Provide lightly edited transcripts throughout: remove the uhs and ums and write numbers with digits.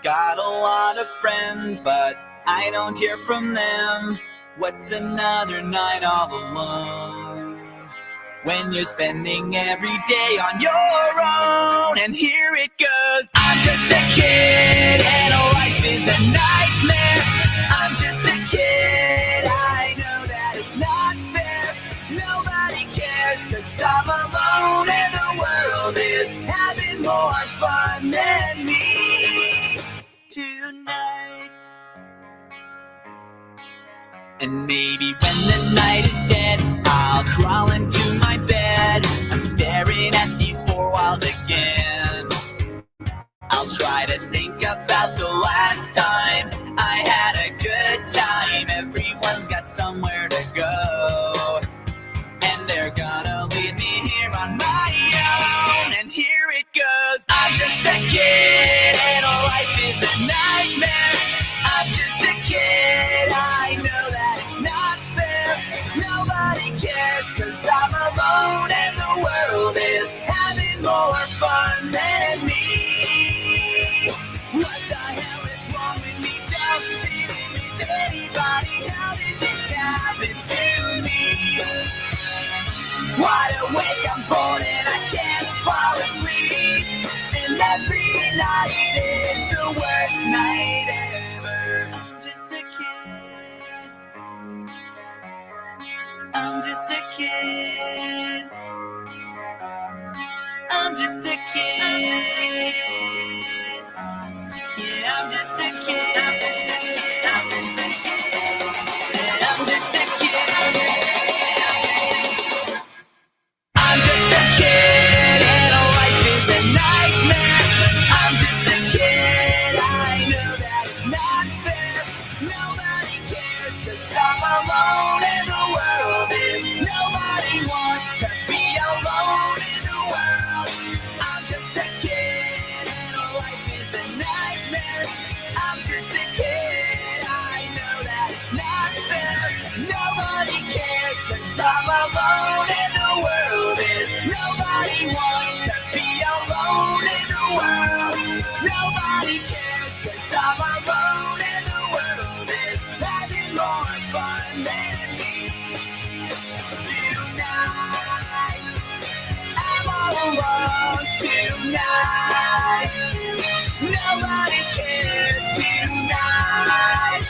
Got a lot of friends, but I don't hear from them. What's another night all alone? When you're spending every day on your own. And here it goes. I'm just a kid and life is a nightmare. I'm just a kid, I know that it's not fair. Nobody cares cause I'm alone and the world is having more fun than me tonight. And maybe when the night is dead, I'll crawl into my bed. I'm staring at these four walls again. I'll try to think about the last time I had a good time. Everyone's got somewhere to go, and they're gonna leave me here on my own. And here it goes. I'm just a kid and life is a nightmare. I'm just a kid, I know that it's not fair. Nobody cares cause I'm alone and the world is having more fun than me. What the hell is wrong with me? Don't fit in with anybody. How did this happen to me? Wide awake, I'm bored and I can't fall asleep. And every night is the worst night ever. I'm just a kid. I'm just a kid. I'm just a kid. Yeah, I'm just a kid. Yeah, I'm just a kid. I'm just a kid and life is a nightmare. I'm just a kid, I know that it's not fair. Nobody cares cause I'm alone in the world is. Nobody wants to be alone in the world. I'm just a kid and life is a nightmare. I'm just a kid, I know that it's not fair. Nobody cares cause I'm alone in the world is. Nobody wants to be alone in the world. Nobody cares cause I'm alone in the world is. Having more fun than me tonight. I'm all alone tonight. Nobody cares tonight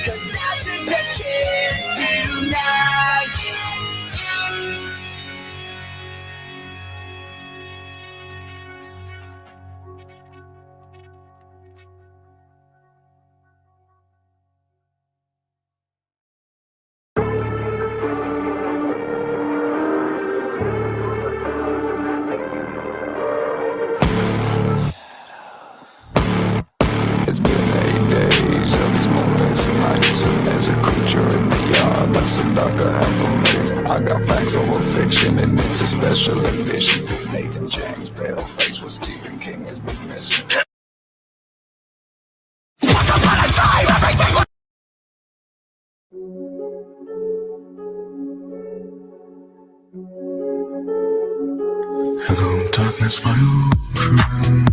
cause I'm just a kid tonight. It's been 8 days of these moments and nights, and there's a creature in the yard that's a darker half of me. I got facts over fiction and it's a special edition. Nathan James, Paleface, what Stephen King has been missing. Once upon a time, everything was... Hello darkness, my old friend.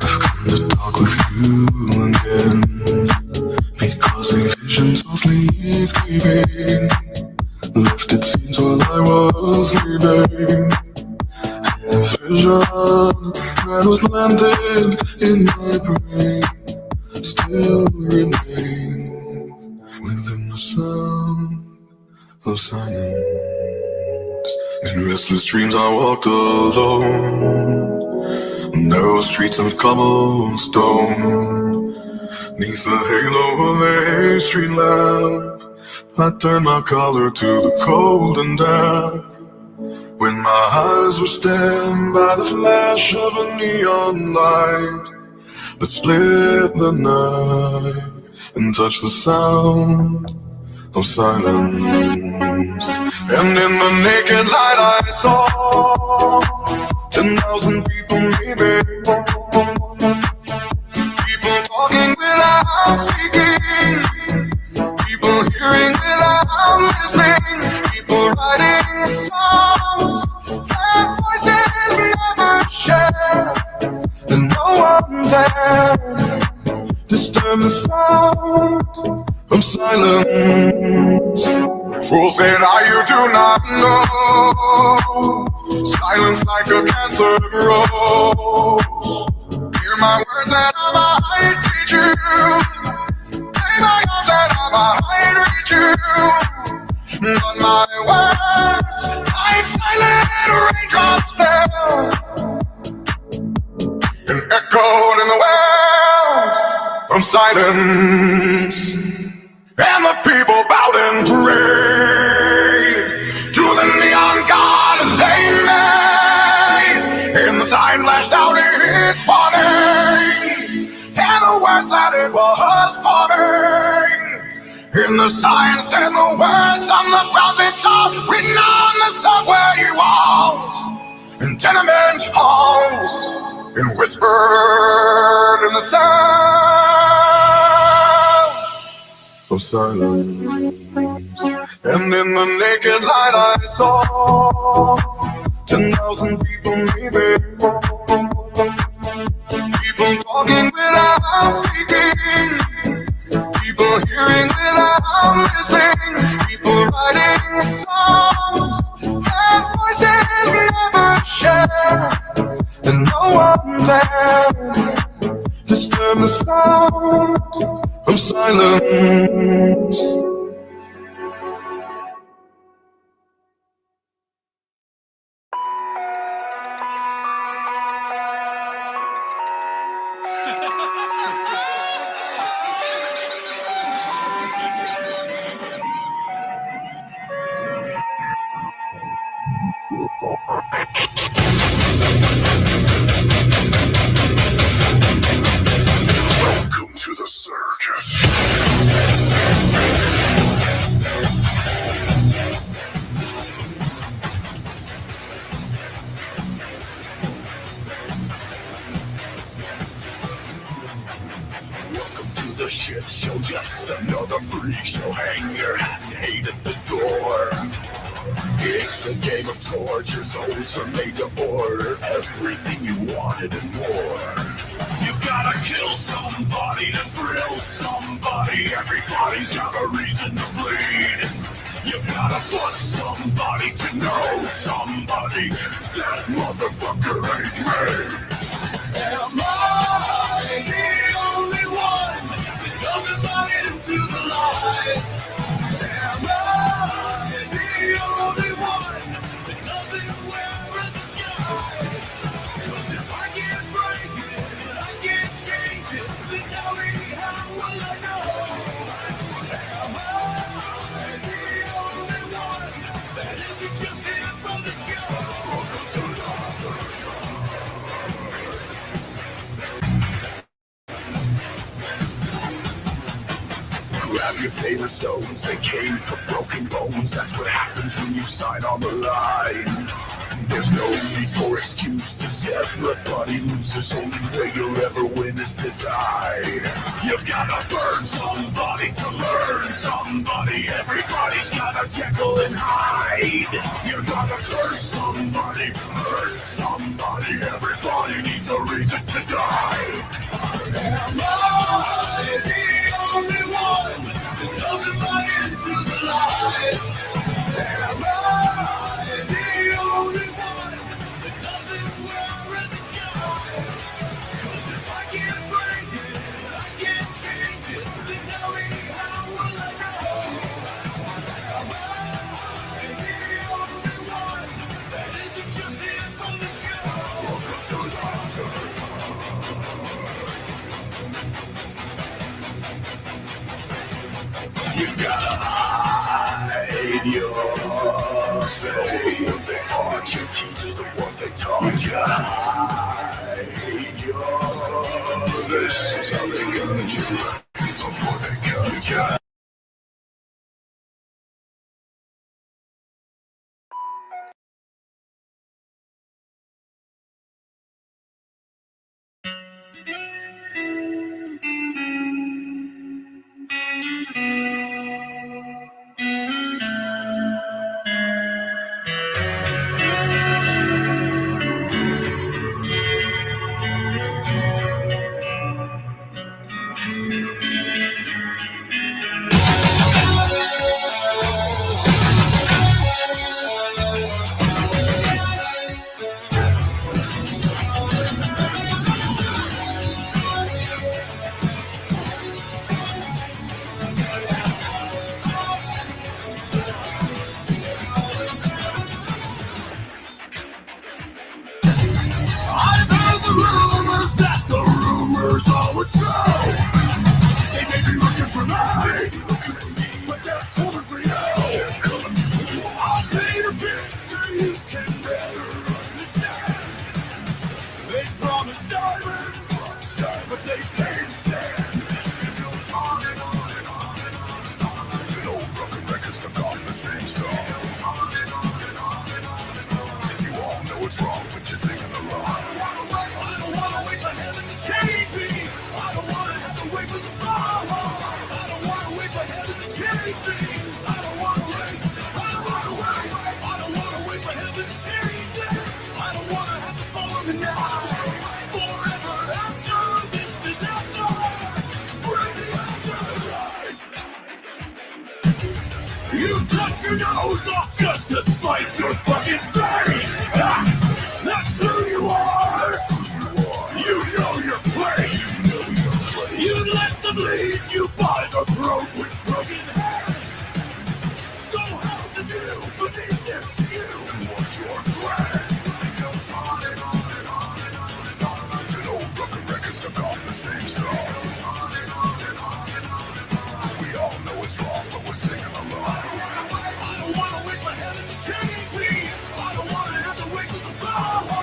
I've come to talk with you again, because a vision softly creeping left its scenes while I was sleeping. And the vision that was planted in my brain still remains within the sound of silence. In restless dreams I walked alone, narrow streets of cobblestone. Neath the halo of a street lamp, I turned my collar to the cold and damp. When my eyes were stabbed by the flash of a neon light that split the night and touched the sound of silence. And in the naked light I saw 10,000 people maybe, people talking without speaking, people hearing without listening, people writing songs that voices never shared, and no one dared Disturb the sound of silence. Fool said you do not know. Silence like a cancer grows. Hear my words and I might teach you. Play my arms and I might reach you. But my words, like silent raindrops fell and echoed in the wells of silence. And the people bowed and prayed to the neon god they made. And the sign flashed out its warning, and the words that it was forming. In the signs and the words on the prophets are written on the subway walls and tenement halls, and whispered in the sound of silence. And in the naked light I saw 10,000 people, maybe people talking without speaking, people hearing without listening, people writing songs that voices never share, and no one dared disturb the sound of silence. Welcome to the circus. Welcome to the shit show, just another freak show. Hang your hat and hate at the door. It's a game of torture, souls are made to order everything you wanted and more. You gotta kill somebody to thrill somebody. Everybody's got a reason to bleed. You gotta fuck somebody to know somebody. That motherfucker ain't me. Am I the only one that doesn't buy into the lies? Am I the only one that doesn't wear a disguise? 'Cause if I can't break it and I can't change it, then tell me how will I know? Am I the only one that isn't just here for the show? Welcome to the circus. Grab your favorite stones, they came from broken bones. That's what happens when you sign on the line. There's no need for excuses, everybody loses. Only way you'll ever win is to die. You gotta burn somebody to learn somebody. Everybody's gotta Jekyll and Hyde. You gotta curse somebody, hurt somebody. Everybody needs a reason to die. Am I the only one that doesn't buy into the lies? Am I the only one that doesn't wear a disguise? 'Cause if I can't break it and I can't change it, then tell me how will I know? Am I the only one that isn't just here for the show? Welcome to the circus. You gotta hide yourself. They taught you, teach them what they taught you. You gotta hide yourself. This is how they got you before they cut you. your nose off just to spite your fucking face. That's who you are. You know your place. You let them lead you by the throat with broken hands. So how did you beneath this skin? What's your plan? It goes on and on and on and on and on. Like an old broken record stuck on the same song. It goes on and on and on and on and on. We all know it's wrong, but we're singing along. I don't wanna wait for heaven to change me. I don't wanna have to wait for the fall. I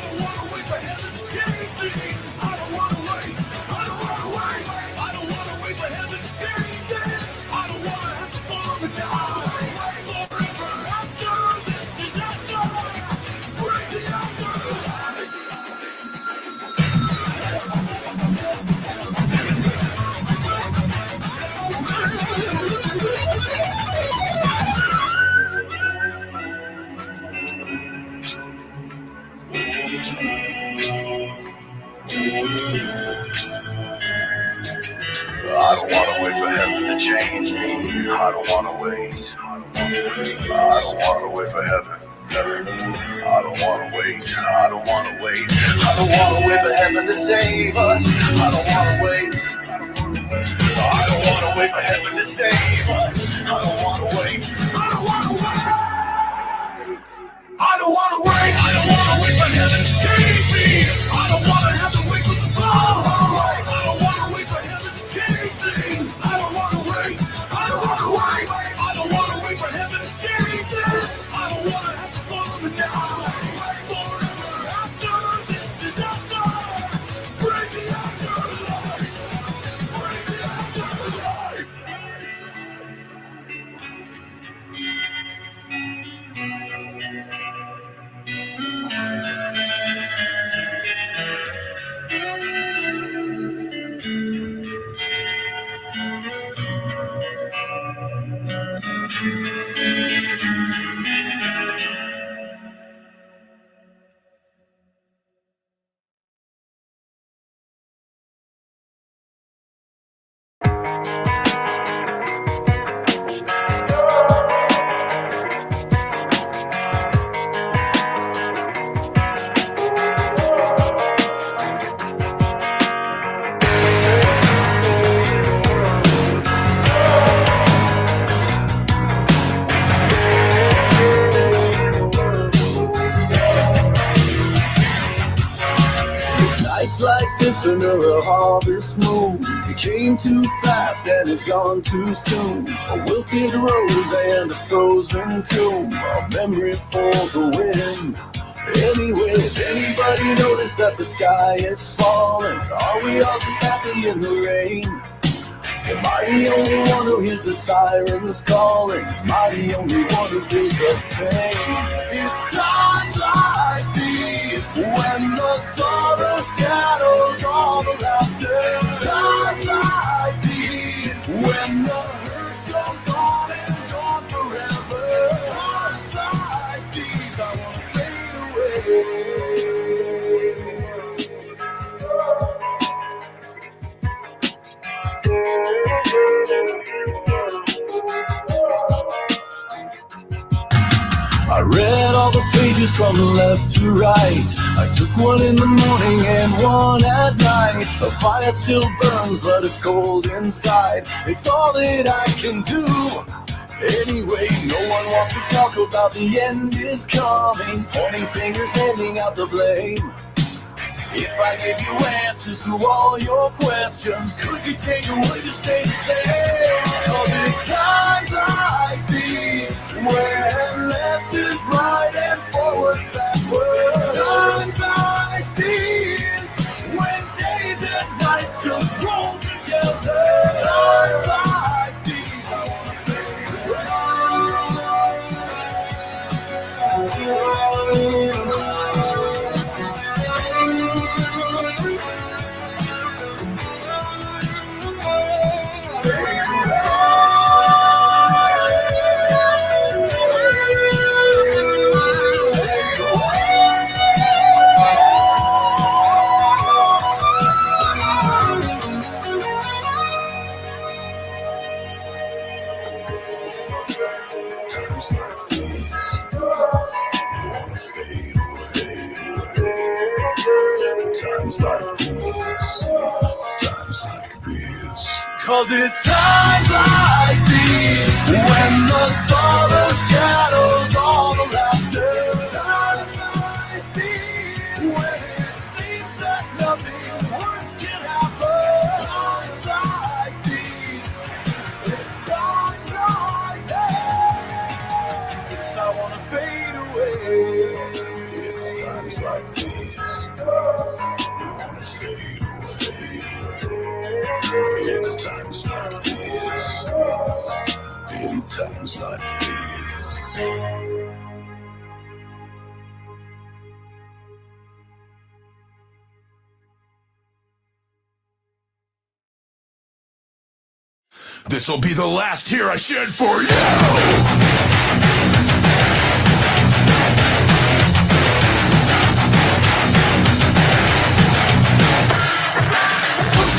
don't wanna wait for heaven to change me. I don't wanna wait. I don't wanna wait. I don't wanna wait for heaven to change it. I don't wanna have to fall and die. Forever after this disaster, bring the afterlife. I don't wanna wait for heaven to change me. I don't wanna wait. I don't wanna wait for heaven. I don't wanna wait. I don't wanna wait. I don't wanna wait for heaven to save us. I don't wanna wait. I don't wanna wait for heaven to save us. I don't wanna wait. I don't wanna wait. I don't wanna wait. I don't wanna wait for heaven to change me. I don't wanna have to wait for the fall. I don't wanna wait for heaven to change things. I don't wanna wait. I don't wanna wait. I don't wanna wait for heaven to change this. I don't wanna have to fall in the night. Forever after this disaster, bring the afterlife. Bring the afterlife. Nights like this under a harvest moon. It came too fast and it's gone too soon. A wilted rose and a frozen tomb, a memory for the wind. Anyways, anybody notice that the sky is falling? Are we all just happy in the rain? Am I the only one who hears the sirens calling? Am I the only one who feels the pain? It's times like these when the sorrow shadows all the laughter. Times like these when the hurt goes on and on forever. Times like these I wanna fade away. I read all the pages from left to right. I took one in the morning and one at night. A fire still burns, but it's cold inside. It's all that I can do. Anyway, no one wants to talk about the end is coming. Pointing fingers, handing out the blame. If I gave you answers to all your questions, could you change or would you stay the same? 'Cause it's times like these when left is right and forward's backwards. Times like these when days and nights just roll together. Times like these I wanna fade away. 'Cause it's times like these when the sorrow shadows all the laughter. Times like these when it seems that nothing worse can happen. Times like these, it's times like this I wanna fade away. It's times like these I wanna fade away. It's times like these, in times like these. This'll be the last tear I shed for you.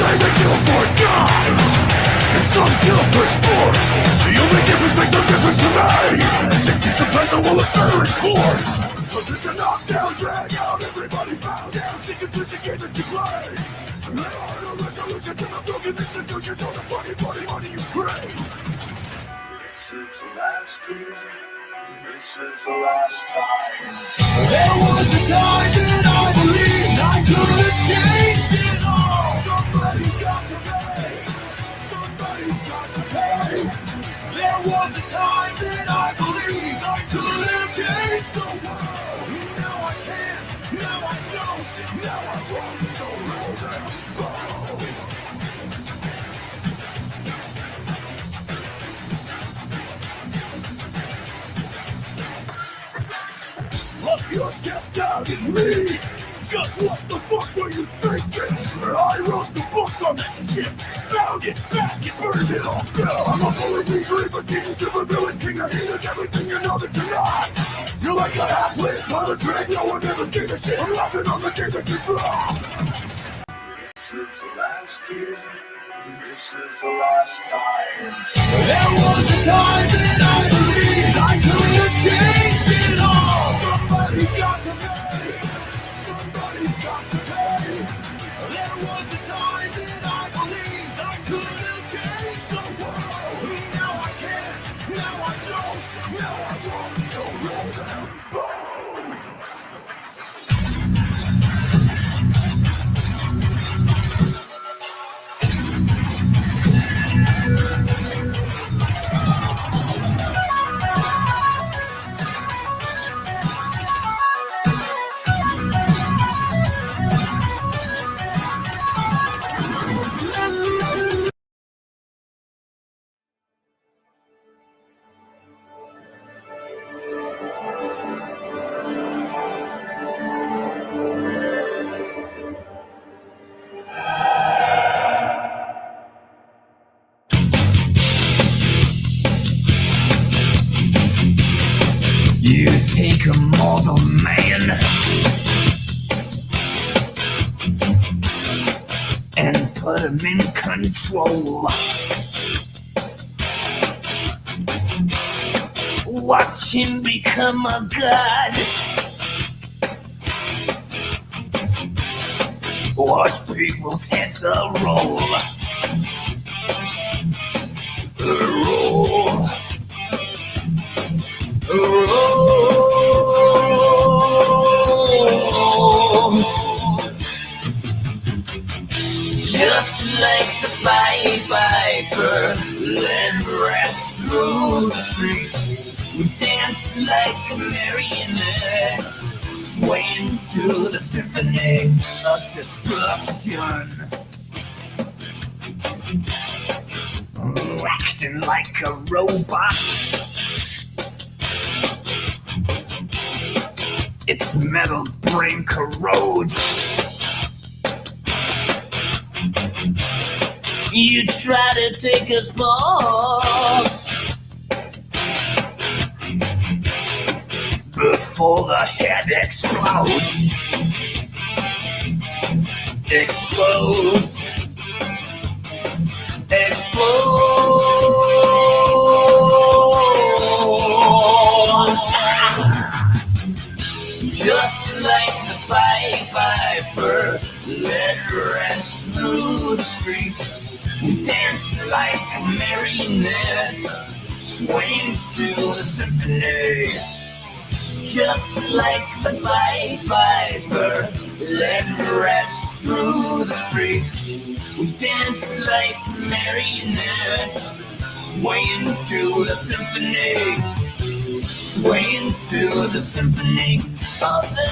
They kill for God, and some kill for sport. The only difference makes no difference to me. It just depends on what it's very course. 'Cause it's a knockdown, drag out, everybody bow down, seek a twist again to play. There are no resolution to the broken institution or the funny bloody money you trade. This is the last year. This is the last time. There was a time that I believed I could have changed it all. Somebody got to pay. Somebody's got to pay. There was a time that I believed I could have changed the world. Now I can't. Now I don't. Now I won't. So roll them both. Up your chest out at me. Just what the fuck were you thinking? I wrote the book on that shit. Found it back and burned it all down. I'm a fully degree, but genius, never villain, king of healing, everything you know that you're not. You're like a half-lit on a train, no one ever gave a shit. I'm laughing on the day that you drop. This is the last year. This is the last time. There was a time that I believed I could have changed it all. Somebody got to pay. Somebody's got to pay. There was a time that I believed I could have changed the world. Now I can't. Now I don't. Now I won't. So roll them bones. You take a mortal man and put him in control. Watch him become a god. Watch people's heads roll. Roll. Just like the Pied Piper, led rats through the streets. We dance like a marionette, swaying to the symphony of destruction. Acting like a robot. Its metal brain corrodes. You try to take us balls before the head explodes. Explodes. Just like the Pied Piper led rats through the streets. We dance like marionettes, swaying to the symphony. Just like the Pied Piper, led rats through the streets. We dance like marionettes, swaying to the symphony, swaying to the symphony of the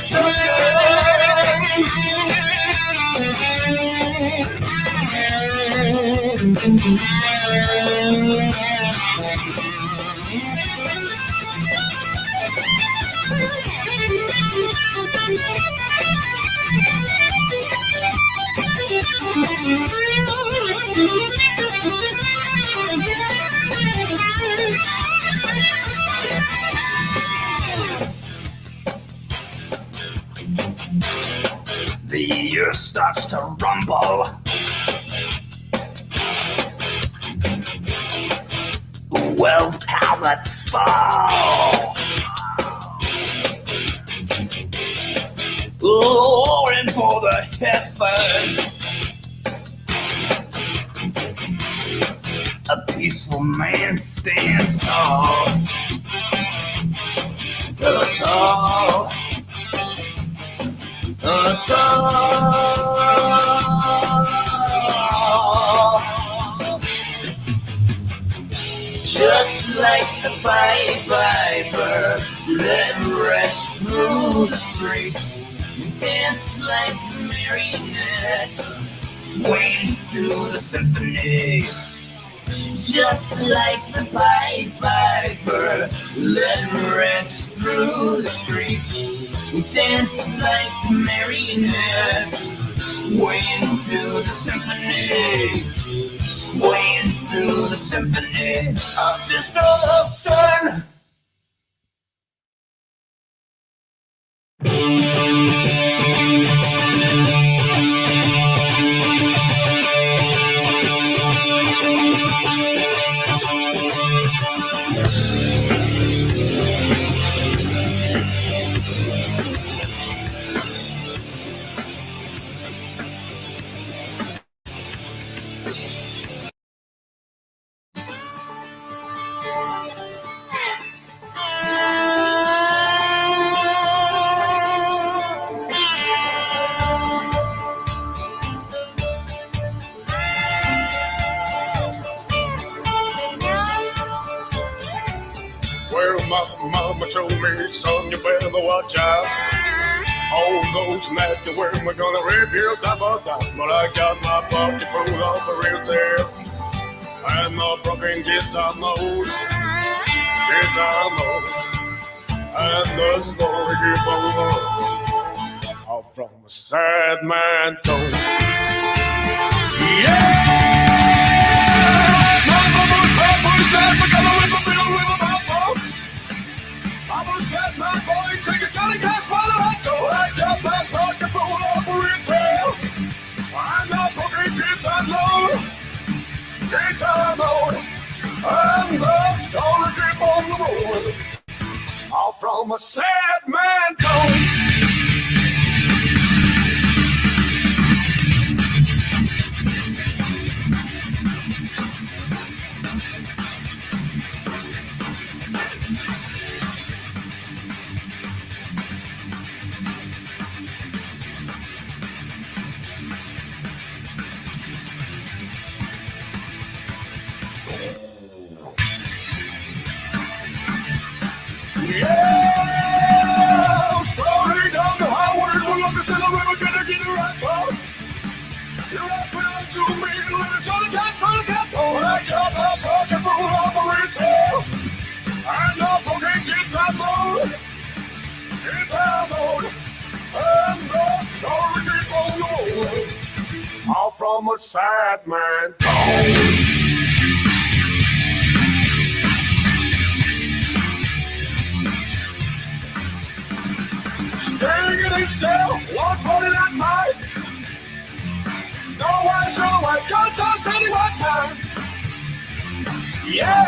The earth starts to rumble. World powers fall. Roaring for the heavens. A peaceful man stands tall. Tall. Just like the Pied Piper, led rats through the streets. Dance like marionettes, swaying to the symphony. Just like the Pied Piper, led rats through the streets. We dance like marionettes, swaying to the symphony, swaying to the symphony of destruction. Mama told me, son, you better watch out. All those nasty words are gonna rip your top of that. But I got my pocket full of the real tears and the broken guitar mode, and the story keep on all from a sad man told. Yeah! Set my boy, take a Johnny Cash while I go. I got my pocket full of real tales. I'm not booking guitar mode, and the story keep on the road. All from a sad man tone. Yeah, story down the highways, we're looking to the river, gonna get the right song. You're asking out to me, little Johnny Cash, on the cat. Oh, I got my pocket full of real tales. I'm not booking guitar mode, and the story keep on rolling. All from a sad man tone. Singing itself, 149 fight. No one sure what guns on city one time. Yeah.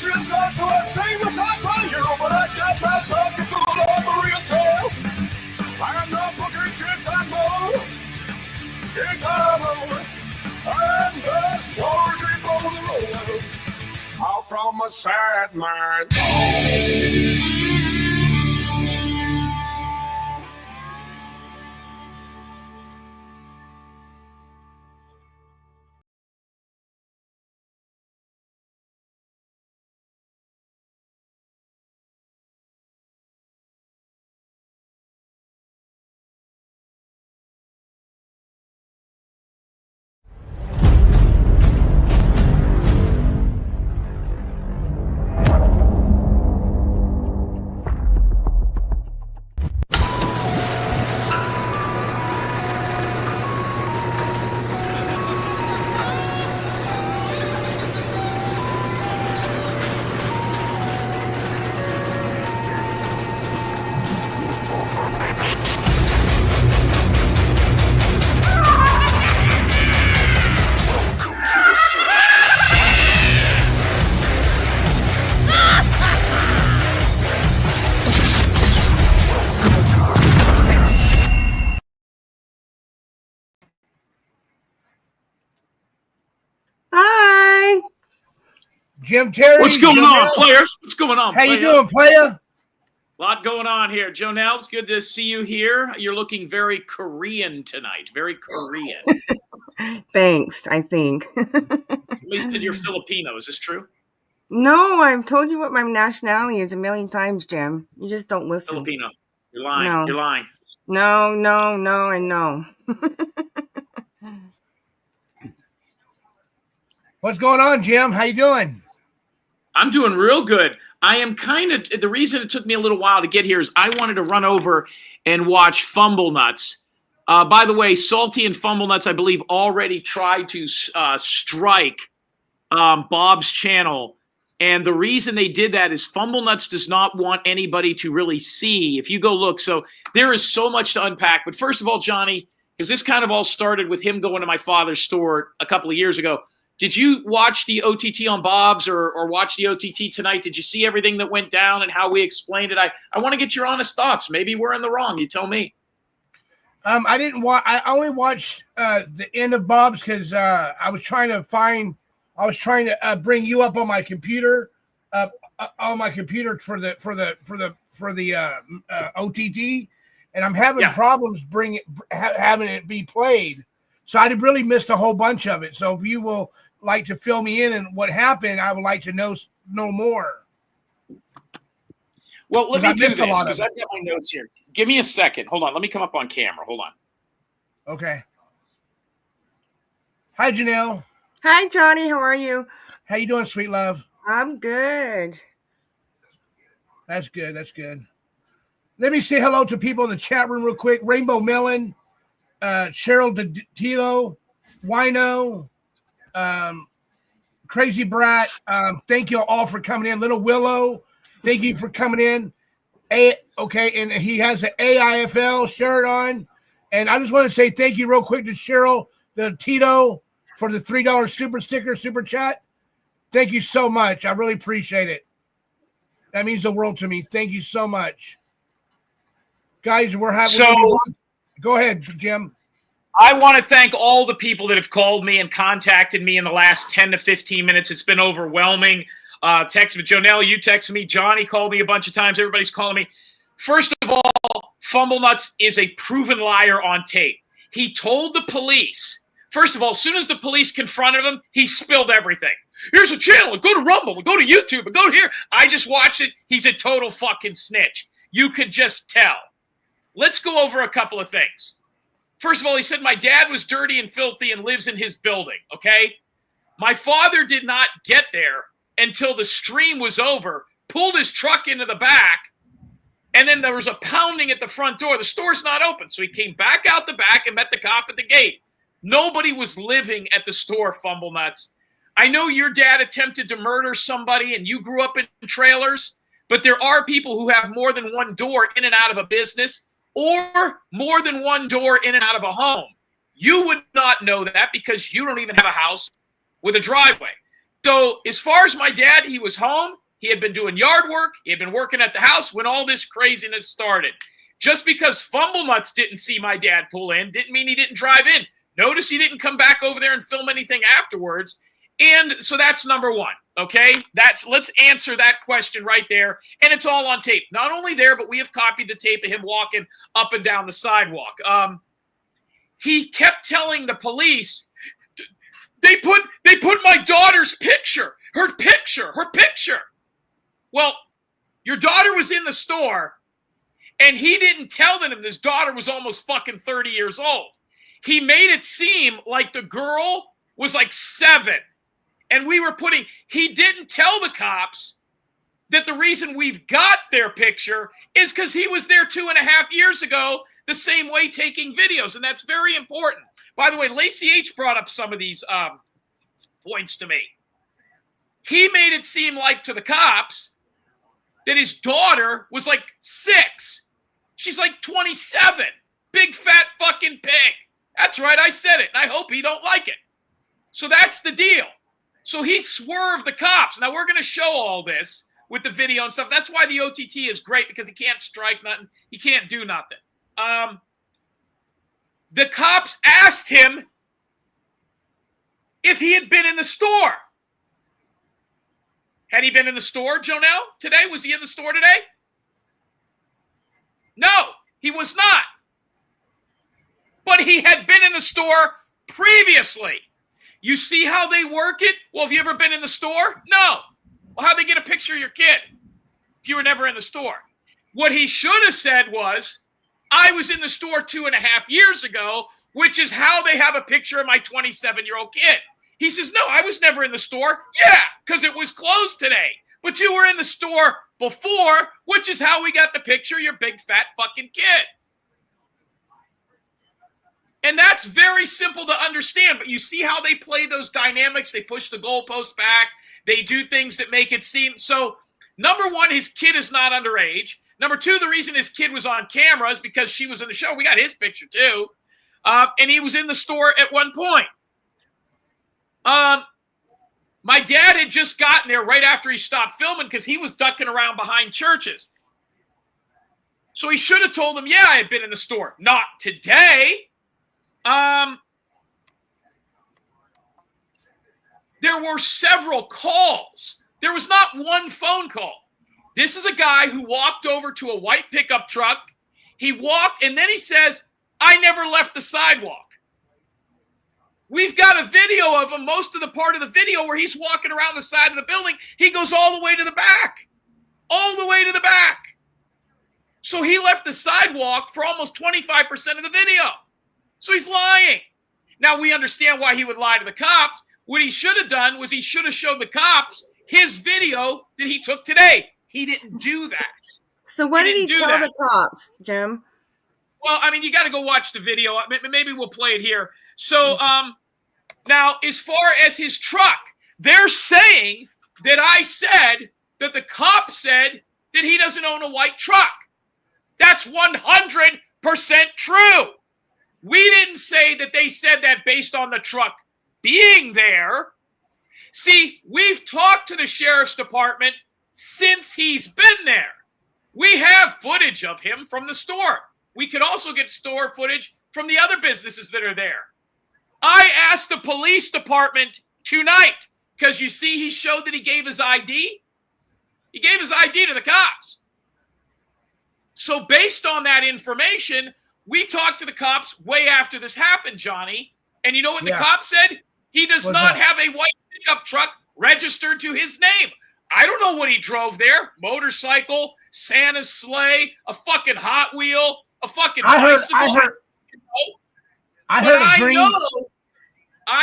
shit's not so I sing as I tell you, but I got my pocket full of the real tales. I'm not looking good time mode. It's time mode. And the story keep on the road. All from a sad man. Hi. Jim Terry. What's going on, players? What's going on, How you doing, player? A lot going on here. Jonelle, it's good to see you here. You're looking very Korean tonight. Very Korean. Thanks, I think. Somebody said you're Filipino. Is this true? No, I've told you what my nationality is a million times, Jim. You just don't listen. Filipino. You're lying. No. You're lying. No, and no. What's going on, Jim? How you doing? I'm doing real good. I am the reason it took me a little while to get here is I wanted to run over and watch Fumble Nuts. By the way, Salty and Fumble Nuts, I believe, already tried to strike Bob's channel. And the reason they did that is Fumble Nuts does not want anybody to really see. If you go look, so there is so much to unpack. But first of all, Johnny, because this kind of all started with him going to my father's store a couple of years ago. Did you watch the OTT on Bob's or watch the OTT tonight? Did you see everything that went down and how we explained it? I want to get your honest thoughts. Maybe we're in the wrong. You tell me. I didn't watch. I only watched the end of Bob's because I was trying to bring you up on my computer, for the OTT, and I'm having problems having it be played. So I really missed a whole bunch of it. So if you will like to fill me in and what happened, I would like to know more. Well, let me do this because I've got my notes here. Give me a second. Hold on. Let me come up on camera. Hold on. Okay. Hi, Jonelle. Hi, Johnny. How are you? How you doing, sweet love? I'm good. That's good. That's good. Let me say hello to people in the chat room real quick. Rainbow Melon, Cheryl Tilo, Wino, Crazy Brat. Thank you all for coming in. Little Willow, thank you for coming in. Okay, and he has an AIFL shirt on. And I just want to say thank you real quick to Cheryl, the Tito, for the $3 super chat. Thank you so much. I really appreciate it. That means the world to me. Thank you so much. Guys, we're having go ahead, Jim. I want to thank all the people that have called me and contacted me in the last 10 to 15 minutes. It's been overwhelming. Text me. Jonelle, you texted me. Johnny called me a bunch of times. Everybody's calling me. First of all, Fumble Nuts is a proven liar on tape. He told the police. First of all, as soon as the police confronted him, he spilled everything. Here's a channel. Go to Rumble. Go to YouTube. Go here. I just watched it. He's a total fucking snitch. You could just tell. Let's go over a couple of things. First of all, he said my dad was dirty and filthy and lives in his building, okay? My father did not get there until the stream was over, pulled his truck into the back, and then there was a pounding at the front door. The store's not open, so he came back out the back and met the cop at the gate. Nobody was living at the store, Fumble Nuts. I know your dad attempted to murder somebody and you grew up in trailers, but there are people who have more than one door in and out of a business or more than one door in and out of a home. You would not know that because you don't even have a house with a driveway. So as far as my dad, he was home. He had been doing yard work. He had been working at the house when all this craziness started. Just because Fumblenuts didn't see my dad pull in didn't mean he didn't drive in. Notice he didn't come back over there and film anything afterwards. And so that's number one, okay? Let's answer that question right there. And it's all on tape. Not only there, but we have copied the tape of him walking up and down the sidewalk. He kept telling the police, they put my daughter's picture, her picture. Well, your daughter was in the store, and he didn't tell them his daughter was almost fucking 30 years old. He made it seem like the girl was like 7. And he didn't tell the cops that the reason we've got their picture is because he was there 2.5 years ago, the same way taking videos. And that's very important. By the way, Lacey H brought up some of these points to me. He made it seem like to the cops that his daughter was like 6. She's like 27. Big fat fucking pig. That's right, I said it, and I hope he don't like it. So that's the deal. So he swerved the cops. Now we're going to show all this with the video and stuff. That's why the OTT is great, because he can't strike nothing. He can't do nothing. The cops asked him if he had been in the store. Had he been in the store, Jonelle, today? Was he in the store today? No, he was not. But he had been in the store previously. You see how they work it? Well, have you ever been in the store? No. Well, how'd they get a picture of your kid if you were never in the store? What he should have said was, I was in the store 2.5 years ago, which is how they have a picture of my 27-year-old kid. He says, no, I was never in the store. Yeah, because it was closed today. But you were in the store before, which is how we got the picture of your big fat fucking kid. And that's very simple to understand, but you see how they play those dynamics? They push the goalpost back. They do things that make it seem. So, number one, his kid is not underage. Number two, the reason his kid was on camera is because she was in the show. We got his picture too. And he was in the store at one point. My dad had just gotten there right after he stopped filming because he was ducking around behind churches. So he should have told them, yeah, I had been in the store. Not today. There were several calls. There was not one phone call. This is a guy who walked over to a white pickup truck. He walked, and then he says, I never left the sidewalk. We've got a video of him, most of the part of the video where he's walking around the side of the building. He goes all the way to the back. All the way to the back. So he left the sidewalk for almost 25% of the video. So he's lying. Now, we understand why he would lie to the cops. What he should have done was he should have showed the cops his video that he took today. He didn't do that. So what did he tell the cops, Jim? Well, I mean, you got to go watch the video. Maybe we'll play it here. So now, as far as his truck, they're saying that I said that the cop said that he doesn't own a white truck. That's 100% true. We didn't say that they said that based on the truck being there. See, we've talked to the sheriff's department since he's been there. We have footage of him from the store. We could also get store footage from the other businesses that are there. I asked the police department tonight, because you see he showed that he gave his ID. He gave his ID to the cops. So based on that information, we talked to the cops way after this happened, Johnny. And you know what the cop said? He does not have a white pickup truck registered to his name. I don't know what he drove there. Motorcycle, Santa's sleigh, a fucking Hot Wheel, a fucking bicycle. I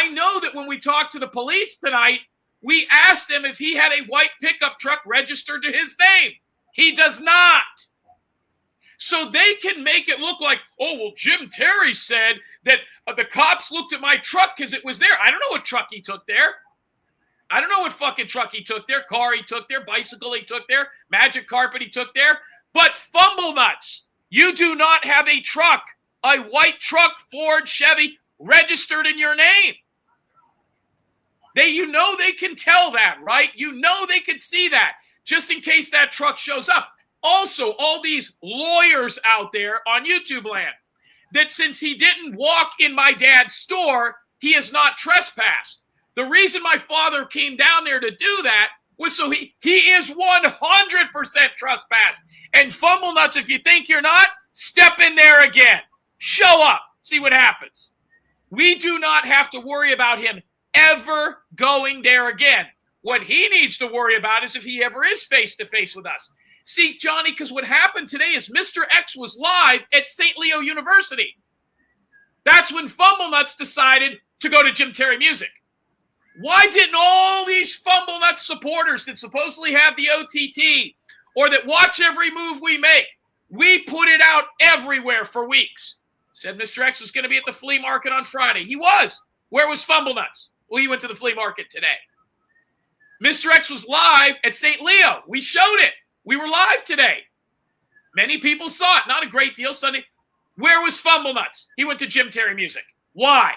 know that when we talked to the police tonight, we asked him if he had a white pickup truck registered to his name. He does not. So they can make it look like, oh, well, Jim Terry said that the cops looked at my truck because it was there. I don't know what truck he took there. I don't know what fucking truck he took there, car he took there, bicycle he took there, magic carpet he took there. But Fumblenuts, you do not have a truck, a white truck, Ford, Chevy, registered in your name. You know they can tell that, right? You know they could see that, just in case that truck shows up. Also, all these lawyers out there on YouTube land, that since he didn't walk in my dad's store, he is not trespassed. The reason my father came down there to do that was so he is 100% trespassed. And fumble nuts, if you think you're not, step in there again. Show up. See what happens. We do not have to worry about him ever going there again. What he needs to worry about is if he ever is face-to-face with us. See, Johnny, because what happened today is Mr. X was live at St. Leo University. That's when Fumble Nuts decided to go to Jim Terry Music. Why didn't all these Fumble Nuts supporters that supposedly have the OTT or that watch every move we make, we put it out everywhere for weeks. Said Mr. X was going to be at the flea market on Friday. He was. Where was Fumble Nuts? Well, he went to the flea market today. Mr. X was live at St. Leo. We showed it. We were live today. Many people saw it. Not a great deal Sunday. Where was Fumble Nuts? He went to Jim Terry Music. Why?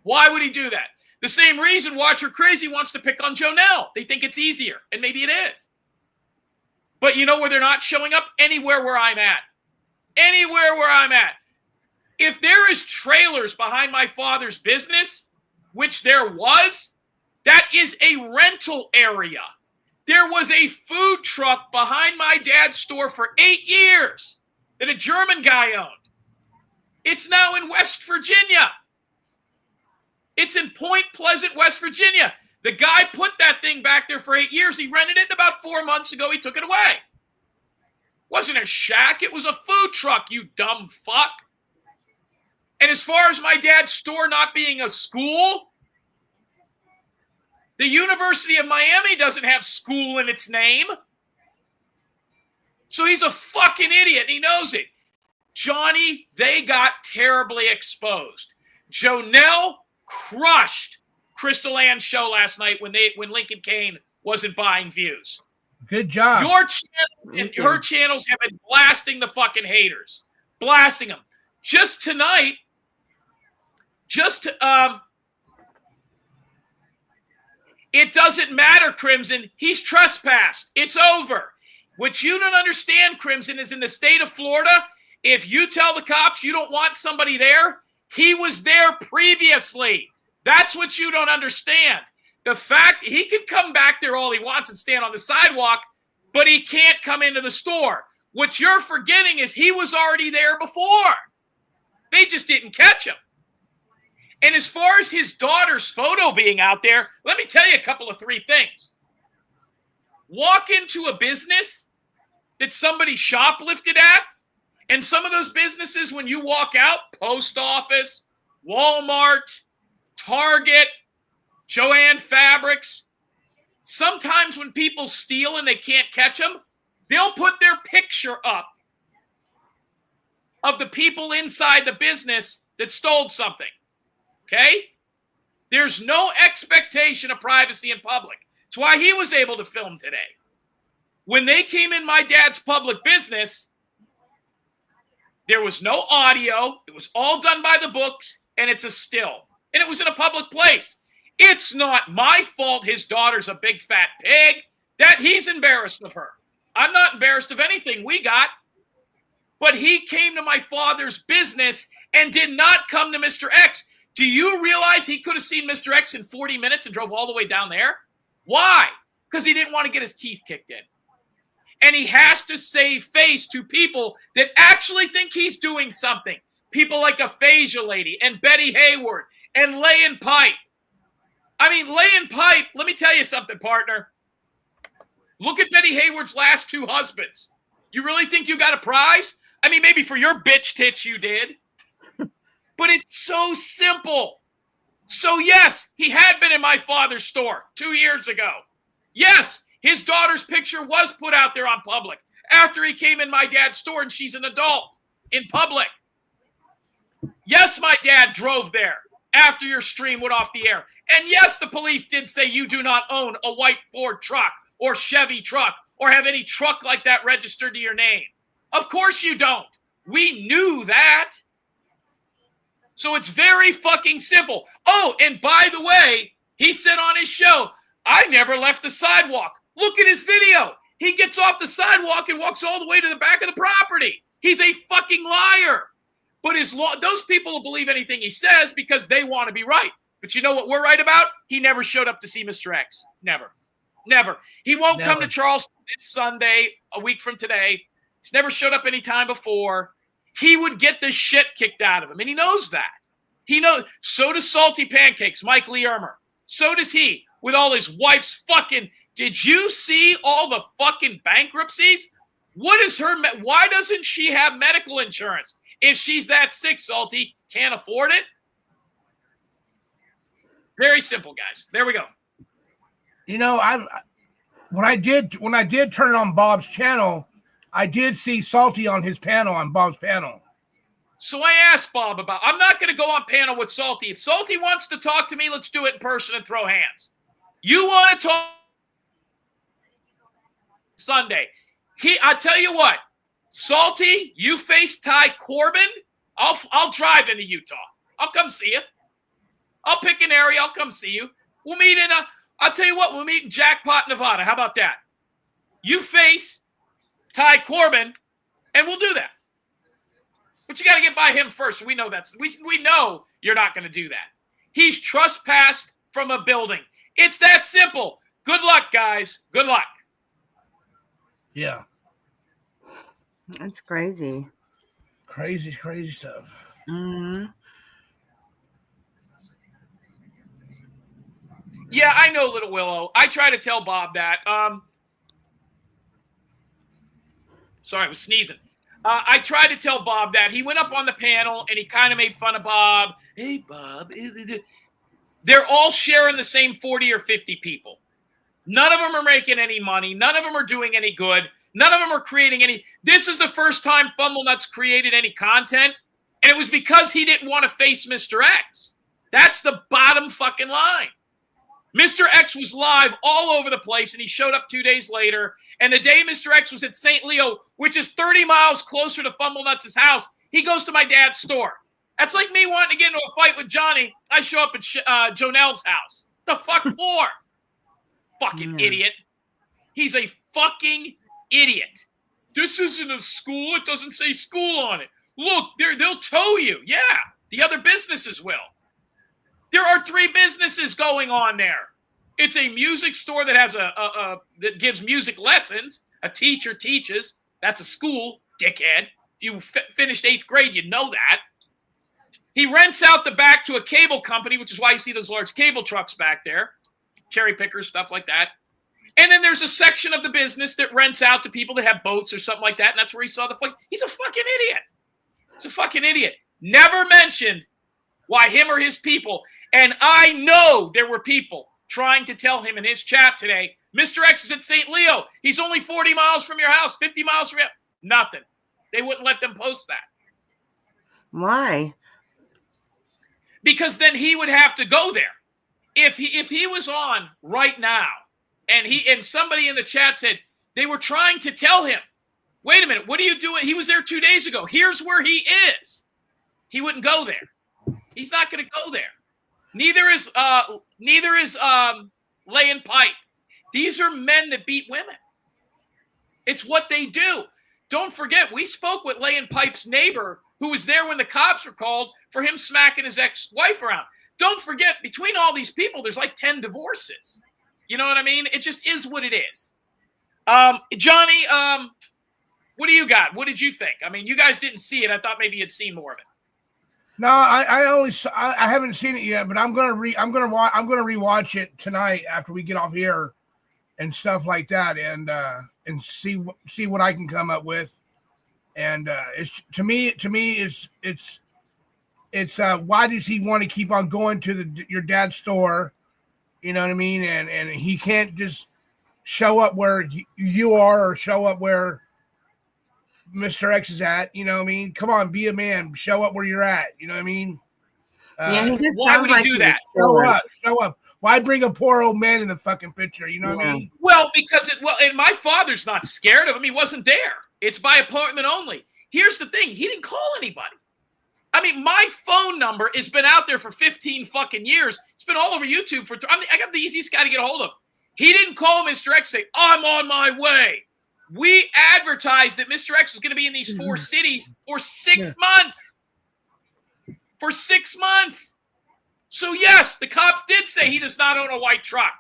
Why would he do that? The same reason Watcher Crazy wants to pick on Jonelle. They think it's easier, and maybe it is. But you know where they're not showing up? Anywhere where I'm at. Anywhere where I'm at. If there is trailers behind my father's business, which there was, that is a rental area. There was a food truck behind my dad's store for 8 years that a German guy owned. It's now in West Virginia. It's in Point Pleasant, West Virginia. The guy put that thing back there for 8 years. He rented it, and about 4 months ago, he took it away. Wasn't a shack. It was a food truck, you dumb fuck. And as far as my dad's store not being a school, the University of Miami doesn't have school in its name. So he's a fucking idiot. And he knows it. Johnny, they got terribly exposed. Jonelle crushed Crystal Ann's show last night when Lincoln Kane wasn't buying views. Good job. Your channel and her channels have been blasting the fucking haters. Blasting them. Just tonight, it doesn't matter, Crimson. He's trespassed. It's over. What you don't understand, Crimson, is in the state of Florida, if you tell the cops you don't want somebody there, he was there previously. That's what you don't understand. The fact he can come back there all he wants and stand on the sidewalk, but he can't come into the store. What you're forgetting is he was already there before. They just didn't catch him. And as far as his daughter's photo being out there, let me tell you a couple of 3 things. Walk into a business that somebody shoplifted at, and some of those businesses, when you walk out, Post Office, Walmart, Target, Joann Fabrics, sometimes when people steal and they can't catch them, they'll put their picture up of the people inside the business that stole something. Okay? There's no expectation of privacy in public. That's why he was able to film today. When they came in my dad's public business, there was no audio. It was all done by the books, and it's a still. And it was in a public place. It's not my fault his daughter's a big fat pig. That he's embarrassed of her. I'm not embarrassed of anything we got. But he came to my father's business and did not come to Mr. X. Do you realize he could have seen Mr. X in 40 minutes and drove all the way down there? Why? Because he didn't want to get his teeth kicked in. And he has to save face to people that actually think he's doing something. People like Aphasia Lady and Betty Hayward and Layin Pipe. I mean, Layin Pipe, let me tell you something, partner. Look at Betty Hayward's last 2 husbands. You really think you got a prize? I mean, maybe for your bitch tits you did. But it's so simple. So, yes, he had been in my father's store 2 years ago. Yes, his daughter's picture was put out there on public after he came in my dad's store and she's an adult in public. Yes, my dad drove there after your stream went off the air. And yes, the police did say you do not own a white Ford truck or Chevy truck or have any truck like that registered to your name. Of course you don't. We knew that. So it's very fucking simple. Oh, and by the way, He said on his show, I never left the sidewalk. Look at his video. He gets off the sidewalk and walks all the way to the back of the property. He's a fucking liar. But those people will believe anything he says because they want to be right. But you know what we're right about? He never showed up to see Mr. X. Never. Never. He won't come to Charleston this Sunday, a week from today. He's never showed up any time before. He would get the shit kicked out of him, and he knows that. He knows. So does Salty Pancakes, Mike Lee Ermer. So does he, with all his wife's fucking. Did you see all the fucking bankruptcies? What is why doesn't she have medical insurance? If she's that sick, Salty, can't afford it? Very simple, guys. There we go. You know, when I did turn it on Bob's channel, I did see Salty on his panel, on Bob's panel. So I asked Bob about, I'm not going to go on panel with Salty. If Salty wants to talk to me, let's do it in person and throw hands. You want to talk Sunday. I tell you what, Salty, you face Ty Corbin, I'll drive into Utah. I'll come see you. I'll pick an area. I'll come see you. We'll meet I'll tell you what, we'll meet in Jackpot, Nevada. How about that? You face Ty Corbin, and we'll do that. But you got to get by him first. We know we know you're not going to do that. He's trespassed from a building. It's that simple. Good luck, guys. Good luck. Yeah. That's crazy. Crazy stuff. Mm-hmm. Yeah, I know, Little Willow. I try to tell Bob that. Sorry, I was sneezing. I tried to tell Bob that. He went up on the panel, and he kind of made fun of Bob. Hey, Bob. They're all sharing the same 40 or 50 people. None of them are making any money. None of them are doing any good. None of them are creating any. This is the first time Fumblenuts created any content, and it was because he didn't want to face Mr. X. That's the bottom fucking line. Mr. X was live all over the place, and he showed up 2 days later. And the day Mr. X was at St. Leo, which is 30 miles closer to Fumblenuts' house, he goes to my dad's store. That's like me wanting to get into a fight with Johnny. I show up at Jonelle's house. The fuck for? Fucking idiot. He's a fucking idiot. This isn't a school. It doesn't say school on it. Look, they'll tow you. Yeah, the other businesses will. There are 3 businesses going on there. It's a music store that has that gives music lessons. A teacher teaches. That's a school, dickhead. If you finished 8th grade, you know that. He rents out the back to a cable company, which is why you see those large cable trucks back there. Cherry pickers, stuff like that. And then there's a section of the business that rents out to people that have boats or something like that. And that's where he saw the fuck. He's a fucking idiot. He's a fucking idiot. Never mentioned why him or his people. And I know there were people trying to tell him in his chat today, Mr. X is at St. Leo. He's only 40 miles from your house, 50 miles from your house. Nothing. They wouldn't let them post that. Why? Because then he would have to go there. If he was on right now, and somebody in the chat said they were trying to tell him, wait a minute, what are you doing? He was there 2 days ago. Here's where he is. He wouldn't go there. He's not going to go there. Neither is laying pipe. These are men that beat women. It's what they do. Don't forget, we spoke with laying pipe's neighbor who was there when the cops were called for him smacking his ex-wife around. Don't forget, between all these people, there's like 10 divorces. You know what I mean? It just is what it is. Johnny, what do you got? What did you think? I mean, you guys didn't see it. I thought maybe you'd seen more of it. No, I haven't seen it yet, but I'm gonna rewatch it tonight after we get off here and stuff like that, and see what I can come up with. And it's to me it's why does he want to keep on going to your dad's store? You know what I mean? And he can't just show up where you are or show up where Mr. X is at. You know what I mean? Come on, be a man. Show up where you're at. You know what I mean? Yeah, he just why sounds would he like do that? Show up. Why bring a poor old man in the fucking picture? You know what I mean? Well, and my father's not scared of him. He wasn't there. It's by appointment only. Here's the thing. He didn't call anybody. I mean, my phone number has been out there for 15 fucking years. It's been all over YouTube for. I got the easiest guy to get a hold of. He didn't call Mr. X and say, I'm on my way. We advertised that Mr. X was going to be in these 4 cities for 6 months. For 6 months. So, yes, the cops did say he does not own a white truck.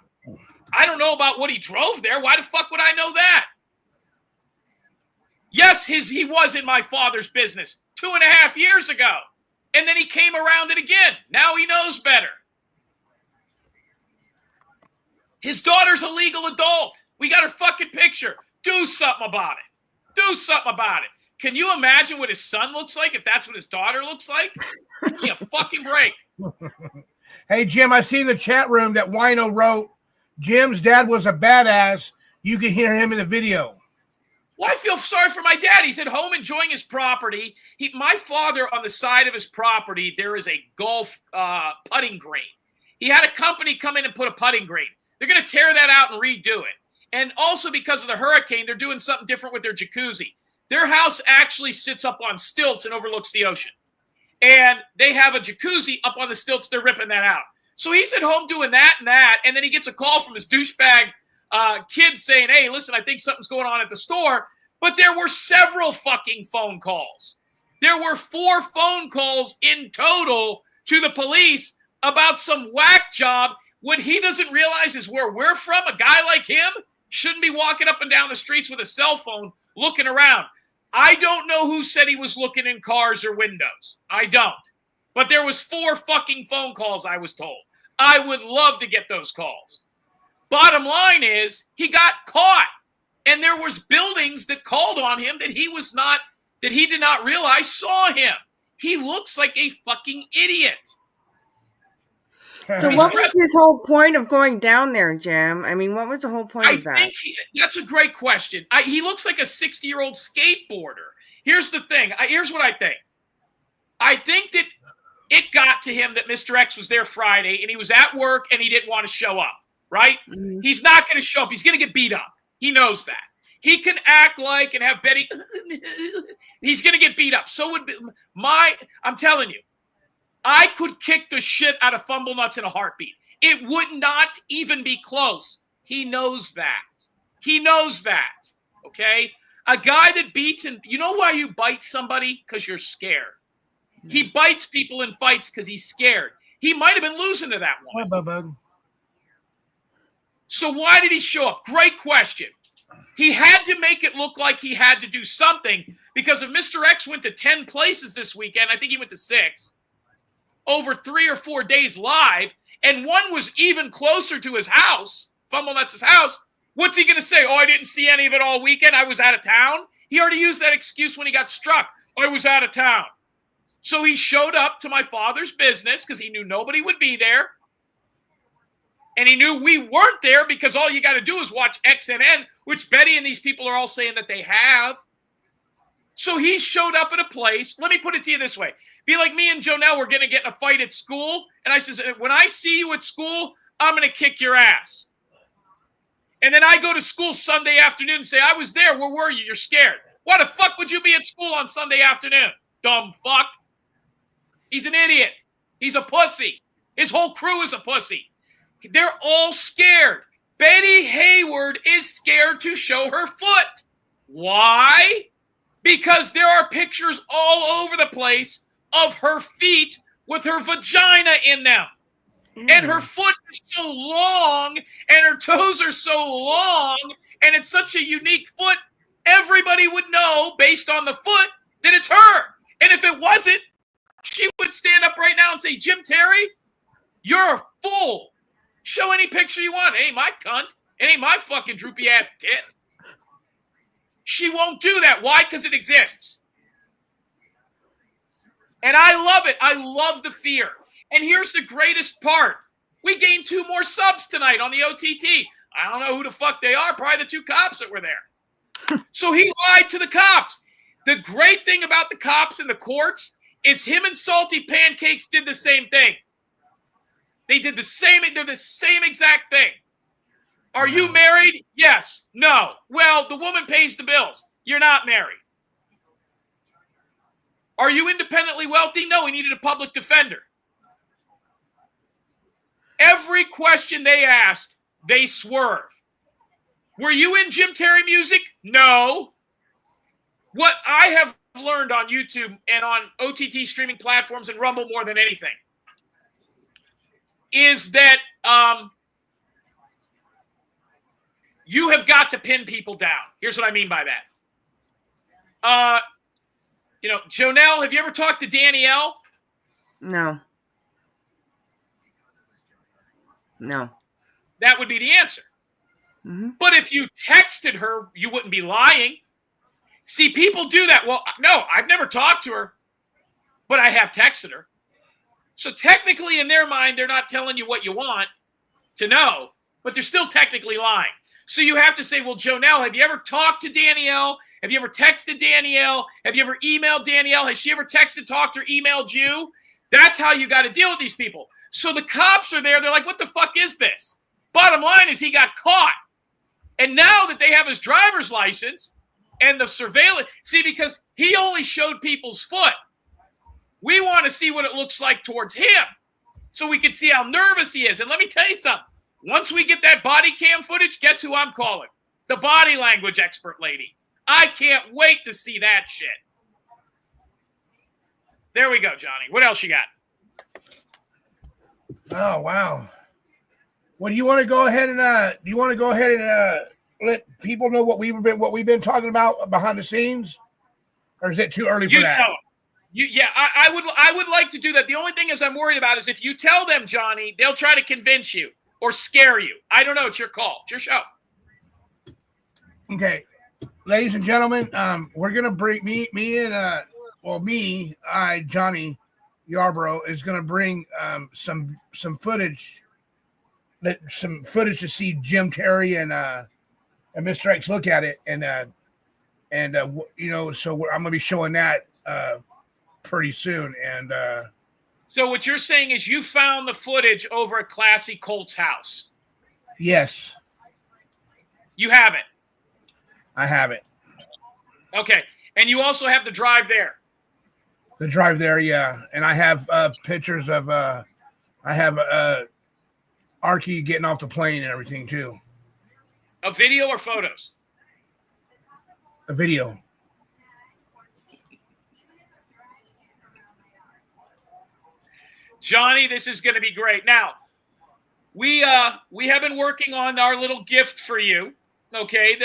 I don't know about what he drove there. Why the fuck would I know that? Yes, he was in my father's business 2.5 years ago. And then he came around it again. Now he knows better. His daughter's a legal adult. We got her fucking picture. Do something about it. Do something about it. Can you imagine what his son looks like if that's what his daughter looks like? Give me a fucking break. Hey, Jim, I see in the chat room that Wino wrote, Jim's dad was a badass. You can hear him in the video. Well, I feel sorry for my dad. He's at home enjoying his property. My father, on the side of his property, there is a golf putting green. He had a company come in and put a putting green. They're going to tear that out and redo it. And also because of the hurricane, they're doing something different with their jacuzzi. Their house actually sits up on stilts and overlooks the ocean. And they have a jacuzzi up on the stilts. They're ripping that out. So he's at home doing that. And then he gets a call from his douchebag kid saying, hey, listen, I think something's going on at the store. But there were several fucking phone calls. There were 4 phone calls in total to the police about some whack job. What he doesn't realize is where we're from, a guy like him shouldn't be walking up and down the streets with a cell phone looking around. I don't know who said he was looking in cars or windows. I don't. But there was 4 fucking phone calls, I was told. I would love to get those calls. Bottom line is he got caught. And there was buildings that called on him that he did not realize saw him. He looks like a fucking idiot. So what was his whole point of going down there, Jim? I mean, what was the whole point of that? I think that's a great question. He looks like a 60-year-old skateboarder. Here's the thing. Here's what I think. I think that it got to him that Mr. X was there Friday and he was at work and he didn't want to show up, right? Mm-hmm. He's not going to show up. He's going to get beat up. He knows that. He can act like and have Betty. He's going to get beat up. So would be I'm telling you. I could kick the shit out of Fumble Nuts in a heartbeat. It would not even be close. He knows that. He knows that. Okay? A guy that beats and you know why you bite somebody? Because you're scared. He bites people in fights because he's scared. He might have been losing to that one. So why did he show up? Great question. He had to make it look like he had to do something because if Mr. X went to 10 places this weekend, I think he went to 6. Over 3 or 4 days live, and one was even closer to his house, Fumble Nuts' house, what's he going to say? Oh, I didn't see any of it all weekend. I was out of town. He already used that excuse when he got struck. I was out of town. So he showed up to my father's business because he knew nobody would be there. And he knew we weren't there because all you got to do is watch XNN, which Betty and these people are all saying that they have. So he showed up at a place. Let me put it to you this way. Be like me and Jonelle were going to get in a fight at school. And I says, when I see you at school, I'm going to kick your ass. And then I go to school Sunday afternoon and say, I was there. Where were you? You're scared. Why the fuck would you be at school on Sunday afternoon? Dumb fuck. He's an idiot. He's a pussy. His whole crew is a pussy. They're all scared. Betty Hayward is scared to show her foot. Why? Because there are pictures all over the place of her feet with her vagina in them. And her foot is so long and her toes are so long and it's such a unique foot, everybody would know based on the foot that it's her. And if it wasn't, she would stand up right now and say, Jim Terry, you're a fool. Show any picture you want. It ain't my cunt. It ain't my fucking droopy ass tits. She won't do that. Why? Because it exists. And I love it. I love the fear. And here's the greatest part. We gained 2 more subs tonight on the OTT. I don't know who the fuck they are. Probably the 2 cops that were there. So he lied to the cops. The great thing about the cops and the courts is him and Salty Pancakes did the same thing. They did the same. They're the same exact thing. Are you married? Yes. No. Well, the woman pays the bills. You're not married. Are you independently wealthy? No, he needed a public defender. Every question they asked, they swerve. Were you in Jim Terry music? No. What I have learned on YouTube and on OTT streaming platforms and Rumble more than anything is that you have got to pin people down. Here's what I mean by that. Jonelle, have you ever talked to Danielle? No. That would be the answer. Mm-hmm. But if you texted her, you wouldn't be lying. See, people do that. Well, no, I've never talked to her, but I have texted her. So technically, in their mind, they're not telling you what you want to know, but they're still technically lying. So you have to say, well, Jonelle, have you ever talked to Danielle? Have you ever texted Danielle? Have you ever emailed Danielle? Has she ever texted, talked, or emailed you? That's how you got to deal with these people. So the cops are there. They're like, what the fuck is this? Bottom line is he got caught. And now that they have his driver's license and the surveillance, see, because he only showed people's foot. We want to see what it looks like towards him so we can see how nervous he is. And let me tell you something. Once we get that body cam footage, guess who I'm calling? The body language expert lady. I can't wait to see that shit. There we go, Johnny. What else you got? Oh, wow. Well, do you want to go ahead and let people know what we've been talking about behind the scenes, or is it too early for that? Tell them. I would like to do that. The only thing is I'm worried about is if you tell them, Johnny, they'll try to convince you or scare you. I don't know. It's your call. It's your show. Okay, ladies and gentlemen, we're gonna bring Johnny Yarborough is gonna bring some footage. Some footage to see Jim Terry and Mr. X look at it, and so I'm gonna be showing that pretty soon. And so what you're saying is you found the footage over at Classy Colt's house? Yes, you have it. I have it. Okay, and you also have the drive there. The drive there, yeah, and I have pictures of Archie getting off the plane and everything too. A video or photos? A video. Johnny, this is going to be great. Now, we have been working on our little gift for you. Okay,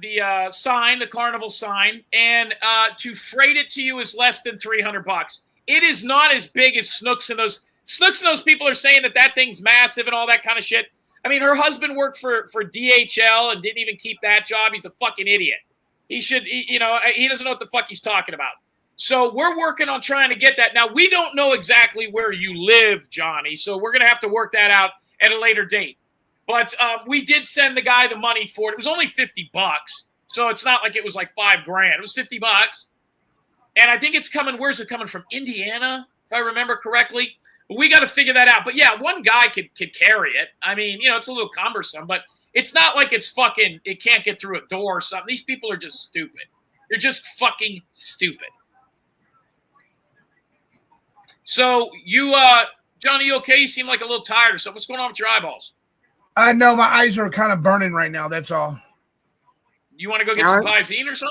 the sign, the carnival sign, and to freight it to you is less than $300. It is not as big as Snooks and those. Snooks and those people are saying that thing's massive and all that kind of shit. I mean, her husband worked for DHL and didn't even keep that job. He's a fucking idiot. He doesn't know what the fuck he's talking about. So we're working on trying to get that. Now, we don't know exactly where you live, Johnny, so we're going to have to work that out at a later date. But we did send the guy the money for it. It was only $50, so it's not like it was like $5,000. It was $50. And I think it's coming, where's it coming from? Indiana, if I remember correctly. We got to figure that out. But yeah, one guy could carry it. I mean, it's a little cumbersome, but it's not like it can't get through a door or something. These people are just stupid. They're just fucking stupid. So Johnny, you okay? You seem like a little tired or something. What's going on with your eyeballs? I know my eyes are kind of burning right now. That's all. You want to go get some Visine or something?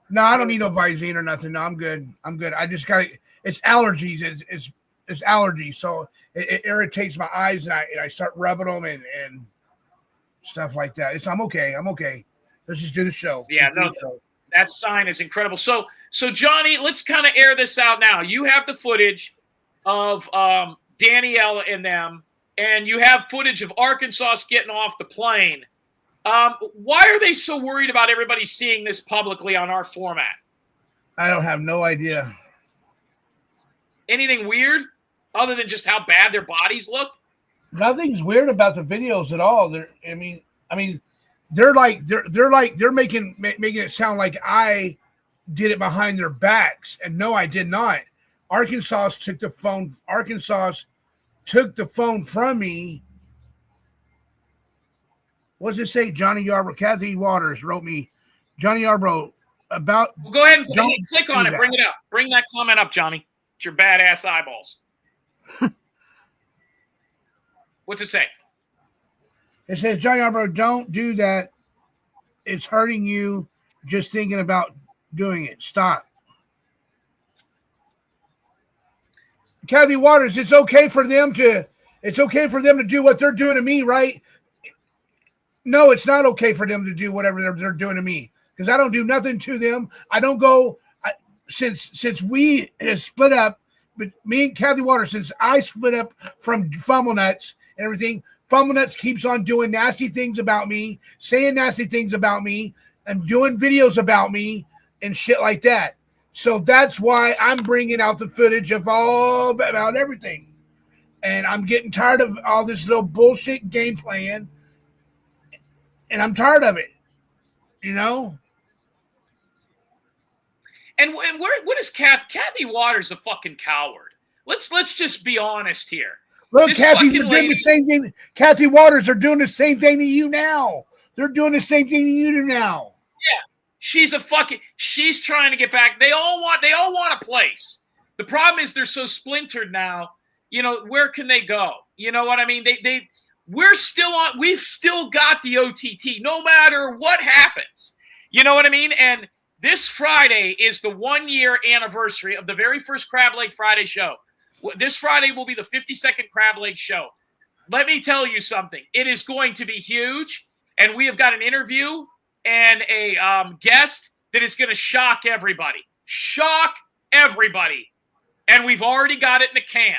No, I don't need no Visine or nothing. No, I'm good. I just got it's allergies. It's allergies, so it irritates my eyes, and I start rubbing them and stuff like that. I'm okay. Let's just do the show. Yeah, that sign is incredible. So Johnny, let's kind of air this out now. You have the footage of Danielle and them, and you have footage of Arkansas getting off the plane. Why are they so worried about everybody seeing this publicly on our format? I don't have no idea. Anything weird other than just how bad their bodies look? Nothing's weird about the videos at all. They're making it sound like I did it behind their backs, and no, I did not. Arkansas took the phone from me. What does it say? Johnny Yarborough. Kathy Waters wrote me. Johnny Yarborough about. Well, go ahead and Don't click on do it. that. Bring it up. Bring that comment up, Johnny. It's your badass eyeballs. What's it say? It says, Johnny Arbor, don't do that. It's hurting you just thinking about doing it. Stop. Kathy Waters, it's okay for them to do what they're doing to me, right? No, it's not okay for them to do whatever they're doing to me because I don't do nothing to them. I don't go since we split up, but me and Kathy Waters, since I split up from Fumble Nuts and everything, Fumble Nuts keeps on doing nasty things about me, saying nasty things about me, and doing videos about me and shit like that. So that's why I'm bringing out the footage of all about everything. And I'm getting tired of all this little bullshit game playing. And I'm tired of it, you know? And what is Kathy Waters a fucking coward? Let's just be honest here. Look, This Kathy's fucking doing lady- the same thing. Kathy Waters are doing the same thing to you now. They're doing the same thing to you do now. She's trying to get back. They all want a place. The problem is they're so splintered now. You know, where can they go? You know what I mean? We've still got the OTT no matter what happens. You know what I mean? And this Friday is the 1-year anniversary of the very first Crab Leg Friday show. This Friday will be the 52nd Crab Leg show. Let me tell you something. It is going to be huge. And we have got an interview and a guest that is going to shock everybody. Shock everybody. And we've already got it in the can.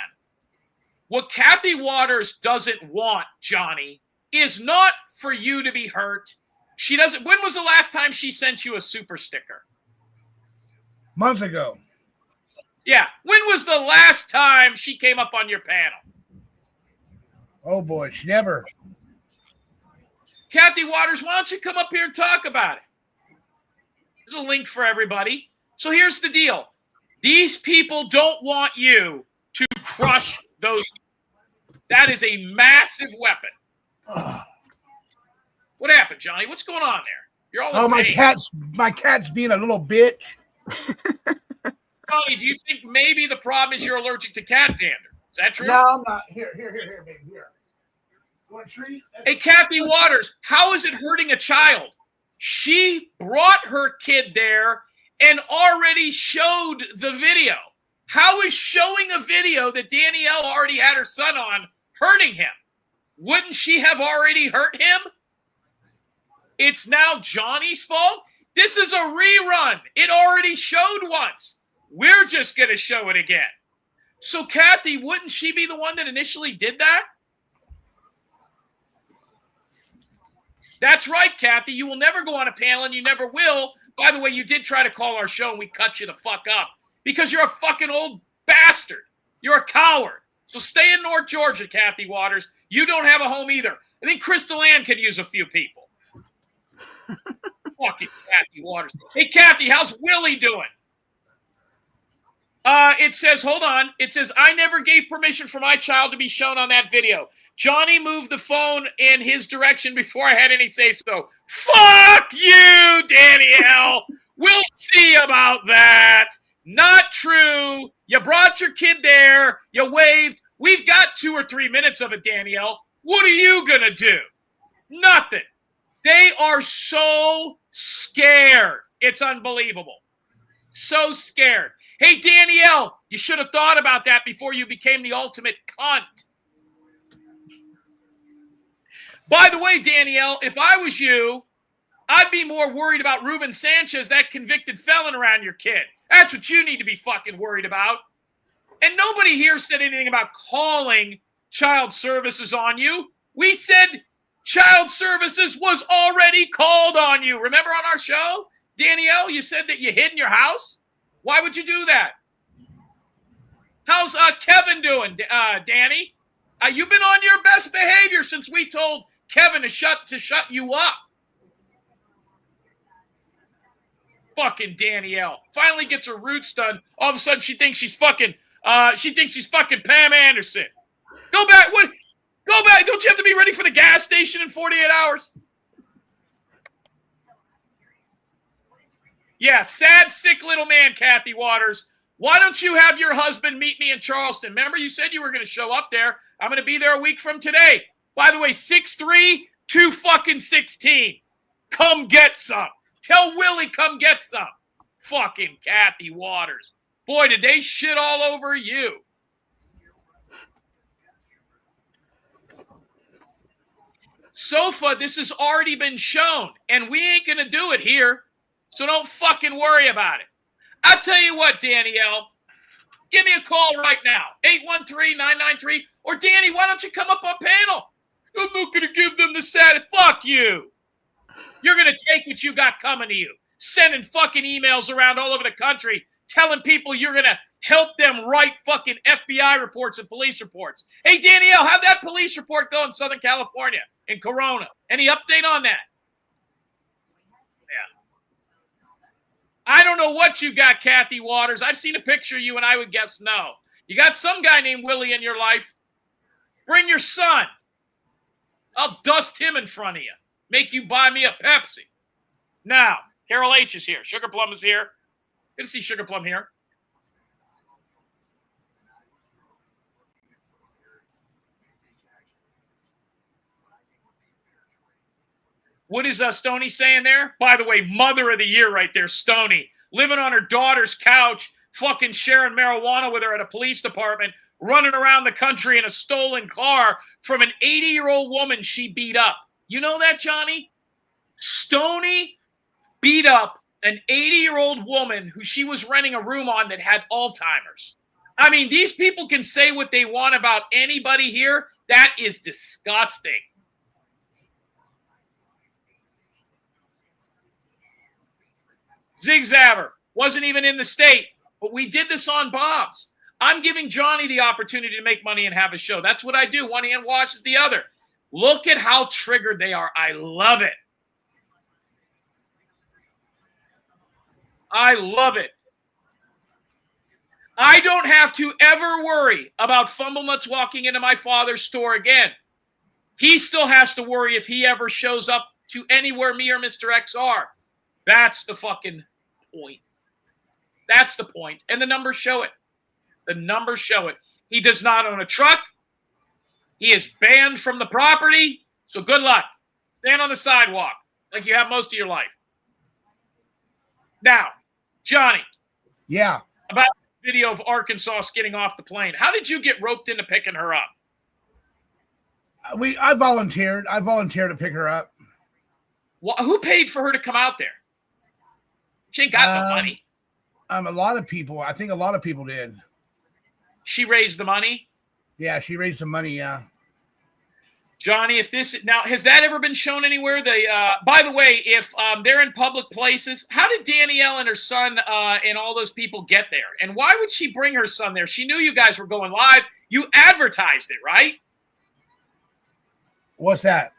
What Kathy Waters doesn't want, Johnny, is not for you to be hurt. She doesn't. When was the last time she sent you a super sticker? Months ago. Yeah. When was the last time she came up on your panel? Oh, boy. She never. Kathy Waters, why don't you come up here and talk about it? There's a link for everybody. So here's the deal. These people don't want you to crush those. That is a massive weapon. What happened, Johnny? What's going on there? You're all in pain. My cat's being a little bitch. Johnny, do you think maybe the problem is you're allergic to cat dander? Is that true? No, I'm not. Here, baby. Here. You want a treat? Hey, Kathy Waters, how is it hurting a child? She brought her kid there and already showed the video. How is showing a video that Danielle already had her son on hurting him? Wouldn't she have already hurt him? It's now Johnny's fault? This is a rerun. It already showed once. We're just going to show it again. So, Kathy, wouldn't she be the one that initially did that? That's right, Kathy. You will never go on a panel, and you never will. By the way, you did try to call our show, and we cut you the fuck up because you're a fucking old bastard. You're a coward. So stay in North Georgia, Kathy Waters. You don't have a home either. I think Crystal Ann could use a few people. Fucking Kathy Waters. Hey, Kathy, how's Willie doing? It says, hold on. It says, I never gave permission for my child to be shown on that video. Johnny moved the phone in his direction before I had any say-so. Fuck you, Danielle. We'll see about that. Not true. You brought your kid there. You waved. We've got 2 or 3 minutes of it, Danielle. What are you going to do? Nothing. They are so scared. It's unbelievable. So scared. Hey, Danielle, you should have thought about that before you became the ultimate cunt. By the way, Danielle, if I was you, I'd be more worried about Ruben Sanchez, that convicted felon around your kid. That's what you need to be fucking worried about. And nobody here said anything about calling child services on you. We said child services was already called on you. Remember on our show, Danielle, you said that you hid in your house? Why would you do that? How's Kevin doing, Danny? You've been on your best behavior since we told Kevin to shut you up. Fucking Danielle finally gets her roots done. All of a sudden, she thinks she's fucking Pam Anderson. Go back. What? Go back. Don't you have to be ready for the gas station in 48 hours? Yeah, sad, sick little man, Kathy Waters. Why don't you have your husband meet me in Charleston? Remember, you said you were going to show up there. I'm going to be there a week from today. By the way, 6'3", 216. Come get some. Tell Willie come get some. Fucking Kathy Waters. Boy, did they shit all over you. Sofa, this has already been shown, and we ain't going to do it here. So don't fucking worry about it. I'll tell you what, Danielle. Give me a call right now. 813-993. Or Danny, why don't you come up on panel? I'm not going to give them the sad. Fuck you. You're going to take what you got coming to you. Sending fucking emails around all over the country telling people you're going to help them write fucking FBI reports and police reports. Hey, Danielle, how'd that police report go in Southern California, in Corona? Any update on that? Yeah. I don't know what you got, Kathy Waters. I've seen a picture of you, and I would guess no. You got some guy named Willie in your life. Bring your son. I'll dust him in front of you. Make you buy me a Pepsi. Now, Carol H. is here. Sugar Plum is here. Good to see Sugar Plum here. What is Stoney saying there? By the way, mother of the year right there, Stoney. Living on her daughter's couch, fucking sharing marijuana with her at a police department, running around the country in a stolen car from an 80-year-old woman she beat up. You know that, Johnny? Stoney beat up an 80-year-old woman who she was renting a room on that had Alzheimer's. I mean, these people can say what they want about anybody here. That is disgusting. Zig Zabber wasn't even in the state, but we did this on Bob's. I'm giving Johnny the opportunity to make money and have a show. That's what I do. One hand washes the other. Look at how triggered they are. I love it. I love it. I don't have to ever worry about Fumblenuts walking into my father's store again. He still has to worry if he ever shows up to anywhere me or Mr. X are. That's the fucking point. That's the point. And the numbers show it. The numbers show it. He does not own a truck. He is banned from the property. So good luck. Stand on the sidewalk like you have most of your life. Now, Johnny. Yeah. About the video of Arkansas getting off the plane. How did you get roped into picking her up? I volunteered. I volunteered to pick her up. Well, who paid for her to come out there? She ain't got no money. A lot of people. I think a lot of people did. She raised the money? Yeah, she raised the money, yeah. Johnny, if this now has that ever been shown anywhere? By the way, if they're in public places, how did Danielle and her son and all those people get there? And why would she bring her son there? She knew you guys were going live. You advertised it, right? What's that?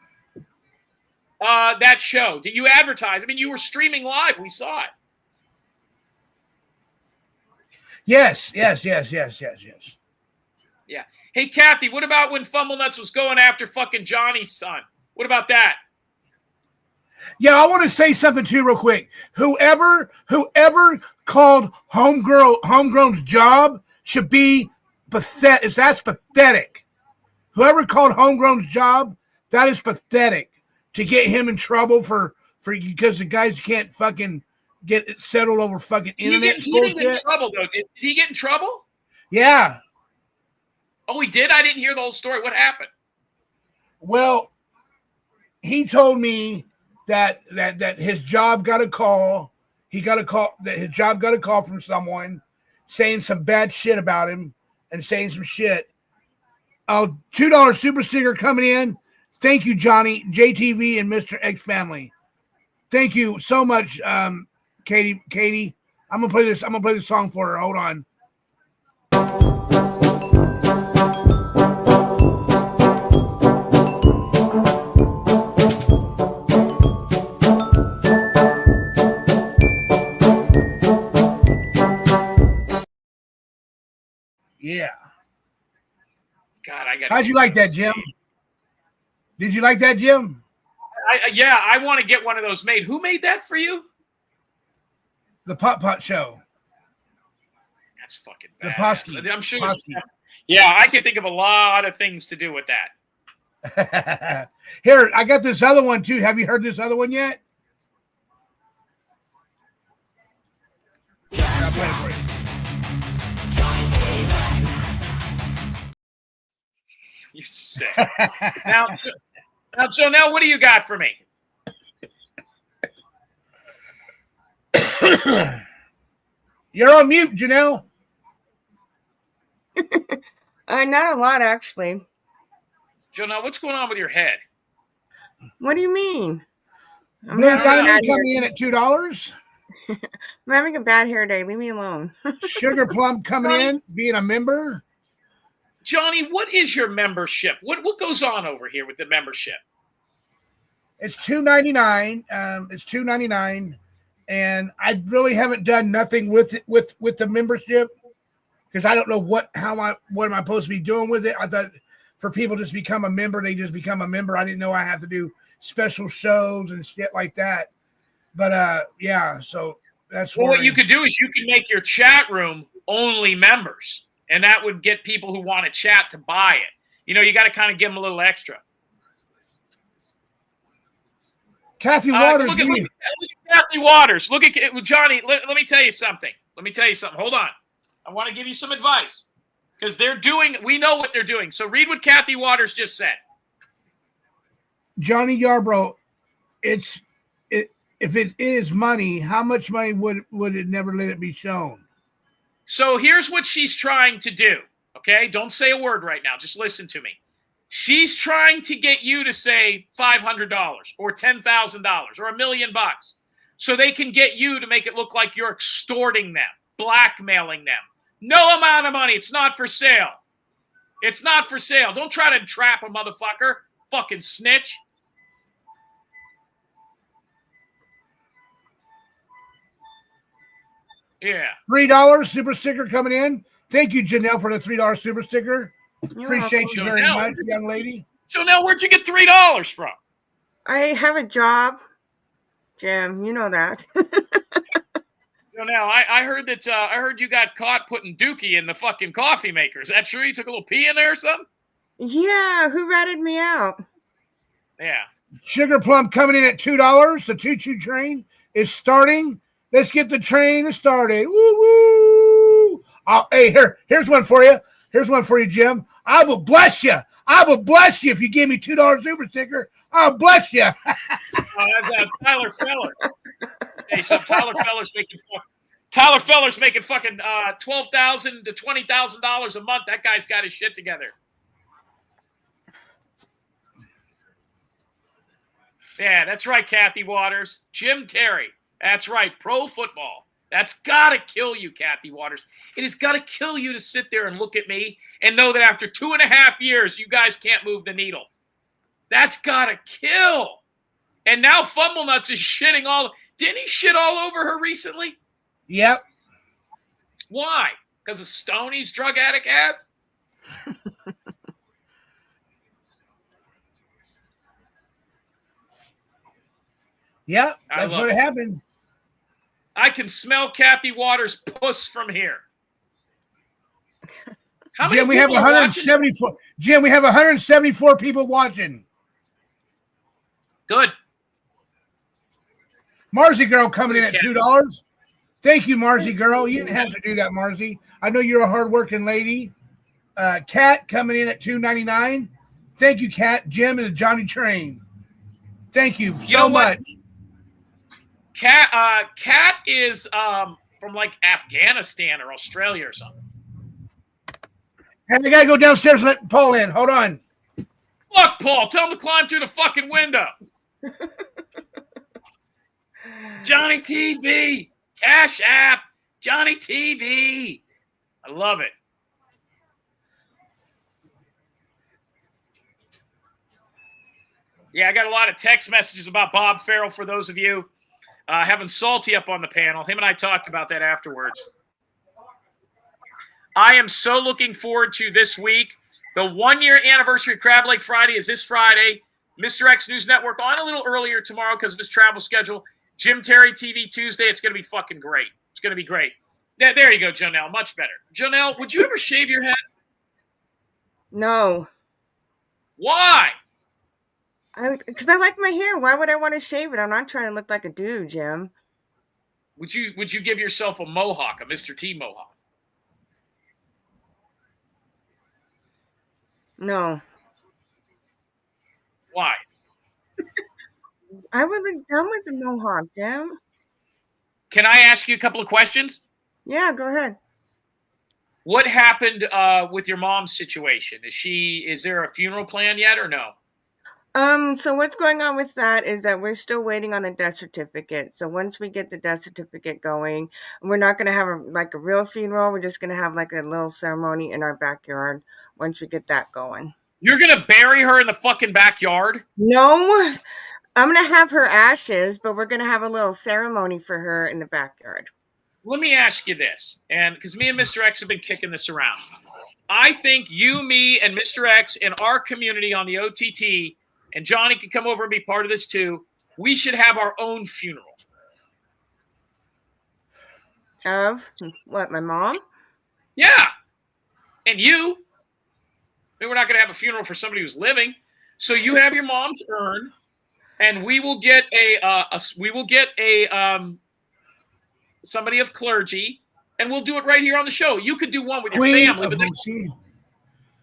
That show. Did you advertise? I mean, you were streaming live. We saw it. Yes. Yeah. Hey, Kathy, what about when Fumblenuts was going after fucking Johnny's son? What about that? Yeah, I want to say something too real quick. Whoever called Homegrown's job should be pathetic. That's pathetic. Whoever called Homegrown's job, that is pathetic. To get him in trouble for because the guys can't fucking get it settled over fucking internet. He didn't get in trouble, though. Did he get in trouble? Yeah. Oh, he did? I didn't hear the whole story. What happened? Well, he told me that his job got a call. That his job got a call from someone saying some bad shit about him and saying some shit. $2 super sticker coming in. Thank you, Johnny, JTV, and Mr. X family. Thank you so much, Katie. I'm gonna play this song for her. Hold on. Yeah. God, how'd you like that, Jim? Did you like that, Jim? Yeah, I want to get one of those made. Who made that for you? The Pot Show. That's fucking The bad. Posky. I'm sure. Posky. Yeah, I can think of a lot of things to do with that. Here, I got this other one too. Have you heard this other one yet? I'll play it for you. You sick. now, Jonelle, what do you got for me? You're on mute, Jonelle. Not a lot, actually. Jonelle, what's going on with your head? What do you mean? Blue having a Diamond bad coming hair- in at $2. I'm having a bad hair day. Leave me alone. Sugar Plum coming in, being a member. Johnny, what is your membership? What goes on over here with the membership? It's $2.99. It's $2.99, and I really haven't done nothing with it with the membership because I don't know what am I supposed to be doing with it. I thought for people just become a member, they just become a member. I didn't know I have to do special shows and shit like that. But yeah, so that's what you could do is you can make your chat room only members, and that would get people who want to chat to buy it. You know, you got to kind of give them a little extra. Kathy Waters. Look at Kathy Waters. Look at Johnny. Let me tell you something. Hold on. I want to give you some advice because we know what they're doing. So read what Kathy Waters just said. Johnny Yarbrough, if it is money, how much money would it never let it be shown? So here's what she's trying to do. Okay, don't say a word right now. Just listen to me. She's trying to get you to say $500 or $10,000 or $1 million so they can get you to make it look like you're extorting them, blackmailing them. No amount of money. It's not for sale. It's not for sale. Don't try to trap a motherfucker. Fucking snitch. Yeah. $3 super sticker coming in. Thank you, Jonelle, for the $3 super sticker. Appreciate you very much, young lady. Jonelle, where'd you get $3 from? I have a job, Jim. You know that. Jonelle, I heard that I heard you got caught putting Dookie in the fucking coffee maker. Is that true? You took a little pee in there or something? Yeah, who ratted me out? Yeah. Sugar Plum coming in at $2. The choo-choo train is starting. Let's get the train started. Woo woo! Hey, here's one for you. Here's one for you, Jim. I will bless you. I will bless you if you give me $2 super sticker. I'll bless you. That's Tyler Feller. Hey, so Tyler Feller's making fucking $12,000 to $20,000 a month. That guy's got his shit together. Yeah, that's right, Kathy Waters. Jim Terry. That's right, pro football. That's got to kill you, Kathy Waters. It has got to kill you to sit there and look at me and know that after 2.5 years, you guys can't move the needle. That's got to kill. And now Fumblenuts is shitting all. Didn't he shit all over her recently? Yep. Why? Because of Stoney's drug addict ass? Yep, that's what happened. I can smell Kathy Waters' puss from here. How many Jim, we have 174. Jim, we have 174 people watching. Good. Marzi Girl coming in at $2. Thank you, Marzi Girl. You didn't have to do that, Marzi. I know you're a hardworking lady. Kat coming in at $2.99. Thank you, Kat. Jim and the Johnny Train. Thank you so much. Kat is from like Afghanistan or Australia or something. And I gotta go downstairs and let Paul in. Hold on. Look, Paul, tell him to climb through the fucking window. Johnny TV, Cash App, Johnny TV. I love it. Yeah, I got a lot of text messages about Bob Farrell for those of you. Having Salty up on the panel. Him and I talked about that afterwards. I am so looking forward to this week. The 1-year anniversary of Crab Lake Friday is this Friday. Mr. X News Network on a little earlier tomorrow because of his travel schedule. Jim Terry TV Tuesday. It's going to be fucking great. It's going to be great. There you go, Jonelle. Much better. Jonelle, would you ever shave your head? No. Why? Because I like my hair. Why would I want to shave it? I'm not trying to look like a dude, Jim. Would you give yourself a mohawk, a Mr. T mohawk? No. Why? I would look dumb with the mohawk, Jim. Can I ask you a couple of questions? Yeah, go ahead. What happened with your mom's situation? Is there a funeral plan yet or no? So what's going on with that is that we're still waiting on the death certificate. So once we get the death certificate going, we're not going to have a real funeral. We're just going to have like a little ceremony in our backyard once we get that going. You're going to bury her in the fucking backyard? No, I'm going to have her ashes, but we're going to have a little ceremony for her in the backyard. Let me ask you this, and because me and Mr. X have been kicking this around. I think you, me, and Mr. X in our community on the OTT, and Johnny can come over and be part of this too, we should have our own funeral. Of what, my mom? Yeah. And you. I mean, we're not going to have a funeral for somebody who's living. So you have your mom's urn, and we will get somebody of clergy, and we'll do it right here on the show. You could do one with your family, but then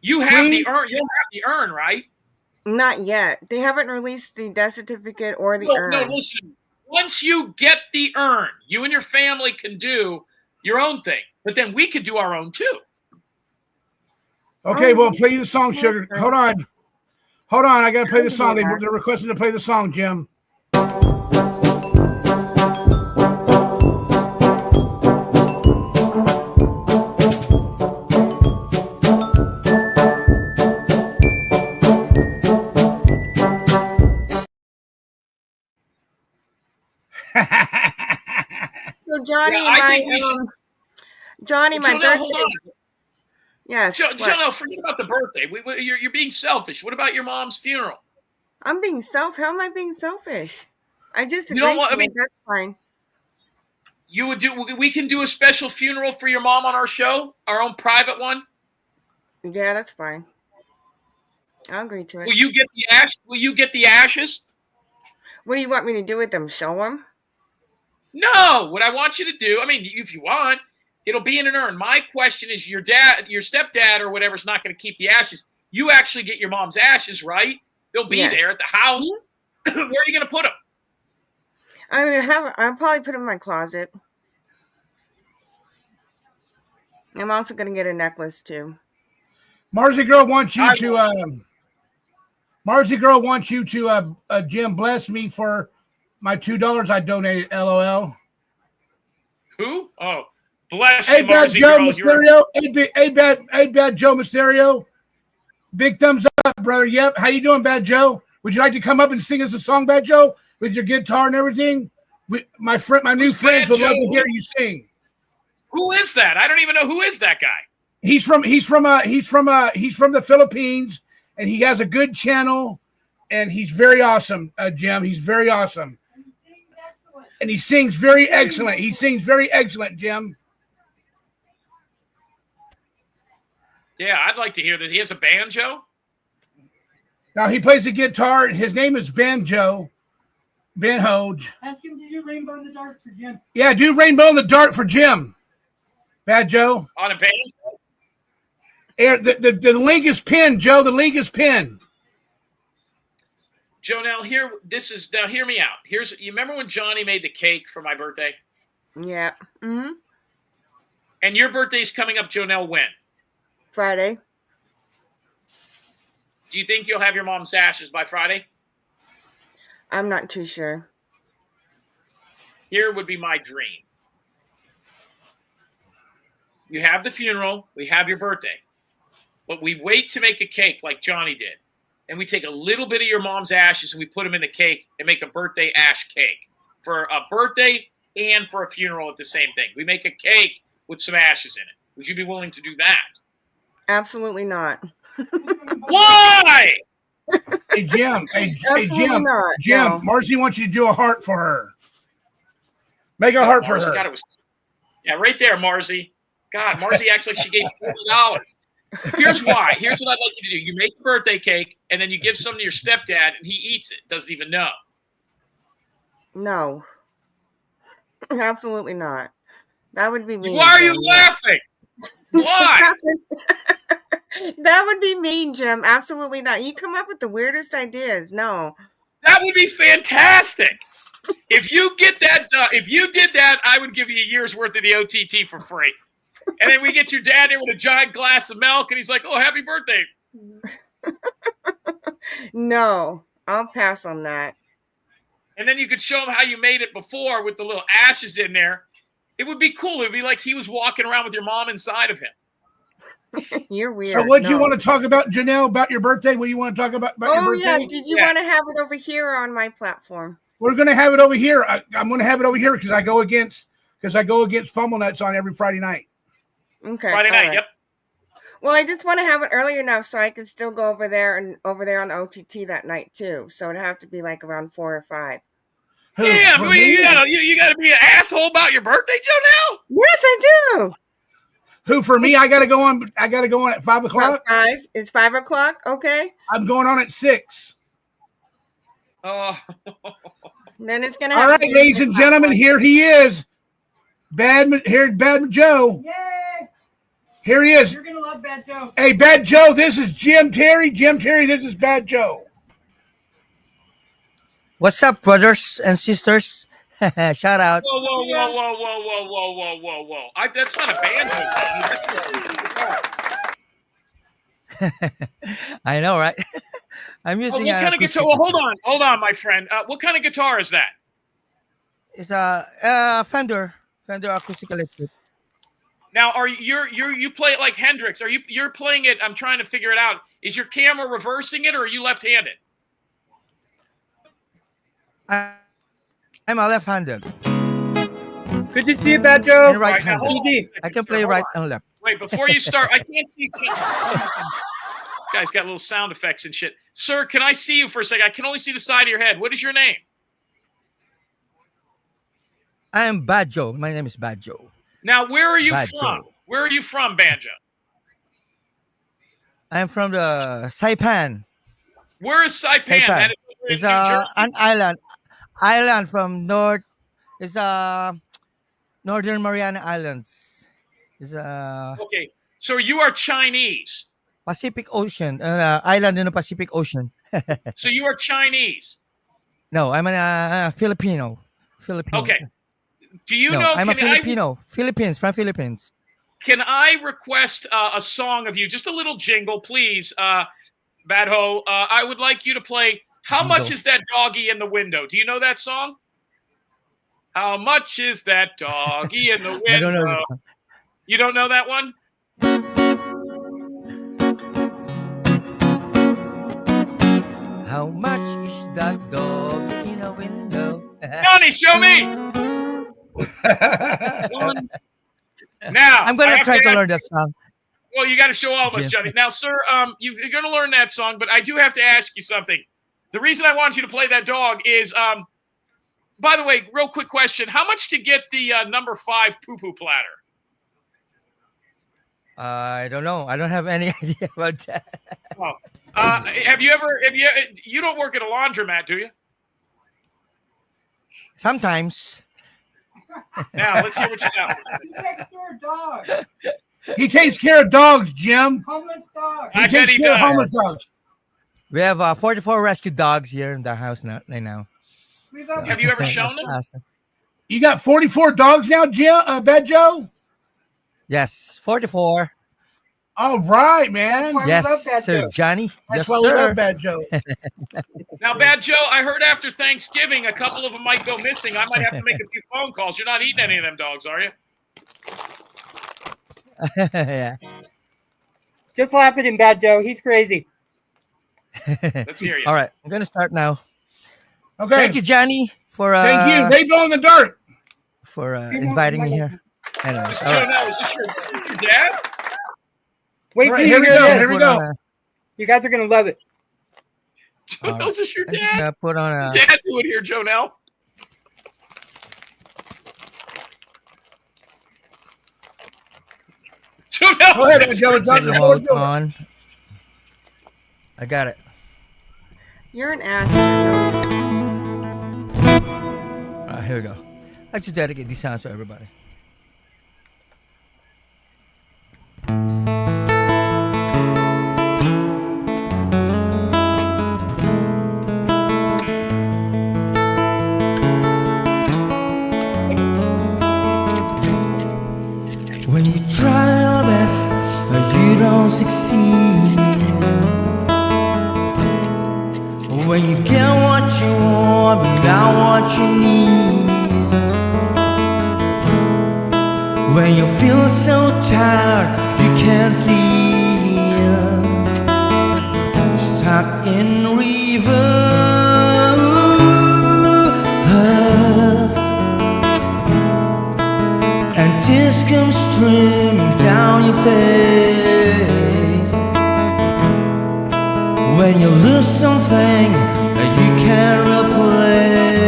you have the urn. You'll have the urn, right? Not yet. They haven't released the death certificate or the urn. No, listen. Once you get the urn, you and your family can do your own thing, but then we could do our own too. Okay, well, play the song, Sugar. Hold on. I got to play the song. They're requesting to play the song, Jim. So Johnny, my birthday. Hold on. Yes. Jonelle, forget about the birthday. You're being selfish. What about your mom's funeral? I'm being selfish. How am I being selfish? I just agreed that's fine. We can do a special funeral for your mom on our show, our own private one. Yeah, that's fine. I'll agree to it. Will you get the ash? Will you get the ashes? What do you want me to do with them? Show them? No. What I want you to do, I mean, if you want, it'll be in an urn. My question is, your stepdad or whatever is not going to keep the ashes. You actually get your mom's ashes, right? They'll be there at the house. Mm-hmm. Where are you going to put them? I'll probably put them in my closet. I'm also going to get a necklace too. Marzi Girl wants you to Jim, bless me for my $2 I donated. LOL. Who? Oh, bless you, Marzi Joe Girl. Mysterio. Hey, bad Joe Mysterio. Big thumbs up, brother. Yep. How you doing, Bad Joe? Would you like to come up and sing us a song, Bad Joe, with your guitar and everything? My new friends would love to hear you sing. Who is that? I don't even know who is that guy. He's from the Philippines, and he has a good channel, and he's very awesome, Jim. He's very awesome. And he sings very excellent. Jim. Yeah, I'd like to hear that. He has a banjo? Now, he plays the guitar. His name is Banjo. Ben Hoge. Ask him to do Rainbow in the Dark for Jim. Yeah, do Rainbow in the Dark for Jim. Bad Joe. On a banjo? The link is pinned, Joe. The link is pinned. Jonelle, hear me out. You remember when Johnny made the cake for my birthday? Yeah. Mm-hmm. And your birthday's coming up, Jonelle, when? Friday. Do you think you'll have your mom's ashes by Friday? I'm not too sure. Here would be my dream. You have the funeral, we have your birthday, but we wait to make a cake like Johnny did. And we take a little bit of your mom's ashes and we put them in the cake and make a birthday ash cake for a birthday and for a funeral at the same thing. We make a cake with some ashes in it. Would you be willing to do that? Absolutely not. Why? Hey, Jim. Absolutely not. Jim, No. Marcy wants you to do a heart for her. Make a heart for her. Yeah, right there, Marzi. God, Marzi acts like she gave $40. Here's why. Here's what I'd like you to do. You make a birthday cake, and then you give some to your stepdad, and he eats it. Doesn't even know. No, absolutely not. That would be mean. Why are you Jim. laughing? Why? That would be mean, Jim. Absolutely not. You come up with the weirdest ideas. No. That would be fantastic. If you get that, if you did that, I would give you a year's worth of the OTT for free. And then we get your dad there with a giant glass of milk, and he's like, "Oh, happy birthday!" No, I'll pass on that. And then you could show him how you made it before with the little ashes in there. It would be cool. It would be like he was walking around with your mom inside of him. You're weird. So what do you want to talk about, Jonelle, about your birthday? What do you want to talk about your birthday? Yeah. Did you want to have it over here or on my platform? We're going to have it over here. I'm going to have it over here because I go against Fumble Nuts on every Friday night. Okay. Friday night, yep. Well, I just want to have it earlier now so I can still go over there on OTT that night too. So it'd have to be like around 4 or 5. Damn, you gotta be an asshole about your birthday, Jonelle? Yes, I do. Who for me? I gotta go on at 5 o'clock. 5. It's 5 o'clock. Okay. I'm going on at 6. Oh. Then it's gonna. All right, ladies and gentlemen, here he is. Bad Joe. Yay! Here he is. You're gonna love Bad Joe. Hey, Bad Joe, this is Jim Terry. Jim Terry, this is Bad Joe. What's up, brothers and sisters? Shout out. Whoa. That's not a banjo, Johnny. That's a guitar. I know, right? I'm using what kind of guitar? Well, hold on, my friend. What kind of guitar is that? It's a Fender acoustic electric. Now, are you play it like Hendrix? You're playing it? I'm trying to figure it out. Is your camera reversing it, or are you left-handed? I'm a left-handed. Good to see you, Bad Joe. And right-handed. Easy. I can play right and left. Wait, before you start, I can't see. Guy's got little sound effects and shit. Sir, can I see you for a second? I can only see the side of your head. What is your name? I am Bad Joe. My name is Bad Joe. Now, where are you Bad from? Joe. Where are you from, Banjo? I'm from the Saipan. Where is Saipan? Saipan. That is It's in New Jersey? an island from north. It's Northern Mariana Islands. It's Okay, so you are Chinese. Pacific Ocean, island in the Pacific Ocean. So you are Chinese. No, I'm a Filipino. Okay. Do you No, know? I'm a Filipino. From Philippines. Can I request a song of you? Just a little jingle, please, Badho. I would like you to play How Much Is That Doggy in the Window? Do you know that song? How much is that doggy in the window? I don't know that song. You don't know that one? How much is that dog in a window? Johnny, show me. Now I'm gonna try to learn that song. Well, you got to show all of us, Jim. Johnny. Now, sir, you're going to learn that song, but I do have to ask you something. The reason I want you to play that dog is, by the way, real quick question: how much to get the number 5 poo-poo platter? I don't know. I don't have any idea about that. Oh. You don't work at a laundromat, do you? Sometimes. Now, let's hear what you know. He takes care of dogs. He takes care of dogs, Jim. Homeless dogs. I He bet takes he care of does. homeless dogs. We have 44 rescue dogs here in the house right now. We love Have you ever shown them? Awesome. You got 44 dogs now, Jim? Bad Joe? Yes, 44. All right, man. Why we love Yes, Bad sir, Joe. Johnny. That's Yes, why we love sir. Bad Joe. Now, Bad Joe, I heard after Thanksgiving a couple of them might go missing. I might have to make a few phone calls. You're not eating any of them dogs, are you? Yeah. Just laugh at him, Bad Joe. He's crazy. Let's hear you. All right, I'm gonna start now. Okay. Thank you, Johnny, for Thank you. They go in the dirt. for inviting me here. Anyways, Mr. all right. Jonelle, is this your dad? Wait All till right, you here we hear go. this. Here we Put go. on a- You guys are gonna love it. Jonelle's just your I'm just dad? gonna put on a. Dad, do it here, Jonelle. Jonelle, Go ahead, Joe. The remote on. I got it. You're an ass. All right, here we go. I just dedicate these sounds to everybody. When you try your best, but you don't succeed. When you get what you want, but not what you need. When you feel so tired, you can't sleep. Stuck in reverse, and tears come streaming down your face. When you lose something that you can't replace.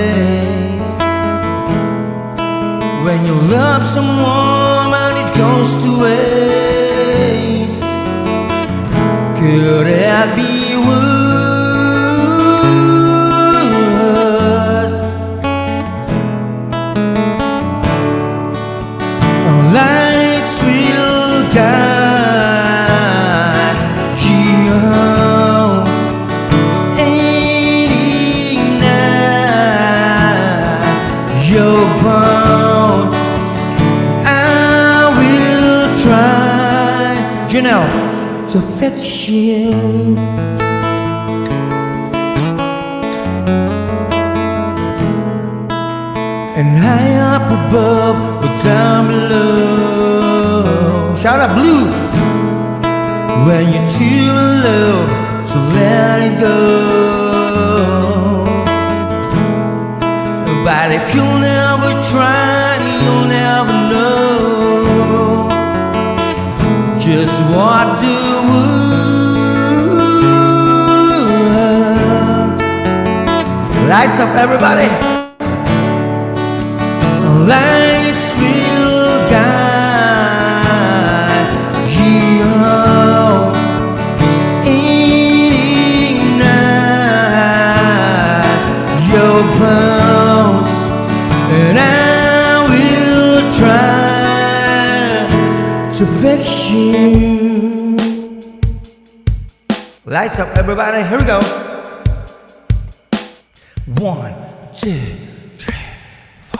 When you love someone and it goes to waste. Could it be worse? Lights will guide you home. Your bones, I will try, Jonelle, to fix you. And high up above or down below. Shout out Blue. When you're too in love, so let it go. But if you'll never try, you'll never know just what the world. Lights up, everybody. Lights will guide you home. Ignite your bones, and I will try to fix you. Lights up, everybody. Here we go. 1, 2, 3, 4.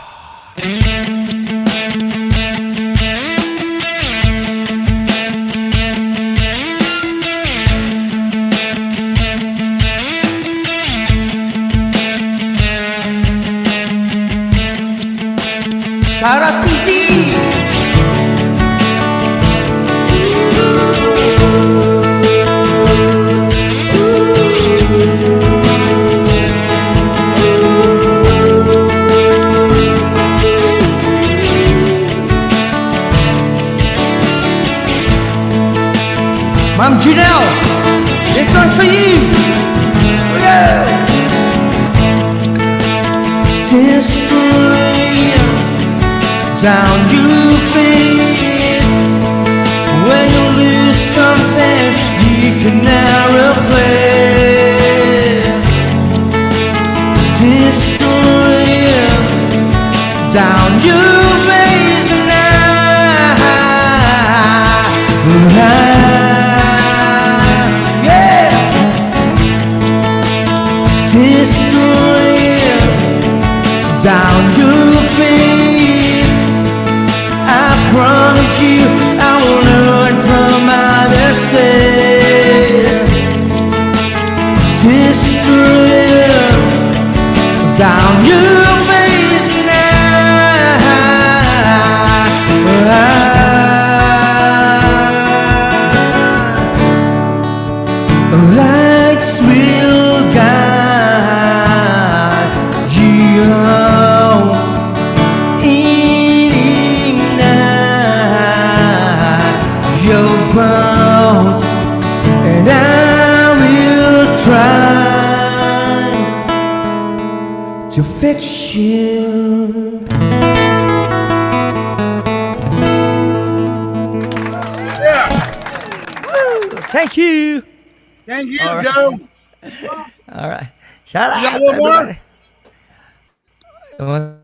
Shout out to Z. Mom Jonelle, this one's for you. Yeah. Destroy down your face. When you lose something you cannot replace. Destroy down your face and yeah. Destroy down your face. I promise you I will learn from my mistake. Destroy down your face now. Lights will guide you home. Your bones, and I will try to fix you. Thank you. Thank you, All right. Joe. All right. Shout You out got to one more? everybody. You want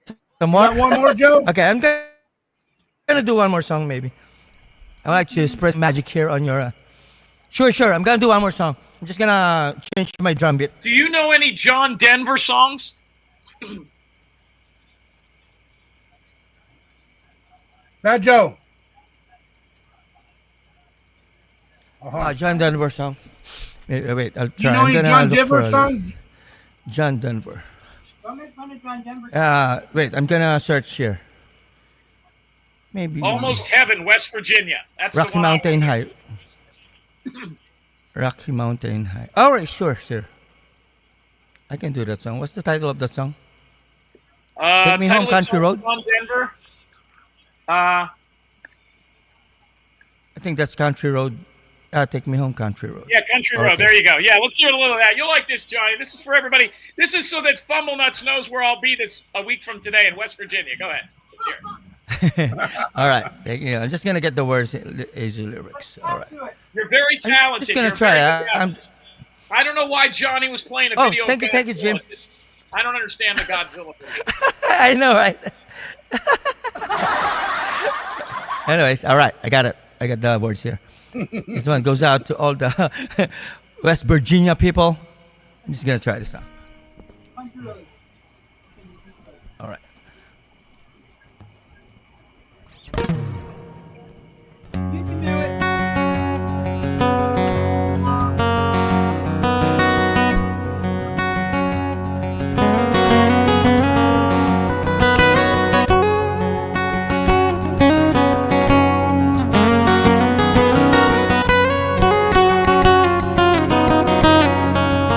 some You more? got one more, Joe? Okay, I'm gonna do one more song maybe. I like to spread magic here on your. Sure. I'm gonna do one more song. I'm just gonna change my drum beat. Do you know any John Denver songs? Bad Joe. John Denver song. Wait, I'll try. You know I'm any gonna John look for Denver a- songs? John Denver. Wait, I'm gonna search here. Maybe Almost Heaven, West Virginia. That's the Rocky one I Mountain want. High. Rocky Mountain High. All right, sure. I can do that song. What's the title of that song? Take Me Home, title of Country song, Road? John Denver. I think that's Country Road. Take Me Home, Country Road. Yeah, Country Road. Okay. There you go. Yeah, let's hear a little of that. You'll like this, Johnny. This is for everybody. This is so that Fumblenuts knows where I'll be this a week from today in West Virginia. Go ahead. Let's hear it. All right. Thank you. I'm just gonna get the words, easy lyrics. All right. You're very talented. Just gonna You're try very it. good. I don't know why Johnny was playing a Oh, video. thank you, Jim. I don't understand the Godzilla thing. I know, right? Anyways, all right. I got it. I got the words here. This one goes out to all the West Virginia people. I'm just gonna try this out. All right.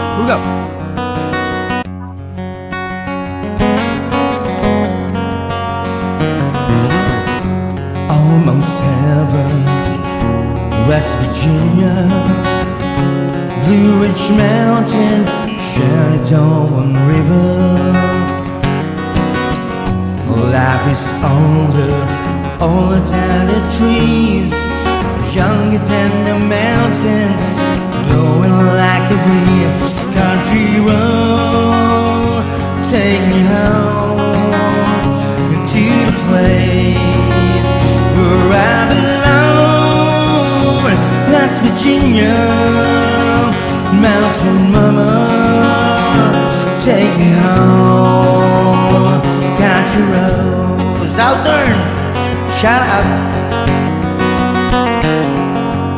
Here we go. Almost heaven, West Virginia, Blue Ridge Mountain, Shenandoah River. Life is older than the trees, younger than the mountains, glowing like a real country road. Take me home to the place where I belong, West Virginia, Mountain Mama. Take me home, country roads. Southern, shout out.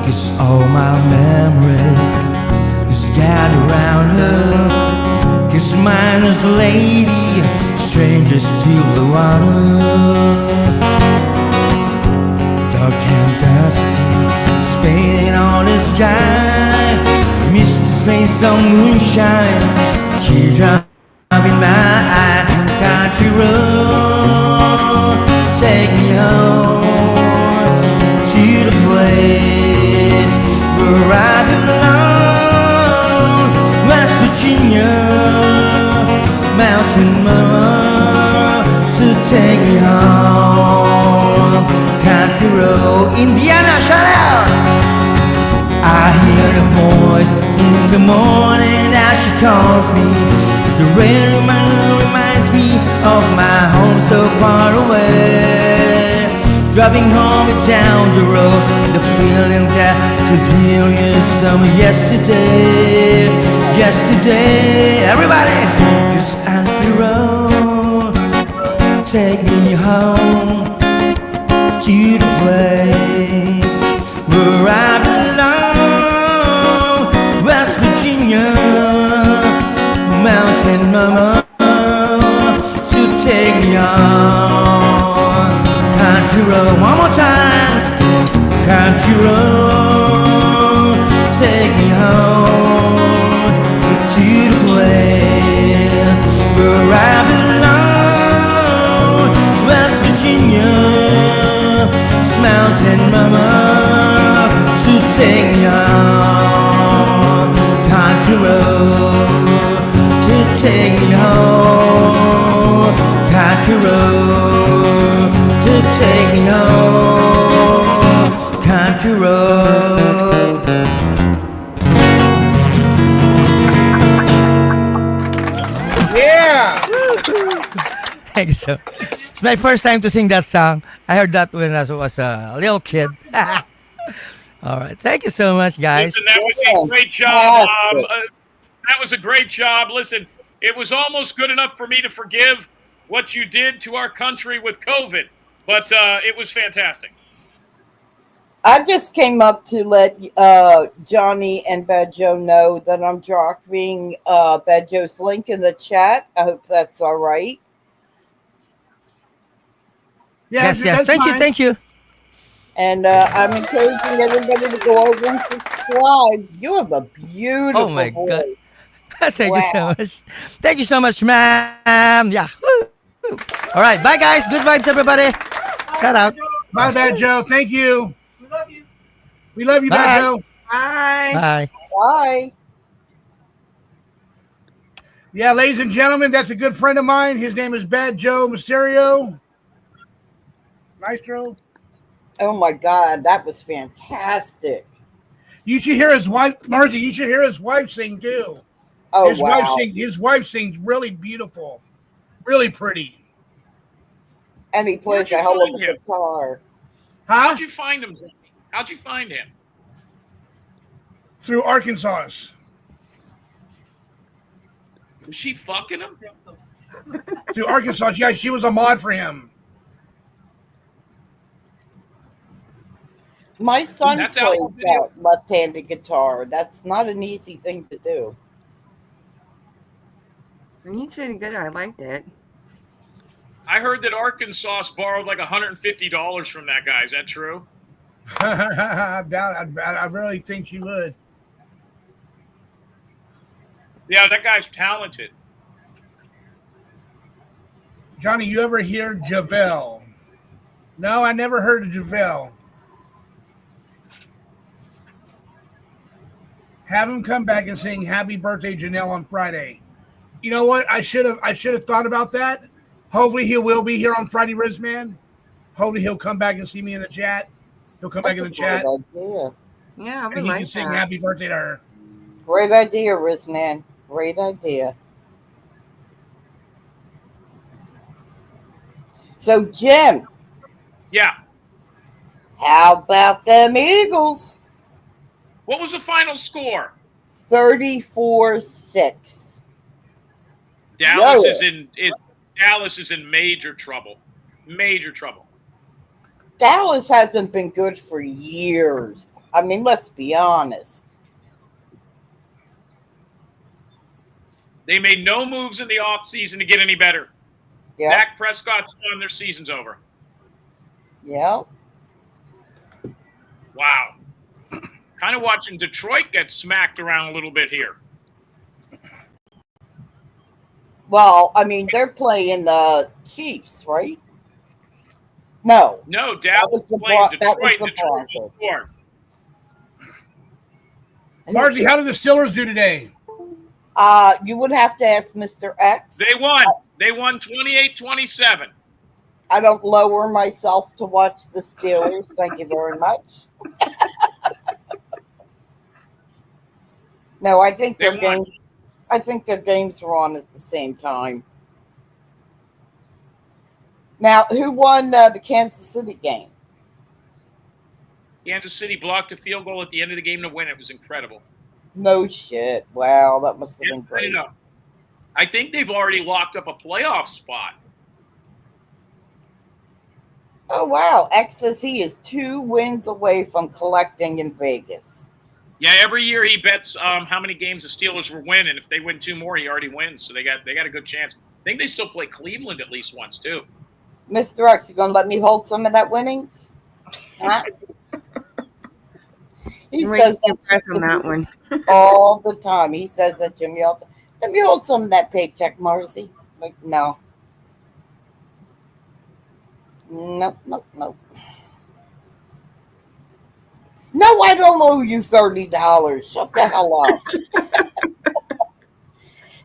'Cause all my memories is gathered around her. 'Cause mine is a lady, strangers to the water. Dark and dusty, painted on the sky. Misty face on moonshine, teardrop in my eye. Country road, take me home to the place where I belong, West Virginia, Mountain Mama. So take me home, country road, Indiana, shout out. I hear the voice in the morning as she calls me. The rain reminds me of my home so far away. Driving home down the road, the feeling that to hear you some yesterday. Everybody, this country road, take me home to the place where I belong, West Virginia, Mountain Mama. So take me on country road, one more time. Country road, take me home to the place where I belong, West Virginia, Mountain Mama. So take me on country road, to take me home, country road, to take me home, country road. Yeah. Thank you so. It's my first time to sing that song. I heard that when I was a little kid. All right. Thank you so much, guys. Listen, that was a great job. That was a great job. Listen, it was almost good enough for me to forgive what you did to our country with COVID, but it was fantastic. I just came up to let Johnny and Bad Joe know that I'm dropping Bad Joe's link in the chat. I hope that's all right. Yeah, Yes. Thank you. Thank you. And I'm encouraging everybody to go over and subscribe. You have a beautiful Oh my voice. God. Thank you so much. Thank you so much, ma'am. Yeah. Woo. All right. Bye, guys. Good vibes, everybody. Shout out. Bye, Bad Joe. Thank you. We love you, Bye. Bad Joe. Bye. Bye. Bye. Yeah, ladies and gentlemen, that's a good friend of mine. His name is Bad Joe Mysterio. Maestro. Oh my God, that was fantastic. You should hear his wife, Marcy. You should hear his wife sing too. Oh his wow. His wife sings really beautiful, really pretty. And he plays a hell of a guitar. Huh? How'd you find him, Johnny? How'd you find him? Through Arkansas. Was she fucking him? Through Arkansas. Yeah, she was a mod for him. My son That's plays out video. left-handed guitar. That's not an easy thing to do. He's pretty good. I liked it. I heard that Arkansas borrowed like $150 from that guy. Is that true? I really think she would. Yeah, that guy's talented. Johnny, you ever hear Javel? No, I never heard of Javel. Have him come back and sing "Happy Birthday, Jonelle" on Friday. You know what? I should have thought about that. Hopefully, he will be here on Friday, Rizman. Hopefully, he'll come back and see me in the chat. He'll come back in the chat. Idea. Yeah, I would And he like can sing that. "Happy Birthday" to her. Great idea, Rizman. Great idea. So, Jim. Yeah. How about them Eagles? What was the final score? 34-6. Dallas is in major trouble. Major trouble. Dallas hasn't been good for years. I mean, let's be honest. They made no moves in the offseason to get any better. Yeah. Dak Prescott's done. Their season's over. Yeah. Wow. Kind of watching Detroit get smacked around a little bit here. Well, I mean, they're playing the Chiefs, right? No. No, Dallas was the playing Bron- that was Detroit. the Detroit Broncos. scored. Marcy, how did the Steelers do today? You would have to ask Mr. X. They won. They won 28-27. I don't lower myself to watch the Steelers. Thank you very much. No, I think They their won. games. I think their games were on at the same time. Now, who won the Kansas City game? Kansas City blocked a field goal at the end of the game to win. It was incredible. No shit. Wow, that must have been I great. know. I think they've already locked up a playoff spot. Oh wow, X says he is 2 wins away from collecting in Vegas. Yeah, every year he bets how many games the Steelers will win, and if they win 2 more, he already wins. So they got a good chance. I think they still play Cleveland at least once too. Mr. X, you gonna let me hold some of that winnings? Huh? He says that on that one. all the time. He says that, Jimmy. Let me hold some of that paycheck, Marcy. Like, no. Nope. No, I don't owe you $30. Shut the hell up.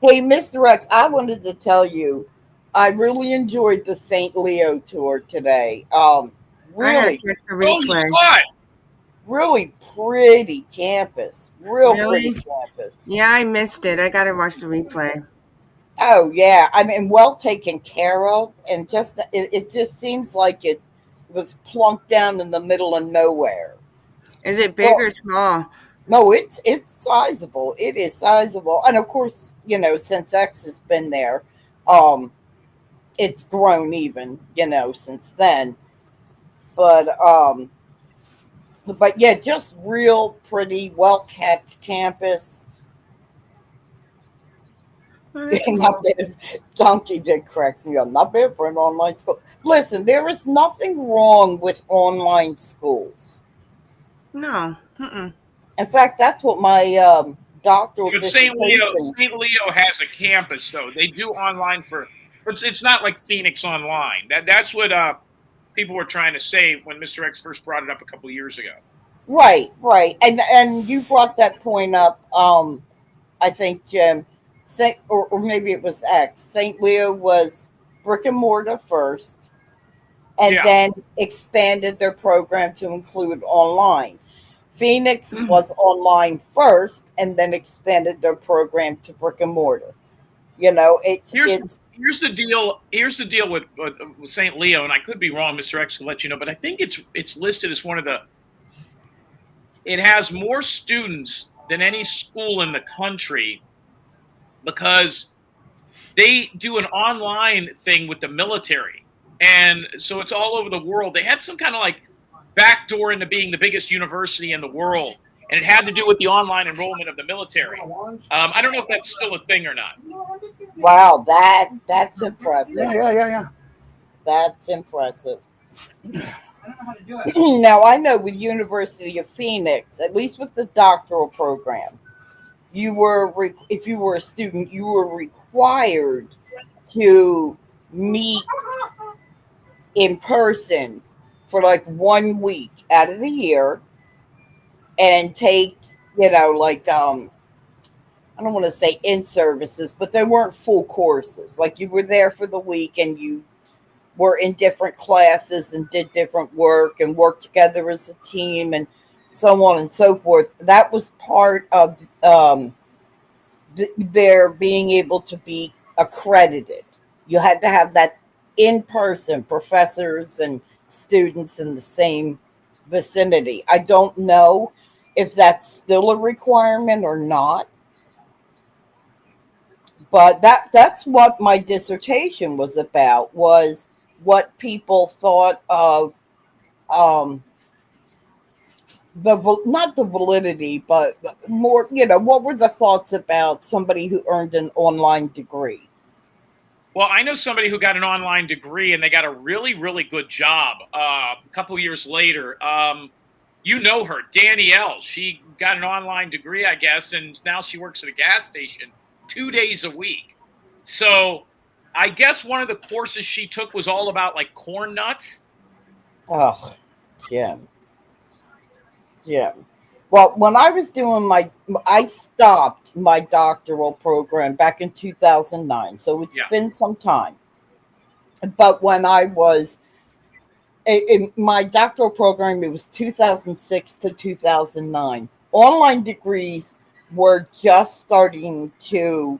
Hey, Mr. X, I wanted to tell you, I really enjoyed the St. Leo tour today. I gotta Really. catch the Oh, you replay. saw it. really pretty campus. Real pretty Really? campus. Yeah, I missed it. I gotta watch the replay. Oh yeah, I mean, well taken care of, and just it just seems like it was plunked down in the middle of nowhere. Is it big Well, or small? no, it's sizable. It is sizable, and of course, since X has been there, um, it's grown even, since then. But but yeah, just real pretty, well kept campus. Oh, that's Not cool. bad. Donkey did correct me. Not bad for an online school. Listen, there is nothing wrong with online schools. No. Mm-mm. In fact, that's what my doctoral Because dissertation. St. Leo has a campus, though. They do online for. It's not like Phoenix Online. That's what people were trying to say when Mr. X first brought it up a couple of years ago. Right, right, and you brought that point up. I think Jim, or maybe it was X. St. Leo was brick and mortar first, and Yeah. then expanded their program to include online. Phoenix was online first, and then expanded their program to brick and mortar. Here's the deal. Here's the deal with St. Leo, and I could be wrong. Mr. X will let you know, but I think it's listed as one of the. It has more students than any school in the country because they do an online thing with the military, and so it's all over the world. They had some kind of like backdoor into being the biggest university in the world, and it had to do with the online enrollment of the military. I don't know if that's still a thing or not. Wow, that's impressive. Yeah. That's impressive. Now I know with University of Phoenix, at least with the doctoral program, if you were a student, you were required to meet in person for like 1 week out of the year and take, I don't want to say in services, but they weren't full courses. Like you were there for the week and you were in different classes and did different work and worked together as a team and so on and so forth. That was part of their being able to be accredited. You had to have that in person, professors and students in the same vicinity. I don't know if that's still a requirement or not, but that's what my dissertation was about, was what people thought of not the validity, but more, what were the thoughts about somebody who earned an online degree? Well, I know somebody who got an online degree and they got a really, really good job a couple years later. You know her, Danielle. She got an online degree, I guess, and now she works at a gas station 2 days a week. So I guess one of the courses she took was all about like corn nuts. Oh, Jim. Well, when I was doing I stopped my doctoral program back in 2009. So it's been some time. But when I was in my doctoral program, it was 2006 to 2009. Online degrees were just starting to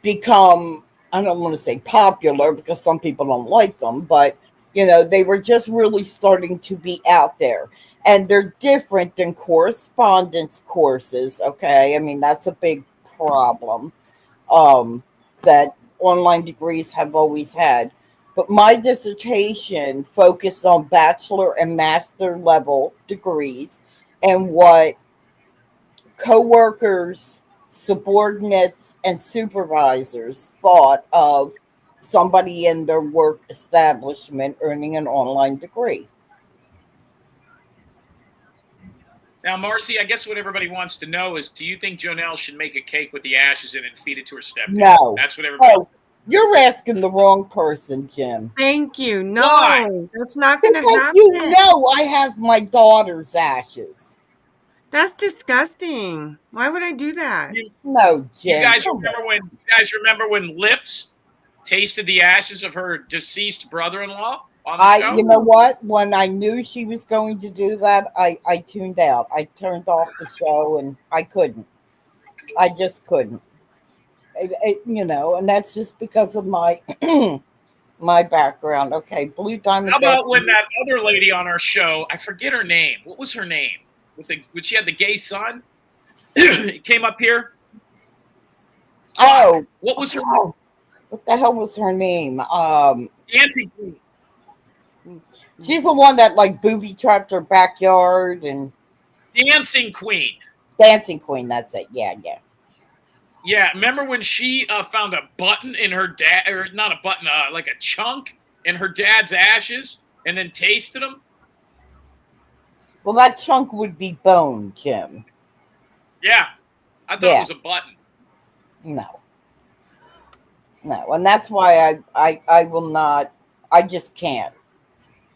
become, I don't want to say popular because some people don't like them, but they were just really starting to be out there. And they're different than correspondence courses. Okay. I mean, that's a big problem that online degrees have always had. But my dissertation focused on bachelor and master level degrees and what coworkers, subordinates, and supervisors thought of somebody in their work establishment earning an online degree. Now, Marcy, I guess what everybody wants to know is, do you think Jonelle should make a cake with the ashes in it and feed it to her stepdad? No. That's what everybody. Oh, you're asking the wrong person, Jim. Thank you. No, Why? that's not going to Because happen. I have my daughter's ashes. That's disgusting. Why would I do that? No, Jim. You guys remember when Lips tasted the ashes of her deceased brother-in-law? on the show? You know what? When I knew she was going to do that, I tuned out. I turned off the show, and I couldn't. I just couldn't. And that's just because of my my background. Okay, Blue Diamond's How about asking when that other lady on our show, I forget her name. What was her name? When she had the gay son? It came up here. Oh, What was her oh, what the hell was her name? Dancing Queen? She's the one that like booby trapped her backyard and Dancing Queen. Dancing Queen. That's it. Yeah, yeah. Yeah, remember when she found a button in her dad, or not a button, like a chunk in her dad's ashes, and then tasted them? Well, that chunk would be bone, Jim. Yeah, I thought it was a button. No, and that's why I will not. I just can't.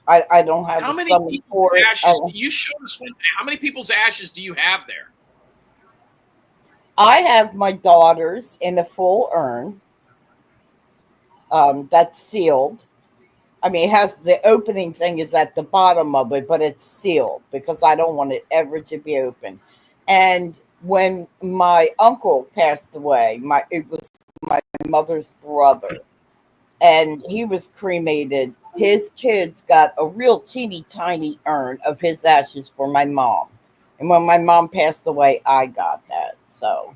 I don't have How the many stomach people's for it. ashes? You showed us one day. How many people's ashes do you have there? I have my daughter's in a full urn. That's sealed. I mean, it has the opening thing is at the bottom of it, but it's sealed because I don't want it ever to be open. And when my uncle passed away, it was my mother's brother, and he was cremated. His kids got a real teeny tiny urn of his ashes for my mom. And when my mom passed away, I got that. So,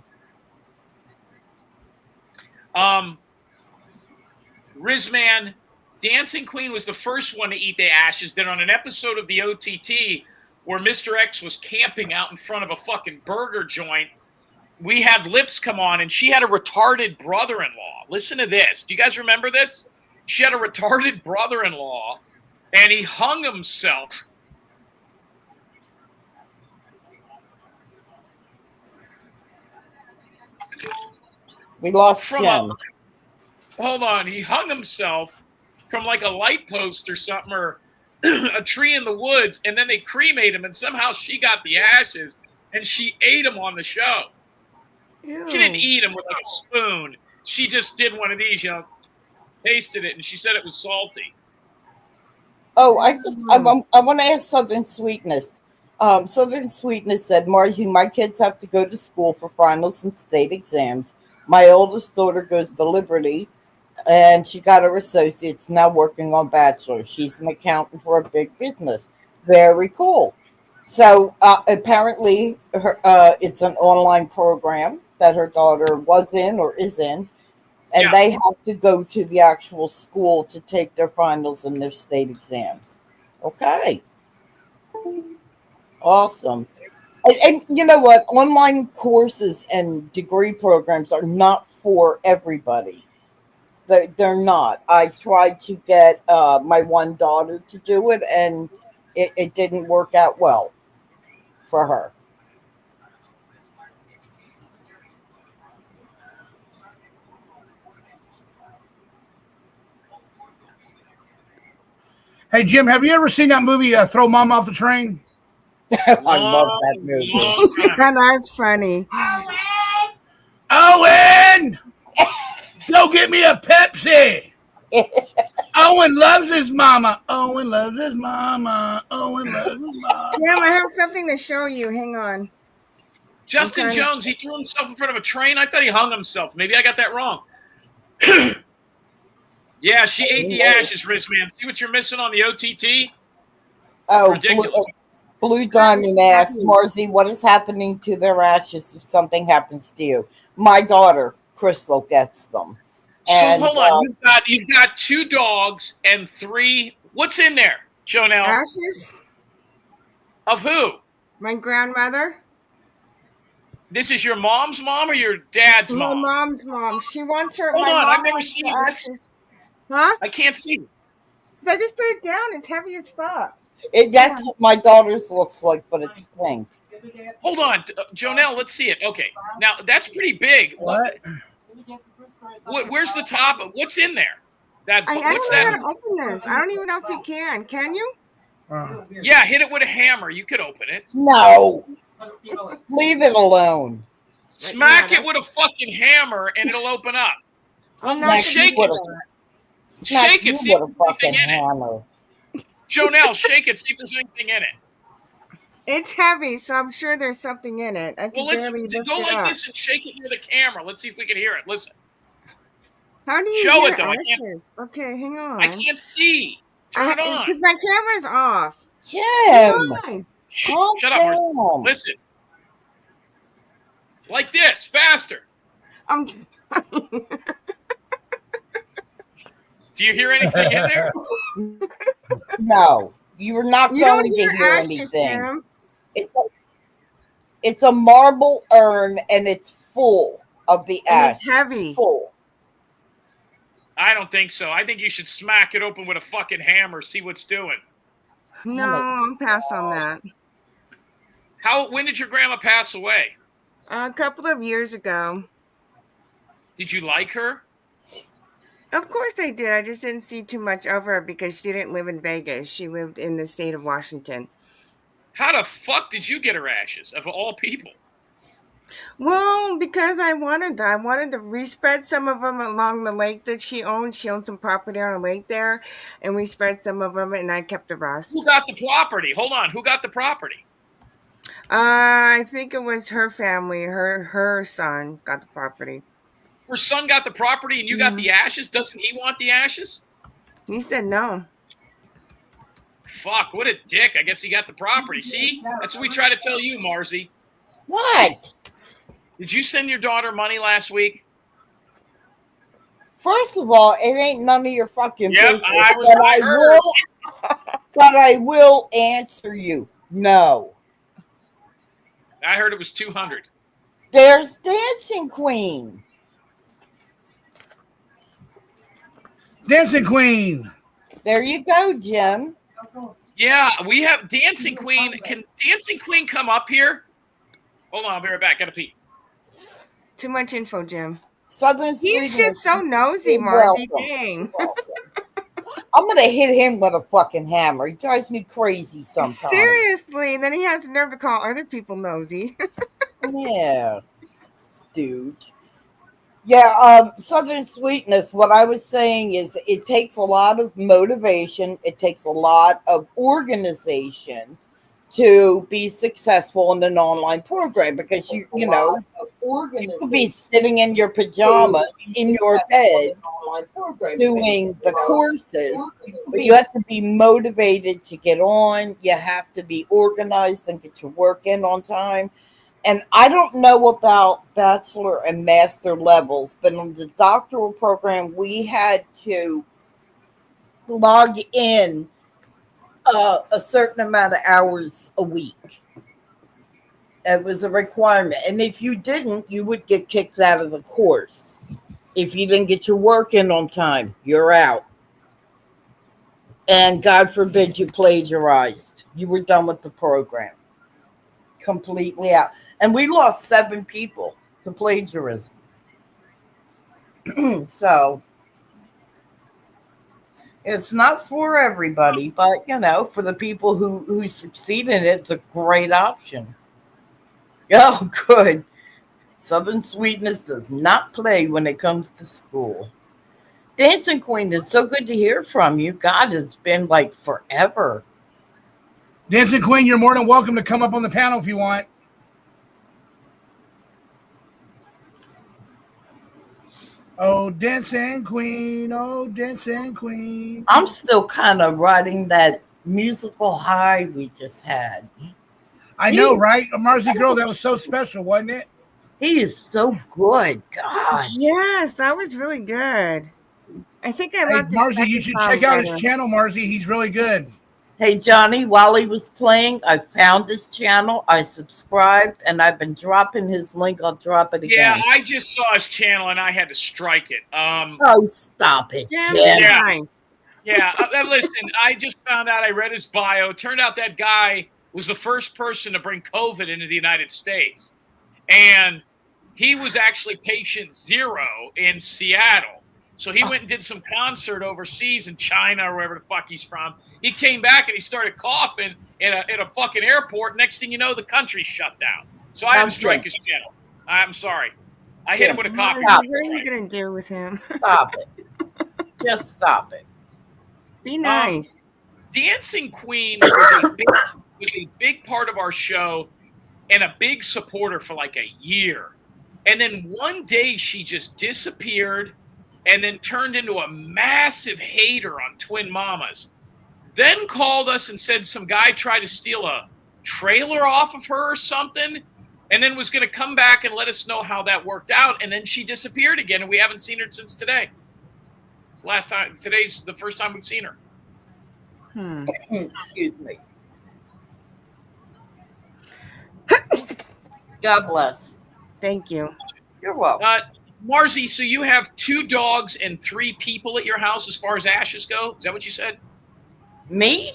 Rizman, Dancing Queen was the first one to eat the ashes. Then on an episode of the OTT where Mr. X was camping out in front of a fucking burger joint, we had Lips come on, and she had a retarded brother-in-law. Listen to this. Do you guys remember this? She had a retarded brother-in-law, and he hung himself. we lost Jim. Hold on. He hung himself from like a light post or something, or a tree in the woods, and then they cremated him, and somehow she got the ashes, and she ate them on the show. Ew. She didn't eat them with like a spoon. She just did one of these, tasted it, and she said it was salty. Oh, I want to ask Southern Sweetness. Southern Sweetness said, Margie, my kids have to go to school for finals and state exams. My oldest daughter goes to Liberty, and she got her associates, now working on bachelor's. She's an accountant for a big business. Very cool. So apparently it's an online program that her daughter was in or is in, and they have to go to the actual school to take their finals and their state exams. Okay. Awesome. And you know what? Online courses and degree programs are not for everybody. They're not. I tried to get my one daughter to do it, and it didn't work out well for her. Hey, Jim, have you ever seen that movie, Throw Mom Off the Train? I love that movie. That's funny. Owen! Go get me a Pepsi! Owen loves his mama. Owen loves his mama. Owen loves his mama. Jim, I have something to show you. Hang on. Justin Jones, he threw himself in front of a train? I thought he hung himself. Maybe I got that wrong. Yeah, she ate the ashes, Rizman. See what you're missing on the OTT? Oh, ridiculous. Blue Diamond asks, Marzi, what is happening to their ashes if something happens to you? My daughter, Crystal, gets them. So And, hold on, you've got 2 dogs and 3. What's in there, Jonelle? Ashes? Of who? My grandmother. This is your mom's mom or your dad's My mom? mom's mom. She wants her. Hold my on, mom I've never wants seen the this. ashes. Huh? I can't see. I just put it down. It's heavy as fuck. that's what my daughter's looks like, but it's pink. Hold on, Jonelle, let's see it. Okay, now that's pretty big. What? Where's the top? What's in there? I What's don't know that? how to open this. I don't even know if you can. Can you? Yeah, hit it with a hammer. You could open it. No. Leave it alone. Smack it with a fucking hammer and it'll open up. I'm not Shake you it. with a- Smack Shake you it. See if with a there's anything fucking in it. hammer. Jonelle, shake it. See if there's anything in it. It's heavy, so I'm sure there's something in it. I can Well, let's barely lift go it like up. this and shake it near the camera. Let's see if we can hear it. Listen. How do you Show hear it though. ashes? Okay, hang on. I can't see. Turn it on. Because my camera's off. Jim, calm Shut up, Marcy. down. Listen. Like this, faster. I'm Do you hear anything in there? No, you're not You don't going to hear hear ashes, anything. Sam. It's a marble urn, and it's full of the And ash. it's heavy. Full. I don't think so. I think you should smack it open with a fucking hammer, see what's doing. No, I'm pass on that. When did your grandma pass away? A couple of years ago. Did you like her? Of course I did. I just didn't see too much of her because she didn't live in Vegas. She lived in the state of Washington. How the fuck did you get her ashes, of all people? Well, because I wanted that. I wanted to respread some of them along the lake that she owned. She owned some property on a lake there, and we spread some of them, and I kept the rest. Who got the property? Hold on. Who got the property? I think it was her family. Her son got the property. Her son got the property and you got the ashes? Doesn't he want the ashes? He said no. Fuck, what a dick. I guess he got the property. See? That's what we try to tell you, Marzi. What? Did you send your daughter money last week? First of all, it ain't none of your fucking business. But I will answer you. No. I heard it was 200. There's Dancing Queen. Dancing Queen. There you go, Jim. Yeah, we have Dancing Queen. Can Dancing Queen come up here? Hold on, I'll be right back. Gotta pee. Too much info, Jim. Southern He's Sweden just so nosy, Marty. Dang. I'm gonna hit him with a fucking hammer. He drives me crazy sometimes. Seriously, then he has the nerve to call other people nosy. Yeah, stooge. Yeah, Southern Sweetness, what I was saying is it takes a lot of motivation. It takes a lot of organization to be successful in an online program because you could be sitting in your pajamas in your bed doing the courses, but you have to be motivated to get on. You have to be organized and get your work in on time. And I don't know about bachelor and master levels, but on the doctoral program, we had to log in a certain amount of hours a week. It was a requirement. And if you didn't, you would get kicked out of the course. If you didn't get your work in on time, you're out. And God forbid you plagiarized. You were done with the program. Completely out. And we lost 7 people to plagiarism. So it's not for everybody, but for the people who succeed in it, it's a great option. Oh, good. Southern Sweetness does not play when it comes to school. Dancing Queen, it's so good to hear from you. God, it's been like forever. Dancing Queen, you're more than welcome to come up on the panel if you want. Oh, Dancing Queen, oh, Dancing Queen. I'm still kind of riding that musical high we just had. I know, right? Marcy Girl, that was so special, wasn't it? He is so good. God. Yes, that was really good. I think I love Marcy, you should check out his channel, Marcy. He's really good. Hey, Johnny, while he was playing, I found his channel. I subscribed, and I've been dropping his link. I'll drop it again. Yeah, I just saw his channel, and I had to strike it. Oh, stop it. Yeah. Listen, I just found out. I read his bio. Turned out that guy was the first person to bring COVID into the United States. And he was actually patient 0 in Seattle. So he went and did some concert overseas in China or wherever the fuck he's from. He came back and he started coughing at a fucking airport. Next thing you know, the country's shut down. So I had to strike his channel. I'm sorry. I hit him with a copy. What are you going to do with him? Stop it. Just stop it. Be nice. Dancing Queen was a big part of our show and a big supporter for like a year. And then one day she just disappeared and then turned into a massive hater on Twin Mamas. Then called us and said some guy tried to steal a trailer off of her or something, and then was going to come back and let us know how that worked out. And then she disappeared again, and we haven't seen her since today. Today's the first time we've seen her. Excuse me. God bless. Thank you. You're welcome. Marzi, so you have 2 dogs and 3 people at your house as far as ashes go? Is that what you said? Me?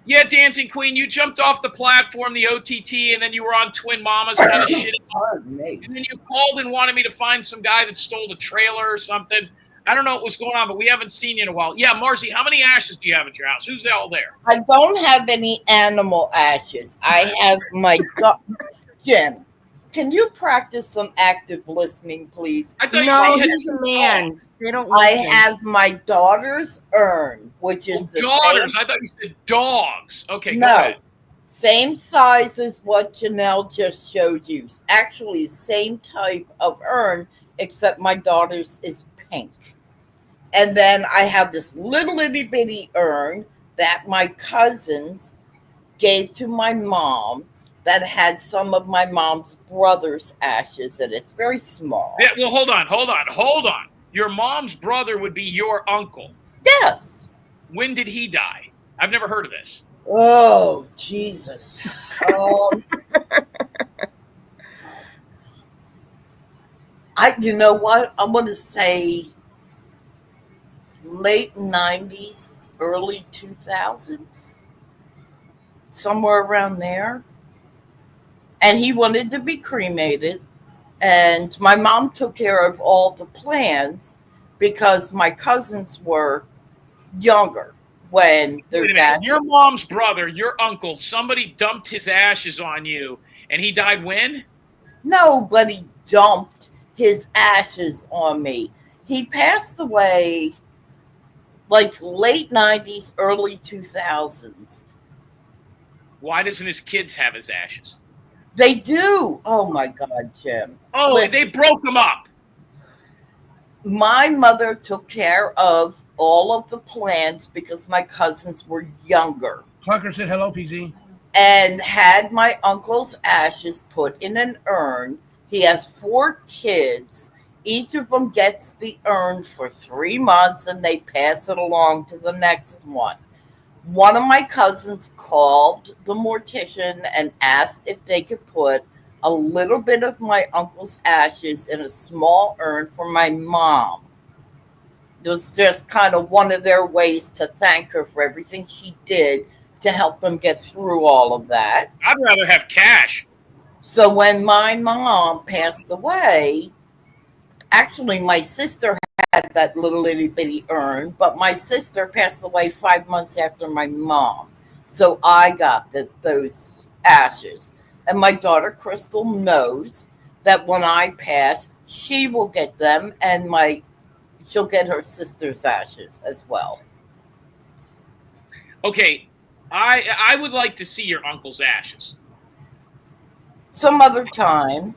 Yeah, Dancing Queen, you jumped off the platform, the OTT, and then you were on Twin Mamas kind of shit. Pardon me. And then you called and wanted me to find some guy that stole a trailer or something. I don't know what was going on, but we haven't seen you in a while. Yeah, Marzi, how many ashes do you have at your house? Who's all there? I don't have any animal ashes. I have my dog. Jim, can you practice some active listening, please? I thought No, you said he's a man. They don't. I listen. have my daughter's urn, which is the daughters. same, I thought you said dogs. Okay, No. go ahead. same size as what Jonelle just showed you. Actually, same type of urn, except my daughter's is pink. And then I have this little itty bitty urn that my cousins gave to my mom that had some of my mom's brother's ashes in it. It's very small. Yeah, well, hold on. Your mom's brother would be your uncle. Yes. When did he die? I've never heard of this. Oh, Jesus. You know what? I'm going to say late 90s, early 2000s, somewhere around there. And he wanted to be cremated. And my mom took care of all the plans because my cousins were younger when their Wait a dad. minute. Your mom's brother, your uncle, somebody dumped his ashes on you, and he died when? Nobody dumped his ashes on me. He passed away like late 90s, early 2000s. Why doesn't his kids have his ashes? They do. Oh my God, Jim. Oh, Listen, they broke him up. my mother took care of all of the plans because my cousins were younger Clunker said hello, PZ. and had my uncle's ashes put in an urn. He has 4 kids. Each of them gets the urn for 3 months and they pass it along to the next one. One of my cousins called the mortician and asked if they could put a little bit of my uncle's ashes in a small urn for my mom. It was just kind of one of their ways to thank her for everything she did to help them get through all of that. I'd rather have cash. So when my mom passed away, actually my sister had that little itty bitty urn, but my sister passed away 5 months after my mom. So I got those ashes. And my daughter Crystal knows that when I pass, she will get them and she'll get her sister's ashes as well. Okay, I would like to see your uncle's ashes. Some other time.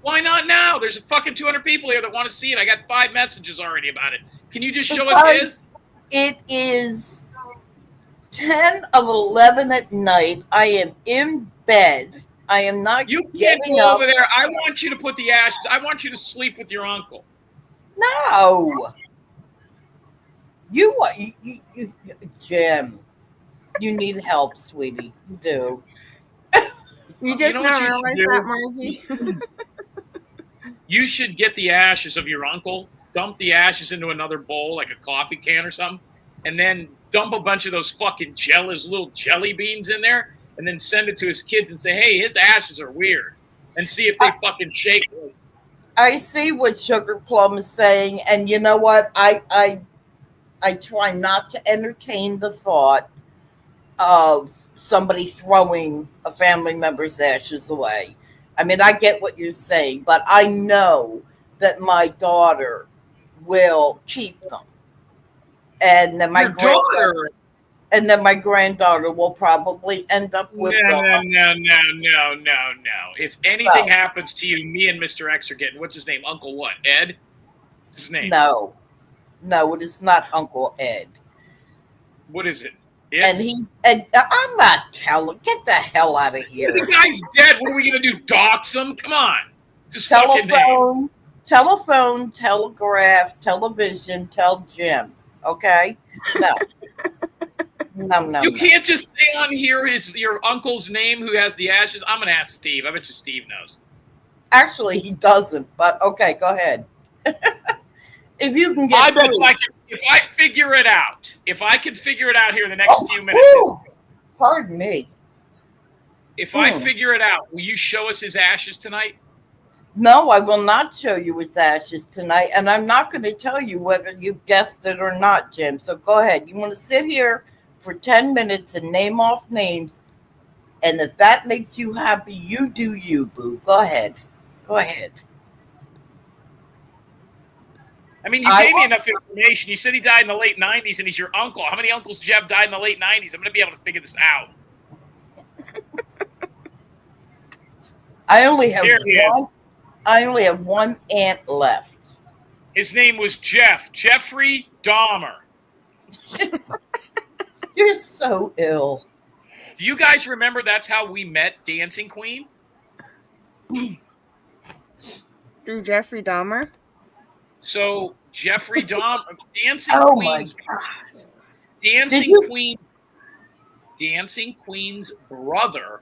Why not now? There's a fucking 200 people here that want to see it. I got 5 messages already about it. Can you just show us his? It is 10 of 11 at night. I am in bed. I am not You can't getting go up. over there. I want you to put the ashes. I want you to sleep with your uncle. No. You Jim, you need help, sweetie. You do. You just know now what you realize should that, Marzi? You should get the ashes of your uncle, dump the ashes into another bowl, like a coffee can or something, and then dump a bunch of those fucking little jelly beans in there, and then send it to his kids and say, hey, his ashes are weird, and see if they fucking shake. I see what Sugar Plum is saying, and you know what? I try not to entertain the thought of somebody throwing a family member's ashes away. I mean, I get what you're saying, but I know that my daughter will keep them. And then my Your daughter, and then my granddaughter will probably end up with No. If anything happens to you, me and Mr. X are getting, what's his name? Uncle what? Ed? What's his name? No, it is not Uncle Ed. What is it? And I'm not telling. Get the hell out of here. The guy's dead. What are we gonna do? Dox him? Come on. Just telephone, telegraph, television, tell Jim. Okay? No. No. You can't just say on here your uncle's name who has the ashes. I'm gonna ask Steve. I bet you Steve knows. Actually, he doesn't. But okay, go ahead. If you can get I bet if I figure it out, if I can figure it out here in the next few minutes. Pardon me. If I figure it out, will you show us his ashes tonight? No, I will not show you his ashes tonight, and I'm not going to tell you whether you've guessed it or not, Jim. So go ahead. You want to sit here for 10 minutes and name off names, and if that makes you happy, you do you, boo. Go ahead. I mean, you gave me enough information. You said he died in the late 90s, and he's your uncle. How many uncles do you have died in the late 90s? I'm going to be able to figure this out. I only have one aunt left. His name was Jeffrey Dahmer. You're so ill. Do you guys remember that's how we met Dancing Queen? Through Jeffrey Dahmer? So Jeffrey Dahmer, Dancing Queen's brother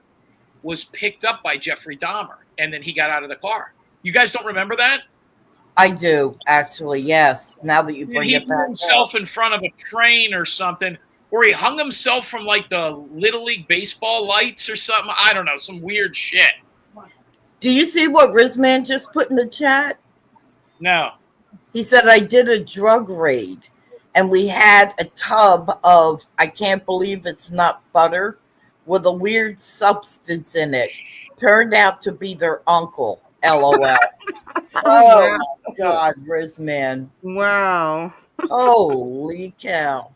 was picked up by Jeffrey Dahmer, and then he got out of the car. You guys don't remember that? I do, actually, yes. Now that you bring it back. He threw himself in front of a train or something, or he hung himself from like the Little League baseball lights or something. I don't know, some weird shit. Do you see what Rizman just put in the chat? No. He said, I did a drug raid, and we had a tub of, I can't believe it's not butter, with a weird substance in it. Turned out to be their uncle. LOL. Oh, my God, Rizman. Wow. Holy cow.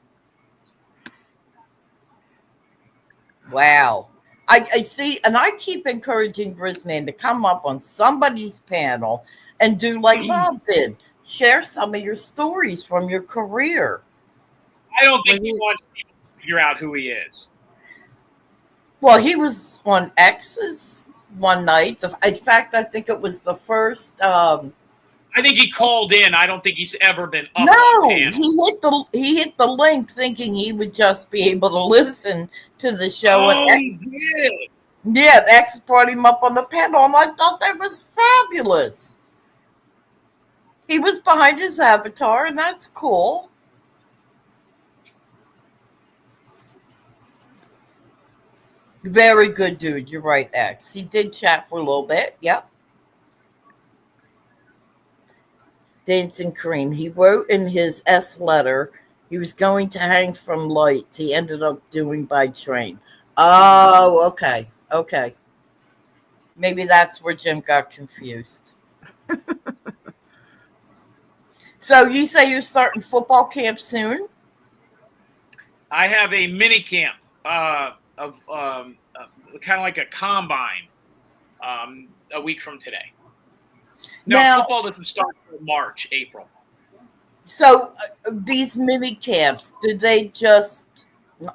Wow. I see, and I keep encouraging Rizman to come up on somebody's panel and do like Bob did. Share some of your stories from your career. I don't think he wants people to figure out who he is. Well, he was on X's one night. In fact, I think it was the first. I think he called in. I don't think he's ever been up. No, he hit the link thinking he would just be able to listen to the show. Oh, he did. Yeah, X brought him up on the panel, and I thought that was fabulous. He was behind his avatar, and that's cool. Very good dude. You're right, X. He did chat for a little bit. Yep. Dancing Cream. He wrote in his S letter he was going to hang from lights. He ended up doing by train. Oh, okay. Okay. Maybe that's where Jim got confused. So you say you're starting football camp soon? I have a mini camp of kind of like a combine a week from today. No, now, football doesn't start until March, April. So these mini camps, did they just,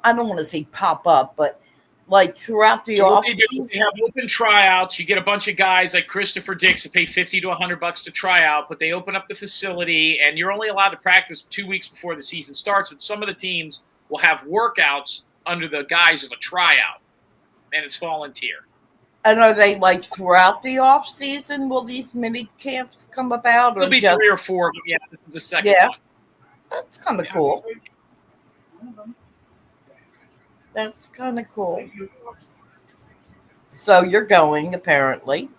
I don't want to say pop up, but like throughout the offseason? They have open tryouts. You get a bunch of guys like Christopher Dix that pay $50 to $100 to try out, but they open up the facility, and you're only allowed to practice 2 weeks before the season starts. But some of the teams will have workouts under the guise of a tryout, and it's volunteer. And are they like throughout the off season? Will these mini camps come about? There'll be 3 or 4 of them. Yeah, this is the second one. That's kind of cool. That's kind of cool. So you're going, apparently.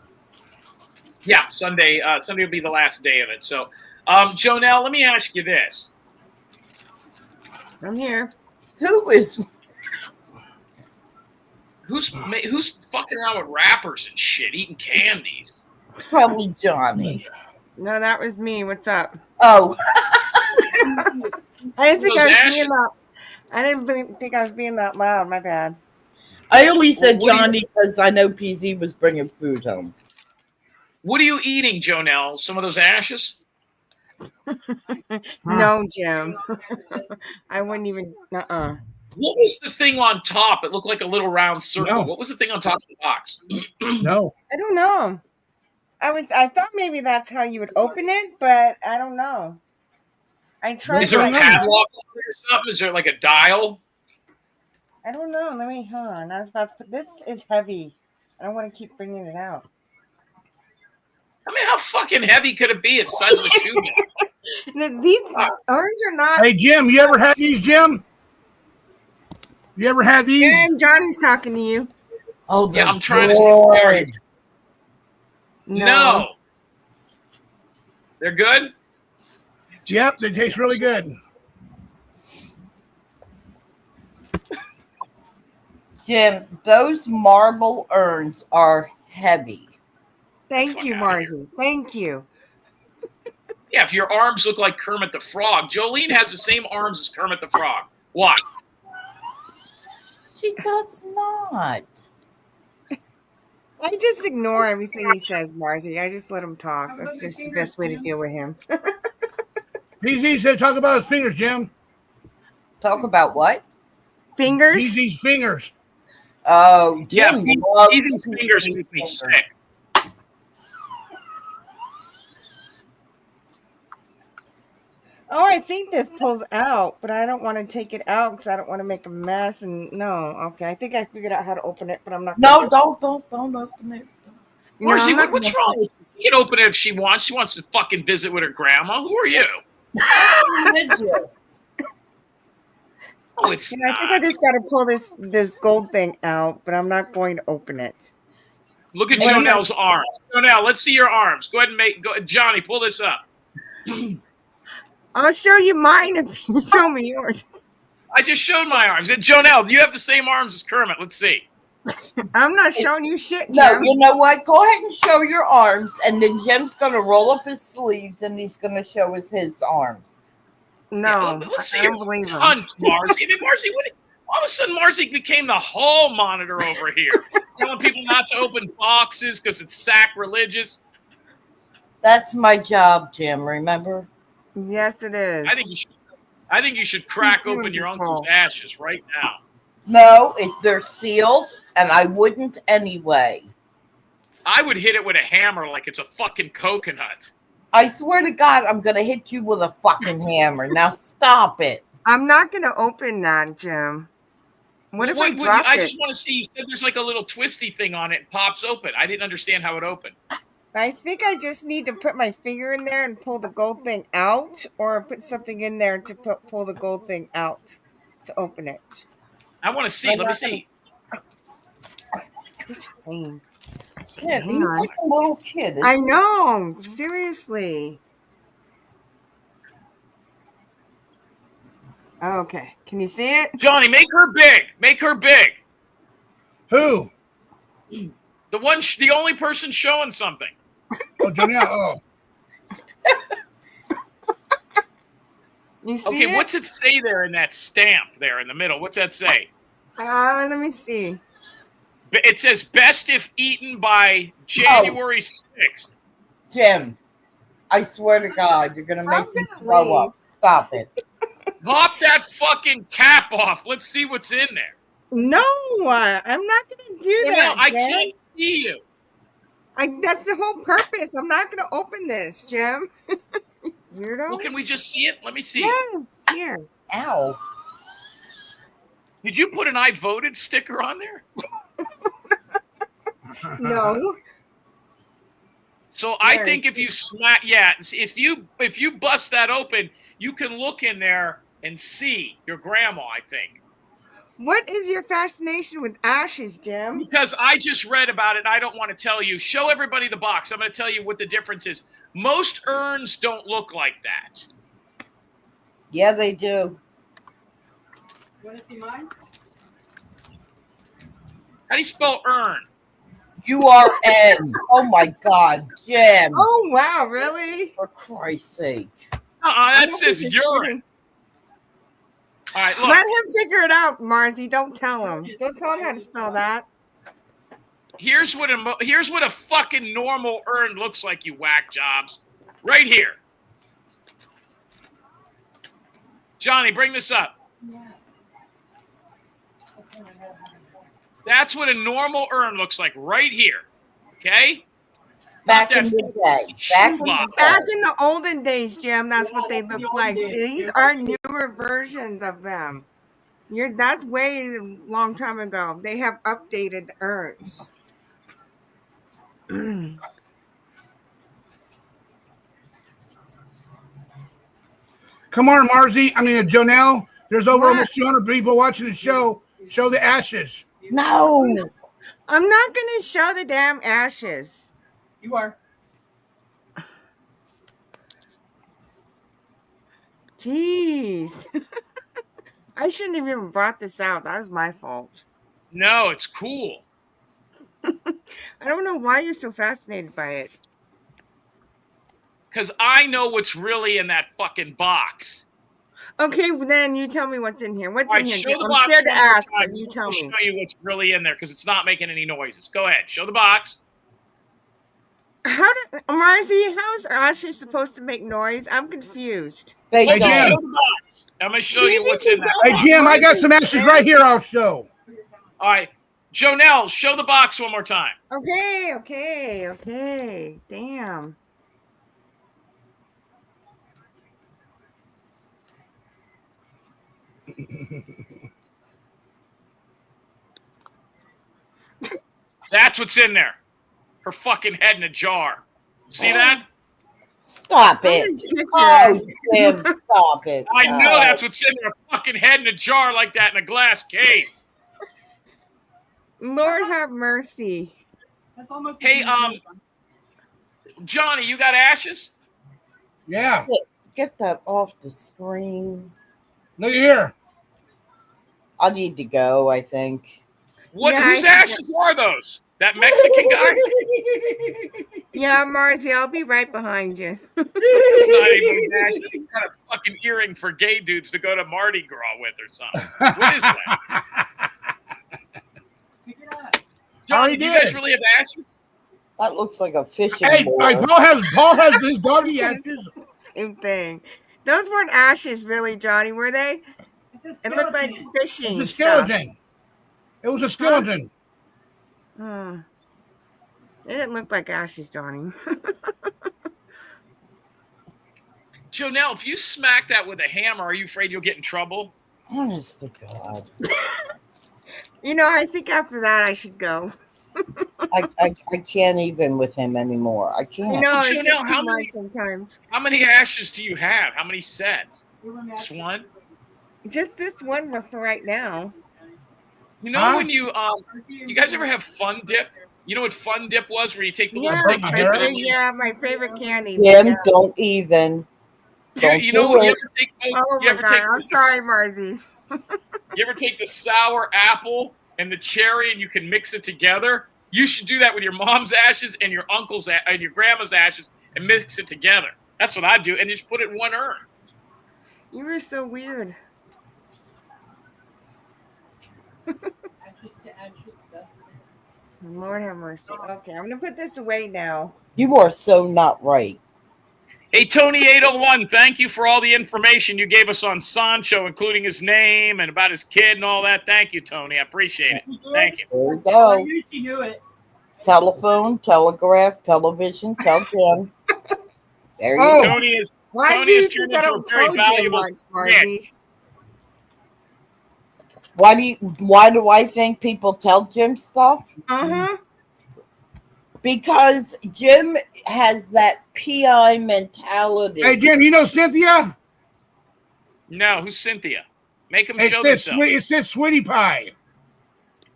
Yeah, Sunday. Sunday will be the last day of it. So, Jonelle, let me ask you this. I'm here. Who's fucking around with rappers and shit, eating candies? Probably Johnny. No, that was me. What's up? Oh. I didn't think I was being I didn't think I was being that loud. My bad. I only said What do you- Johnny because I know PZ was bringing food home. What are you eating, Jonelle? Some of those ashes? No, Jim. I wouldn't even. What was the thing on top? It looked like a little round circle. No. What was the thing on top of the box? No. I don't know. I thought maybe that's how you would open it, but I don't know. I tried. Is there a like, padlock on it or something? Is there like a dial? I don't know. Let me hold on. I was about to put this is heavy. I don't want to keep bringing it out. I mean, how fucking heavy could it be? It's the size of a shoe bag. These orange are not. Hey, Jim, you ever had these, Jim? You ever had these? Jim, Johnny's talking to you. Oh, Yeah, I'm trying to see where it is. No. They're good? Yep, they taste really good. Jim, those marble urns are heavy. Thank you, Marzi. Thank you. Yeah, if your arms look like Kermit the Frog. Jolene has the same arms as Kermit the Frog. Why? She does not. I just ignore everything he says, Marzi. I just let him talk. That's just the best way to deal with him. PZ said talk about his fingers, Jim. Talk about what? Fingers? PZ's fingers. Oh, Yeah, Jim these fingers make me sick. Oh, I think this pulls out, but I don't want to take it out because I don't want to make a mess. And no, okay, I think I figured out how to open it, but I'm not. No, don't open it. Marcy, I'm not what's wrong with you? She can open it if she wants. She wants to fucking visit with her grandma. Who are you? Oh, it's I think I just got to pull this gold thing out, but I'm not going to open it. Look at Jonelle's arms. Jonelle, let's see your arms. Go ahead and Johnny, pull this up. I'll show you mine if you show me yours. I just showed my arms. Jonelle, do you have the same arms as Kermit? Let's see. I'm not showing you shit, Jim. No, you know what? Go ahead and show your arms, and then Jim's going to roll up his sleeves, and he's going to show us his arms. No, Let's see I your don't believe him. cunt, Marcy. I mean, Marcy, all of a sudden, Marcy became the hall monitor over here, telling people not to open boxes because it's sacrilegious. That's my job, Jim, remember? Yes, it is. I think you should crack open your uncle's ashes right now. No, they're sealed, and I wouldn't anyway. I would hit it with a hammer like it's a fucking coconut. I swear to God, I'm going to hit you with a fucking hammer. Now stop it. I'm not going to open that, Jim. What if I drop it? I just want to see. You said there's like a little twisty thing on it. It pops open. I didn't understand how it opened. I think I just need to put my finger in there and pull the gold thing out, or put something in there to pull the gold thing out to open it. I want to see. Let me see. It's pain. Yeah, he's like a little kid. I know. Seriously. Okay. Can you see it? Johnny, make her big. Make her big. Who? The only person showing something. Oh, Jonelle. Oh. You see Okay, it? what's it say there in that stamp there in the middle? What's that say? Let me see. It says best if eaten by January 6th. Jim, I swear to God, you're going to make me throw up. Stop it. Pop that fucking cap off. Let's see what's in there. No, I'm not going to do that. I can't see you. That's the whole purpose. I'm not going to open this, Jim. Weirdo. Well, can we just see it? Let me see. Yes, here. Ow. Did you put an I voted sticker on there? No. So I think if you if you bust that open, you can look in there and see your grandma, I think. What is your fascination with ashes, Jim? Because I just read about it. I don't want to tell you. Show everybody the box. I'm going to tell you what the difference is. Most urns don't look like that. Yeah, they do. You want to see mine? How do you spell urn? URN. Oh my God, Jim. Oh, wow, really? For Christ's sake. That says urine. All right, look. Let him figure it out, Marzi. Don't tell him. Don't tell him how to spell that. Here's what a fucking normal urn looks like, you whack jobs. Right here. Johnny, bring this up. That's what a normal urn looks like right here. Okay? Back in the day. Back in the olden days, Jim, that's what they look like. These are newer versions of them. That's way long time ago. They have updated the urns. Come on, Marzi. Jonelle. There's over What? almost 200 people watching the show. Show the ashes. No. I'm not going to show the damn ashes. You are. Jeez. I shouldn't have even brought this out. That was my fault. No, it's cool. I don't know why you're so fascinated by it. Because I know what's really in that fucking box. Okay, well then you tell me what's in here. What's All right, in here? show Jim? the I'm box scared to one more ask, time. but you tell I'll me. show you what's really in there because it's not making any noises. Go ahead. Show the box. Marzi, how is ashes supposed to make noise? I'm confused. They Well, don't. show the box. I'm going to show you what's in there. Hey, Jim, I got some ashes right here I'll show. All right. Jonelle, show the box one more time. Okay. Damn. That's what's in there. Her fucking head in a jar. See that? Stop it. Oh, Jim, stop it. I know that's what's in there. A fucking head in a jar like that in a glass case. Lord have mercy. Hey, Johnny, you got ashes? Yeah. Get that off the screen. Look here. I need to go, I think. Whose ashes are those? That Mexican guy? Yeah, Marzi, I'll be right behind you. It's not even his ashes. He's got a fucking earring for gay dudes to go to Mardi Gras with or something. What is that? Johnny, do you guys really have ashes? That looks like a fishing bowl. Paul has his doggy ashes. Same thing. Those weren't ashes, really, Johnny, were they? It looked like fishing. It was a skeleton. It was a skeleton. It didn't look like ashes, Johnny. Jonelle, if you smack that with a hammer, are you afraid you'll get in trouble? Honest to God. I think after that I should go. I can't even with him anymore. I can't. It's just too much sometimes. How many ashes do you have? How many sets? Just one? Just this one for right now. You know when you guys ever have Fun Dip? You know what Fun Dip was, where you take the little stick and dip it in? Yeah, my favorite candy. Jim, don't even. You ever take I'm sorry, Marzi. You ever take the sour apple and the cherry and you can mix it together? You should do that with your mom's ashes and your uncle's and your grandma's ashes and mix it together. That's what I do, and just put it in one urn. You were so weird. Lord have mercy. Okay, I'm gonna put this away now. You are so not right. Hey, Tony801, thank you for all the information you gave us on Sancho, including his name and about his kid and all that. Thank you, Tony. I appreciate it. Thank you. There you go. You knew it. Telephone, telegraph, television, tell Jim. There you go. Tony is Why do you think I don't tell you much, Marzi? Why do I think people tell Jim stuff? Because Jim has that PI mentality. Hey, Jim, you know Cynthia? No, who's Cynthia? Make them show themselves. It says Sweetie Pie.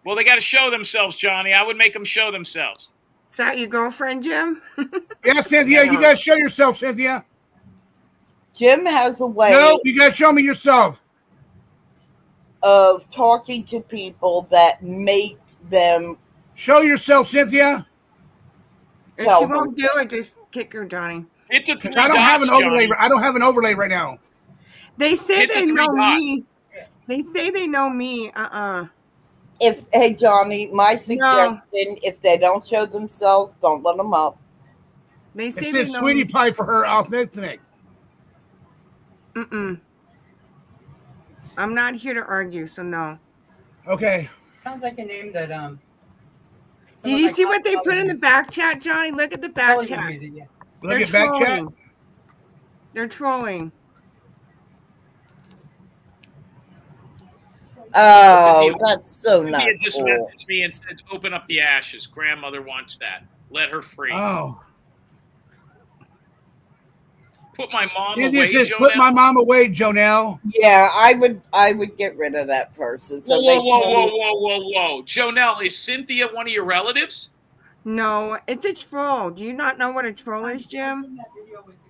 Well, they got to show themselves, Johnny. I would make them show themselves. Is that your girlfriend, Jim? Yeah, Cynthia, you got to show yourself, Cynthia. Jim has a way. No, you got to show me yourself. Of talking to people that make them. Show yourself, Cynthia. If she won't do it, just kick her, Johnny. Hit the three I don't dots, have an overlay. Johnny. I don't have an overlay right now. They say Hit they the three know dots. me. They say they know me. Hey Johnny, my No, suggestion: if they don't show themselves, don't let them up. they It say they says know sweetie me. pie for her authentic. Mm-mm. I'm not here to argue, so no. Okay. Sounds like a name that some Did of you my see what they put in the colleagues back chat, Johnny? Look at the back chat. use it. Yeah. Look They're at back chat. trolling. They're trolling. Oh, Cynthia, that's so Cynthia not just cool. messaged me and said, "Open up the ashes. Grandmother wants that. Let her free. Oh. Put my mom Cynthia away, says, put my Jonelle." mom away, Jonelle. Yeah, I would get rid of that person. Whoa, So whoa, they whoa, whoa, can. whoa, whoa, whoa. Jonelle, is Cynthia one of your relatives? No, it's a troll. Do you not know what a troll is, Jim?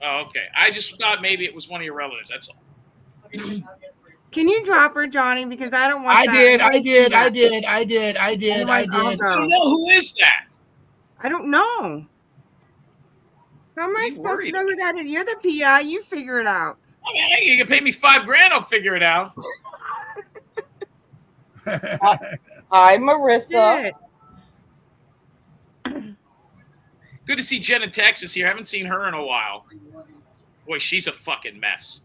Oh, okay. I just thought maybe it was one of your relatives. That's all. Can you drop her, Johnny? Because I don't want I that. did. don't I wanna see did. I that. did. I did. I did. I Otherwise, I'll did. go. Jonelle, who is that? I don't know. How am I You supposed to worried know who that is? You're the PI. You figure it out. I mean, you can pay me $5,000. I'll figure it out. Hi, Marissa. Shit. Good to see Jen in Texas here. I haven't seen her in a while. Boy, she's a fucking mess.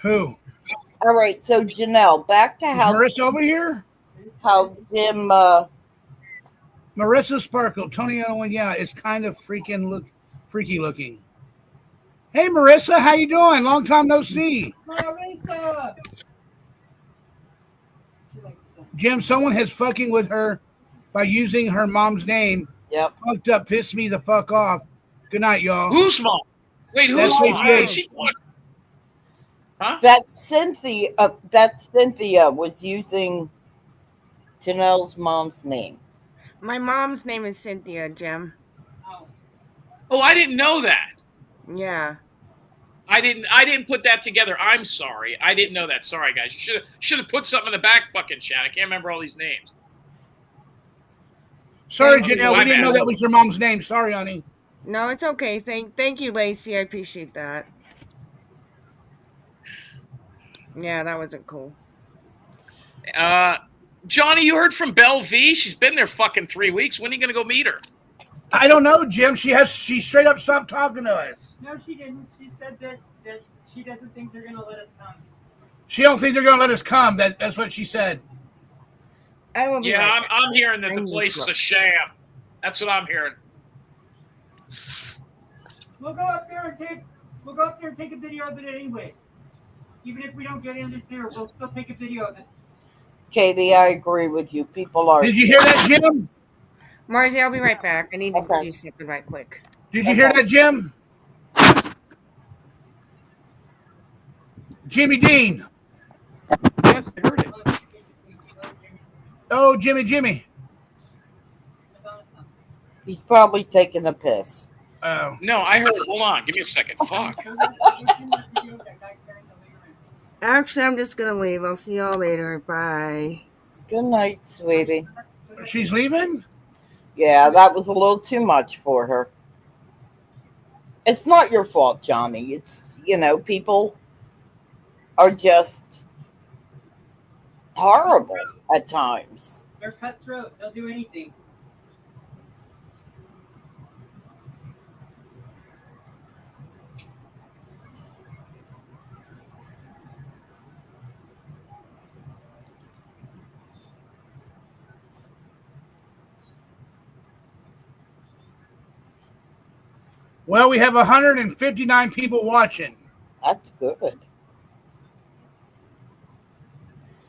Who? All right, so Janelle, back to Is Marissa over here? how Jim. Marissa Sparkle. Tony Owen. Yeah, it's kind of freaky looking. Hey, Marissa, how you doing? Long time no see. Jim, someone has fucking with her by using her mom's name. Yep. Fucked up, pissed me the fuck off. Good night, y'all. Who's mom? Wait, That's who's mom? Lacey Wait, H. she talking? Huh? That Cynthia. That Cynthia was using Janelle's mom's name. My mom's name is Cynthia, Jim. Oh, I didn't know that. Yeah. I didn't put that together. I'm sorry. I didn't know that. Sorry, guys. You should have put something in the back fucking chat. I can't remember all these names. Sorry, Thank you, Janelle. We My didn't bad. know that was your mom's name. Sorry, honey. No, it's okay. Thank you, Lacey. I appreciate that. Yeah, that wasn't cool. Johnny, you heard from Belle V? She's been there fucking 3 weeks. When are you gonna go meet her? I don't know, Jim. She straight up stopped talking to us. No, she didn't. She said that she doesn't think they're gonna let us come. She don't think they're gonna let us come. That's what she said. I will be Yeah, right back. I'm hearing that I the need place is to- a sham. That's what I'm hearing. We'll go up there and take a video of it anyway. Even if we don't get in this year, we'll still take a video of it. Katie, I agree with you. People are. Did you hear that, Jim? Marzi, I'll be right back. I need to Okay. do something right quick. Did you hear that, Jim? Jimmy Dean. Yes, I heard it. Oh, Jimmy. He's probably taking a piss. Oh. No, I heard. Hold on. Give me a second. Fuck. Actually, I'm just gonna leave. I'll see y'all later. Bye. Good night, sweetie. She's leaving? Yeah, that was a little too much for her. It's not your fault, Johnny. It's, people are just horrible at times. They're cutthroat. They'll do anything. Well, we have 159 people watching That's good.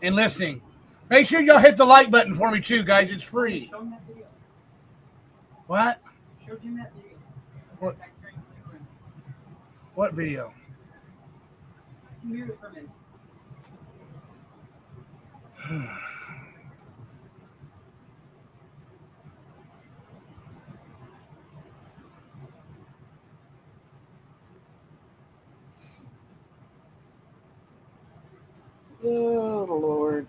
and listening. Make sure y'all hit the like button for me too, guys. It's free. Show them that video. What? Show Jim that video. What? What video? Mute it for a minute. Oh, Lord.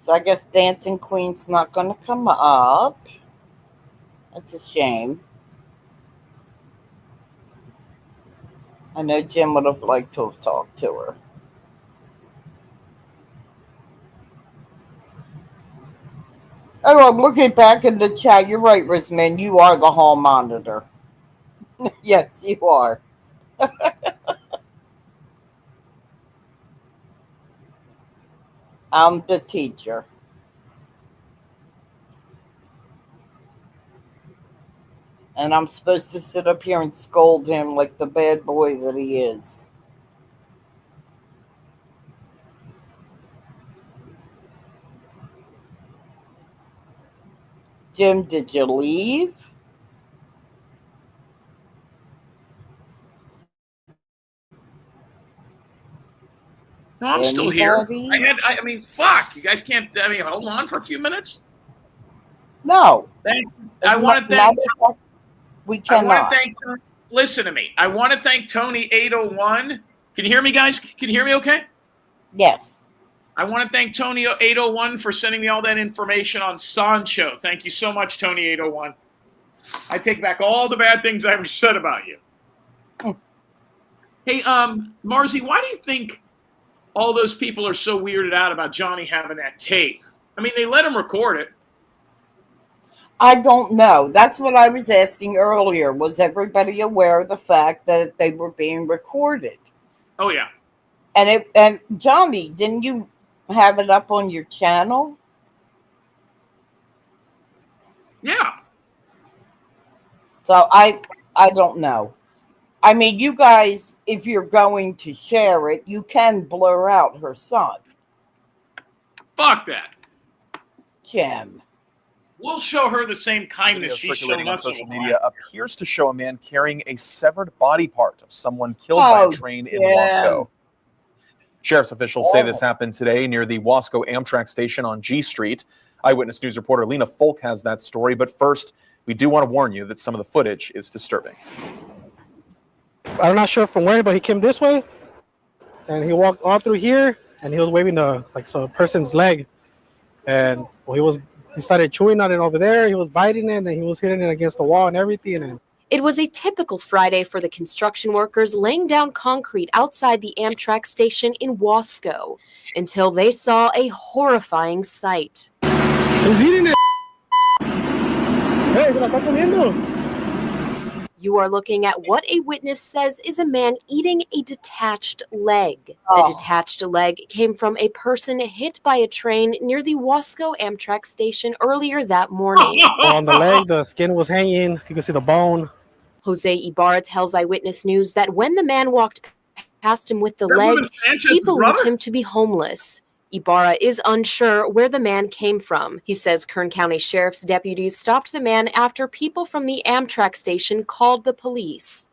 So I guess Dancing Queen's not going to come up. That's a shame. I know Jim would have liked to have talked to her. Oh, I'm looking back in the chat. You're right, Rizman. You are the hall monitor. Yes, you are. I'm the teacher. And I'm supposed to sit up here and scold him like the bad boy that he is. Jim, did you leave? No, I'm still here. Anybody? I mean, fuck. You guys can't. I mean, hold on for a few minutes. No. I want to thank. We cannot. I want to thank. Listen to me. I want to thank Tony 801. Can you hear me, guys? Can you hear me? Okay. Yes. I want to thank Tony 801 for sending me all that information on Sancho. Thank you so much, Tony 801. I take back all the bad things I ever said about you. Hey, Marzi, why do you think all those people are so weirded out about Johnny having that tape? I mean, they let him record it. I don't know. That's what I was asking earlier. Was everybody aware of the fact that they were being recorded? Oh, yeah. And Johnny, didn't you have it up on your channel? Yeah. So I don't know. I mean, you guys, if you're going to share it, you can blur out her son. Fuck that. Jim. We'll show her the same kindness she's showing on us social media appears to show a man carrying a severed body part of someone killed by a train in Wasco. Sheriff's officials say this happened today near the Wasco Amtrak station on G Street. Eyewitness News reporter Lena Folk has that story, but first, we do want to warn you that some of the footage is disturbing. I'm not sure from where, but he came this way, and he walked all through here, and he was waving a person's leg, and he started chewing on it over there. He was biting it, and then he was hitting it against the wall and everything. And it was a typical Friday for the construction workers laying down concrete outside the Amtrak station in Wasco until they saw a horrifying sight. He's eating it. Hey, ¿se la está comiendo? You are looking at what a witness says is a man eating a detached leg. The detached leg came from a person hit by a train near the Wasco Amtrak station earlier that morning. On the leg, the skin was hanging. You can see the bone. Jose Ibarra tells Eyewitness News that when the man walked past him with the leg, he believed him to be homeless. Ibarra is unsure where the man came from. He says Kern County Sheriff's deputies stopped the man after people from the Amtrak station called the police.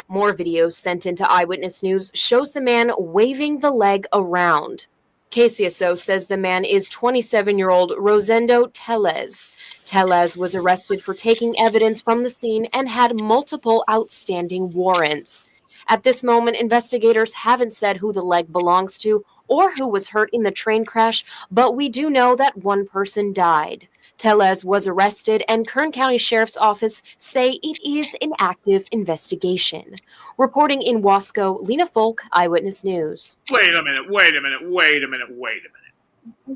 More videos sent into Eyewitness News shows the man waving the leg around. KCSO says the man is 27-year-old Rosendo Tellez. Tellez was arrested for taking evidence from the scene and had multiple outstanding warrants. At this moment, investigators haven't said who the leg belongs to or who was hurt in the train crash, but we do know that one person died. Tellez was arrested, and Kern County Sheriff's Office say it is an active investigation. Reporting in Wasco, Lena Folk, Eyewitness News. Wait a minute.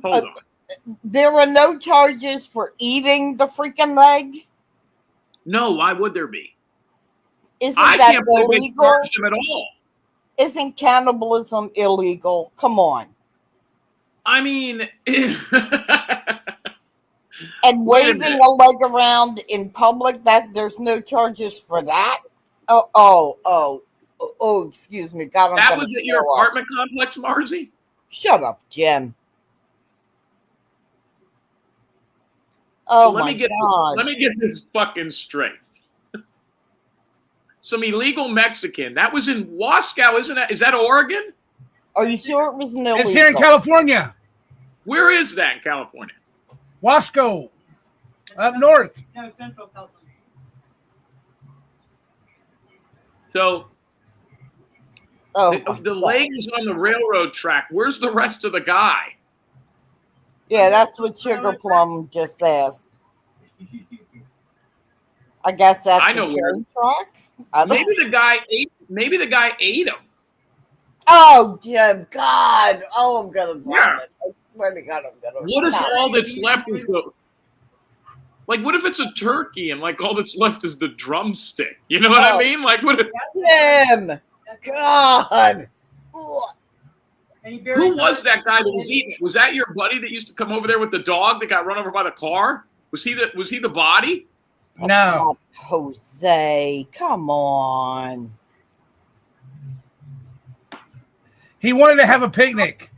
Hold on. There were no charges for eating the freaking leg? No, why would there be? Isn't I that can't believe they illegal? charged him at all. Isn't cannibalism illegal? Come on. I mean... And waving a leg around in public, that there's no charges for that? Oh, excuse me. God, that was at your apartment complex, Marzi? Shut up, Jim. Oh, so let me get this fucking straight. Some illegal Mexican. That was in Wasco, isn't it? Is that Oregon? Are you sure it was illegal? It's here in California. Where is that in California? Wasco, up north. No, Central California. So, Oh, The leg is on the railroad track. Where's the rest of the guy? yeah, that's what Sugar Plum just asked. I guess that's I the know where. train track. I don't- Maybe the guy ate. Maybe the guy ate him. Oh, Jim, God! Oh, I'm gonna vomit. I swear to God, I'm gonna. What if Stop. all that's left is the? Like, what if it's a turkey and like all that's left is the drumstick? You know what I mean? Like, what if? Jim? God! Who was that guy that was eating? Was that your buddy that used to come over there with the dog that got run over by the car? Was he the body? No. Jose, come on. He wanted to have a picnic.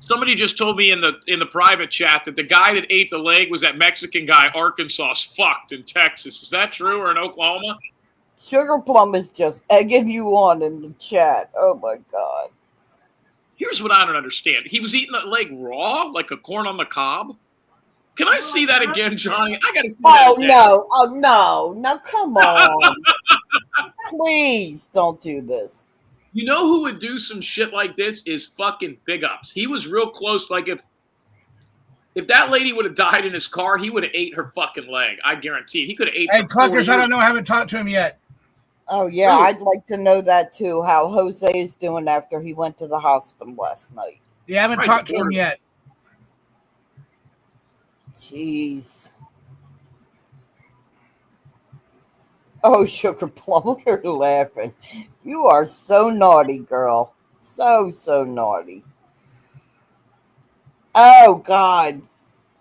Somebody just told me in the private chat that the guy that ate the leg was that Mexican guy Arkansas fucked in Texas. Is that true, or in Oklahoma? Sugar Plum is just egging you on in the chat. Oh my God. Here's what I don't understand. He was eating the leg raw, like a corn on the cob. Can I see that again, Johnny? I gotta see that again. No. Oh no. No, come on. Please don't do this. You know who would do some shit like this is fucking Big Ups. He was real close. Like if that lady would have died in his car, he would have ate her fucking leg. I guarantee it. He could have ate. Hey, Cluckers, I don't know. I haven't talked to him yet. Oh yeah, Ooh. I'd like to know that too. How Jose is doing after he went to the hospital last night. You haven't talked to him yet. Jeez. Oh, Sugar Plum, look at her laughing. You are so naughty, girl. So naughty. Oh God.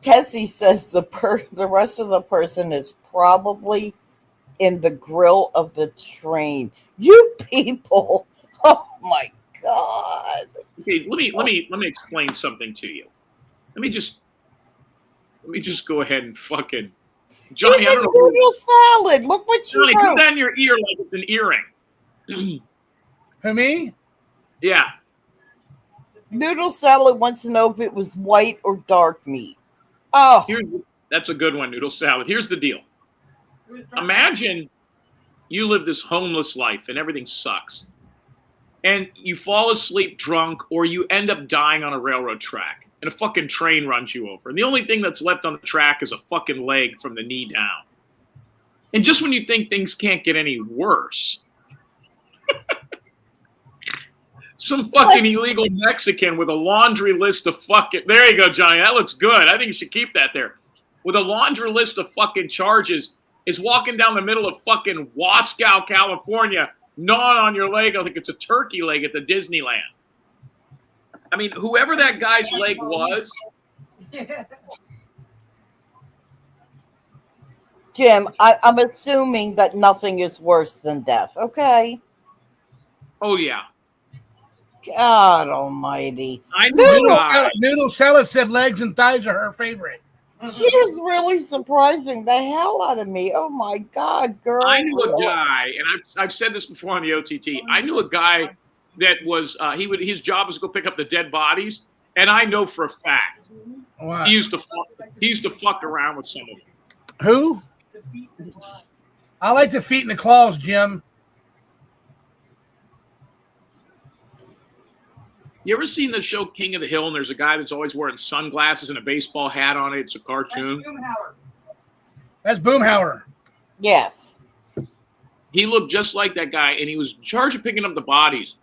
Tessie says the rest of the person is probably in the grill of the train. You people. Oh my God. Okay, let me explain something to you. Let me just go ahead and fucking Johnny. I don't know. Noodle salad. Look what you Johnny, wrote. put that in your ear like it's an earring. Who, me? Yeah. Noodle salad wants to know if it was white or dark meat. Oh, That's a good one, Noodle Salad. Here's the deal. Imagine you live this homeless life and everything sucks. And you fall asleep drunk or you end up dying on a railroad track and a fucking train runs you over. And the only thing that's left on the track is a fucking leg from the knee down. And just when you think things can't get any worse, some fucking illegal Mexican with a laundry list of fucking... There you go, Johnny. That looks good. I think you should keep that there. With a laundry list of fucking charges is walking down the middle of fucking Wasco, California, gnawing on your leg like it's a turkey leg at the Disneyland. I mean, whoever that guy's leg was... Jim, I'm assuming that nothing is worse than death, okay? Oh, yeah. God almighty. Noodle Salad said legs and thighs are her favorite. She is really surprising the hell out of me. Oh my God, girl. I knew a guy, and I've said this before on the OTT. I knew a guy that was his job was to go pick up the dead bodies, and I know for a fact he used to fuck around with some of them. Who? I like the feet and the claws, Jim. You ever seen the show King of the Hill? And there's a guy that's always wearing sunglasses and a baseball hat on it. It's a cartoon. That's Boomhauer. Yes. He looked just like that guy, and he was in charge of picking up the bodies.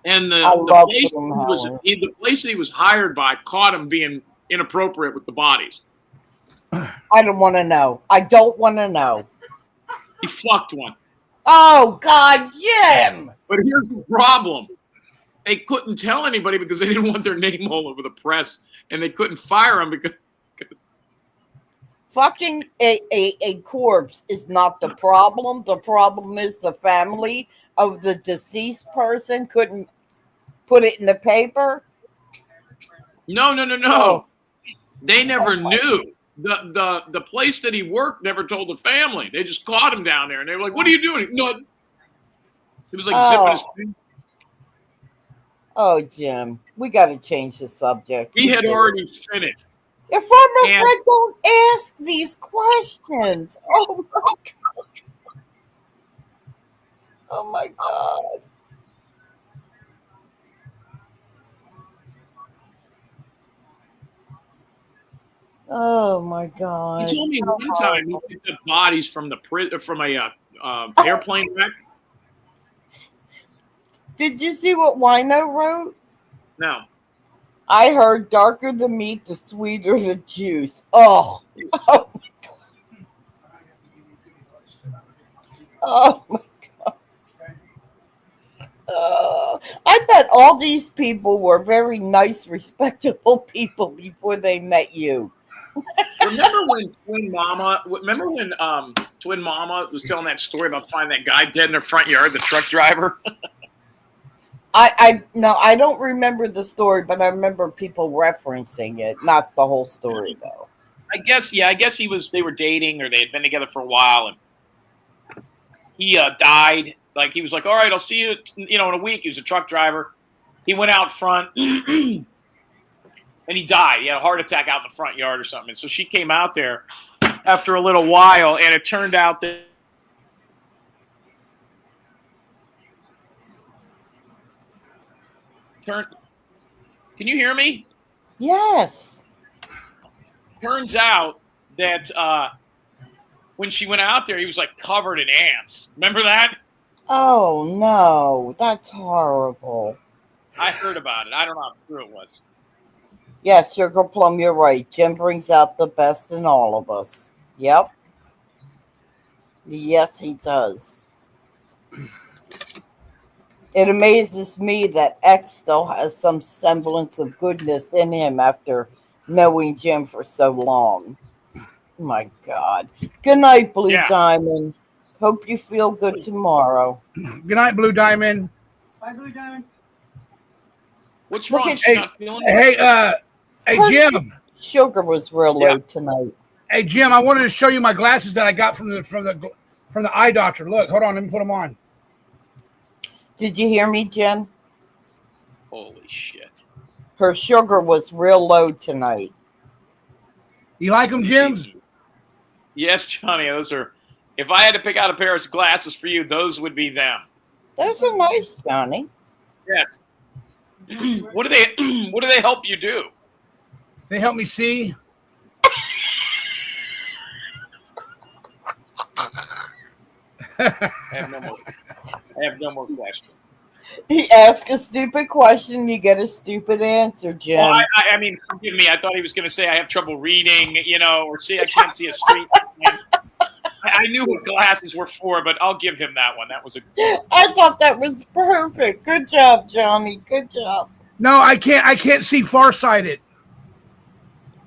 And the place that he was hired by caught him being inappropriate with the bodies. I don't want to know. I don't want to know. He fucked one. Oh, God, Jim! But here's the problem. They couldn't tell anybody because they didn't want their name all over the press, and they couldn't fire him because fucking a corpse is not the problem. The problem is the family of the deceased person couldn't put it in the paper. No. Oh. They never knew. The place that he worked never told the family. They just caught him down there, and they were like, "What are you doing?" No, he was like zipping his pants. Oh, Jim, we got to change the subject. He had already finished. If I'm afraid, don't ask these questions. Oh my God! Oh my God. Oh my God. He told me one time he picked up bodies from a airplane wreck. Did you see what Wino wrote? No. I heard darker the meat, the sweeter the juice. Oh. Oh my God. Oh my God. I bet all these people were very nice, respectable people before they met you. Remember when Twin Mama was telling that story about finding that guy dead in her front yard, the truck driver? I don't remember the story, but I remember people referencing it. Not the whole story though. I guess they were dating or they had been together for a while, and he died. Like he was like, all right, I'll see you, in a week. He was a truck driver. He went out front and he died. He had a heart attack out in the front yard or something. And so she came out there after a little while, and it turned out that can you hear me? Yes. Turns out that when she went out there, he was like covered in ants. Remember that? Oh no, that's horrible. I heard about it. I don't know how true it was. Yes, Sugar Plum, you're right. Jim brings out the best in all of us. Yep. Yes, he does. It amazes me that X still has some semblance of goodness in him after knowing Jim for so long. My God. Good night, Blue Diamond. Hope you feel good tomorrow. Good night, Blue Diamond. Bye, Blue Diamond. What's wrong? Hey, not feeling hey, Jim. Sugar was real low tonight. Hey, Jim, I wanted to show you my glasses that I got from the eye doctor. Look, hold on, let me put them on. Did you hear me, Jim? Holy shit. Her sugar was real low tonight. You like them, Jim? Yes, Johnny. Those are. If I had to pick out a pair of glasses for you, those would be them. Those are nice, Johnny. Yes. What do they help you do? They help me see. I have no more questions. He asked a stupid question, you get a stupid answer, Jim. Well, I mean, forgive me. I thought he was going to say I have trouble reading, or see I can't see a straight. I knew what glasses were for, but I'll give him that one. That was I thought that was perfect. Good job, Johnny. Good job. No, I can't see farsighted.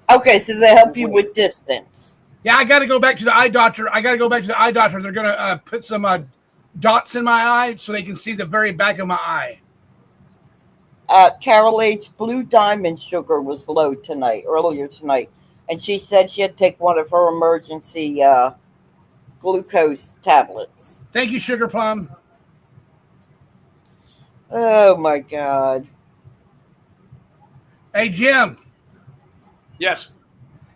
Okay, so they help you with distance. Yeah, I got to go back to the eye doctor. They're going to put some dots in my eye so they can see the very back of my eye. Carol H. Blue Diamond sugar was low earlier tonight, and she said she had to take one of her emergency glucose tablets. Thank you, Sugar Plum. Oh my God. Hey, Jim. Yes.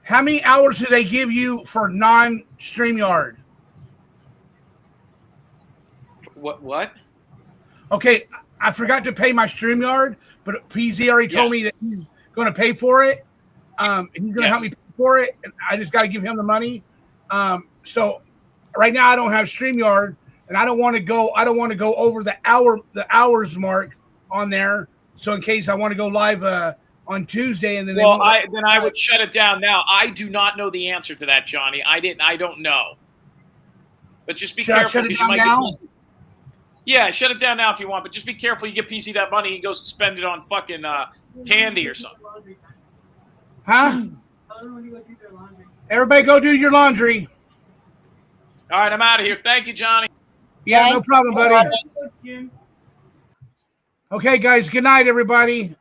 How many hours do they give you for non-StreamYard? What? Okay, I forgot to pay my StreamYard, but PZ already told me that he's going to pay for it. He's going to help me pay for it, and I just got to give him the money. So right now I don't have StreamYard, and I don't want to go over the hours mark on there. So in case I want to go live on Tuesday, and then I would shut it down now. I do not know the answer to that, Johnny. I don't know. But just be careful. Shut it down now? Yeah, shut it down now if you want, but just be careful. You give PC that money, he goes to spend it on fucking candy or something. Huh? Everybody go do your laundry. All right, I'm out of here. Thank you, Johnny. Yeah, no problem, buddy. Okay, guys, good night, everybody.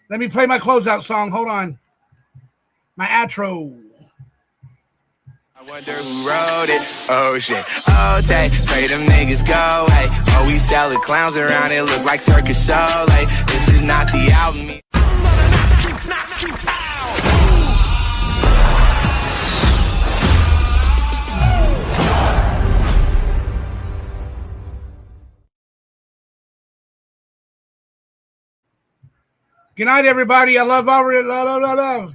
Let me play my closeout song. Hold on. My outro. I wonder who wrote it. Oh shit. Oh, take, pray them niggas go. Hey, oh, we selling clowns around it. Look like circus show. Like, this is not the album. Good night, everybody. I love all. Love.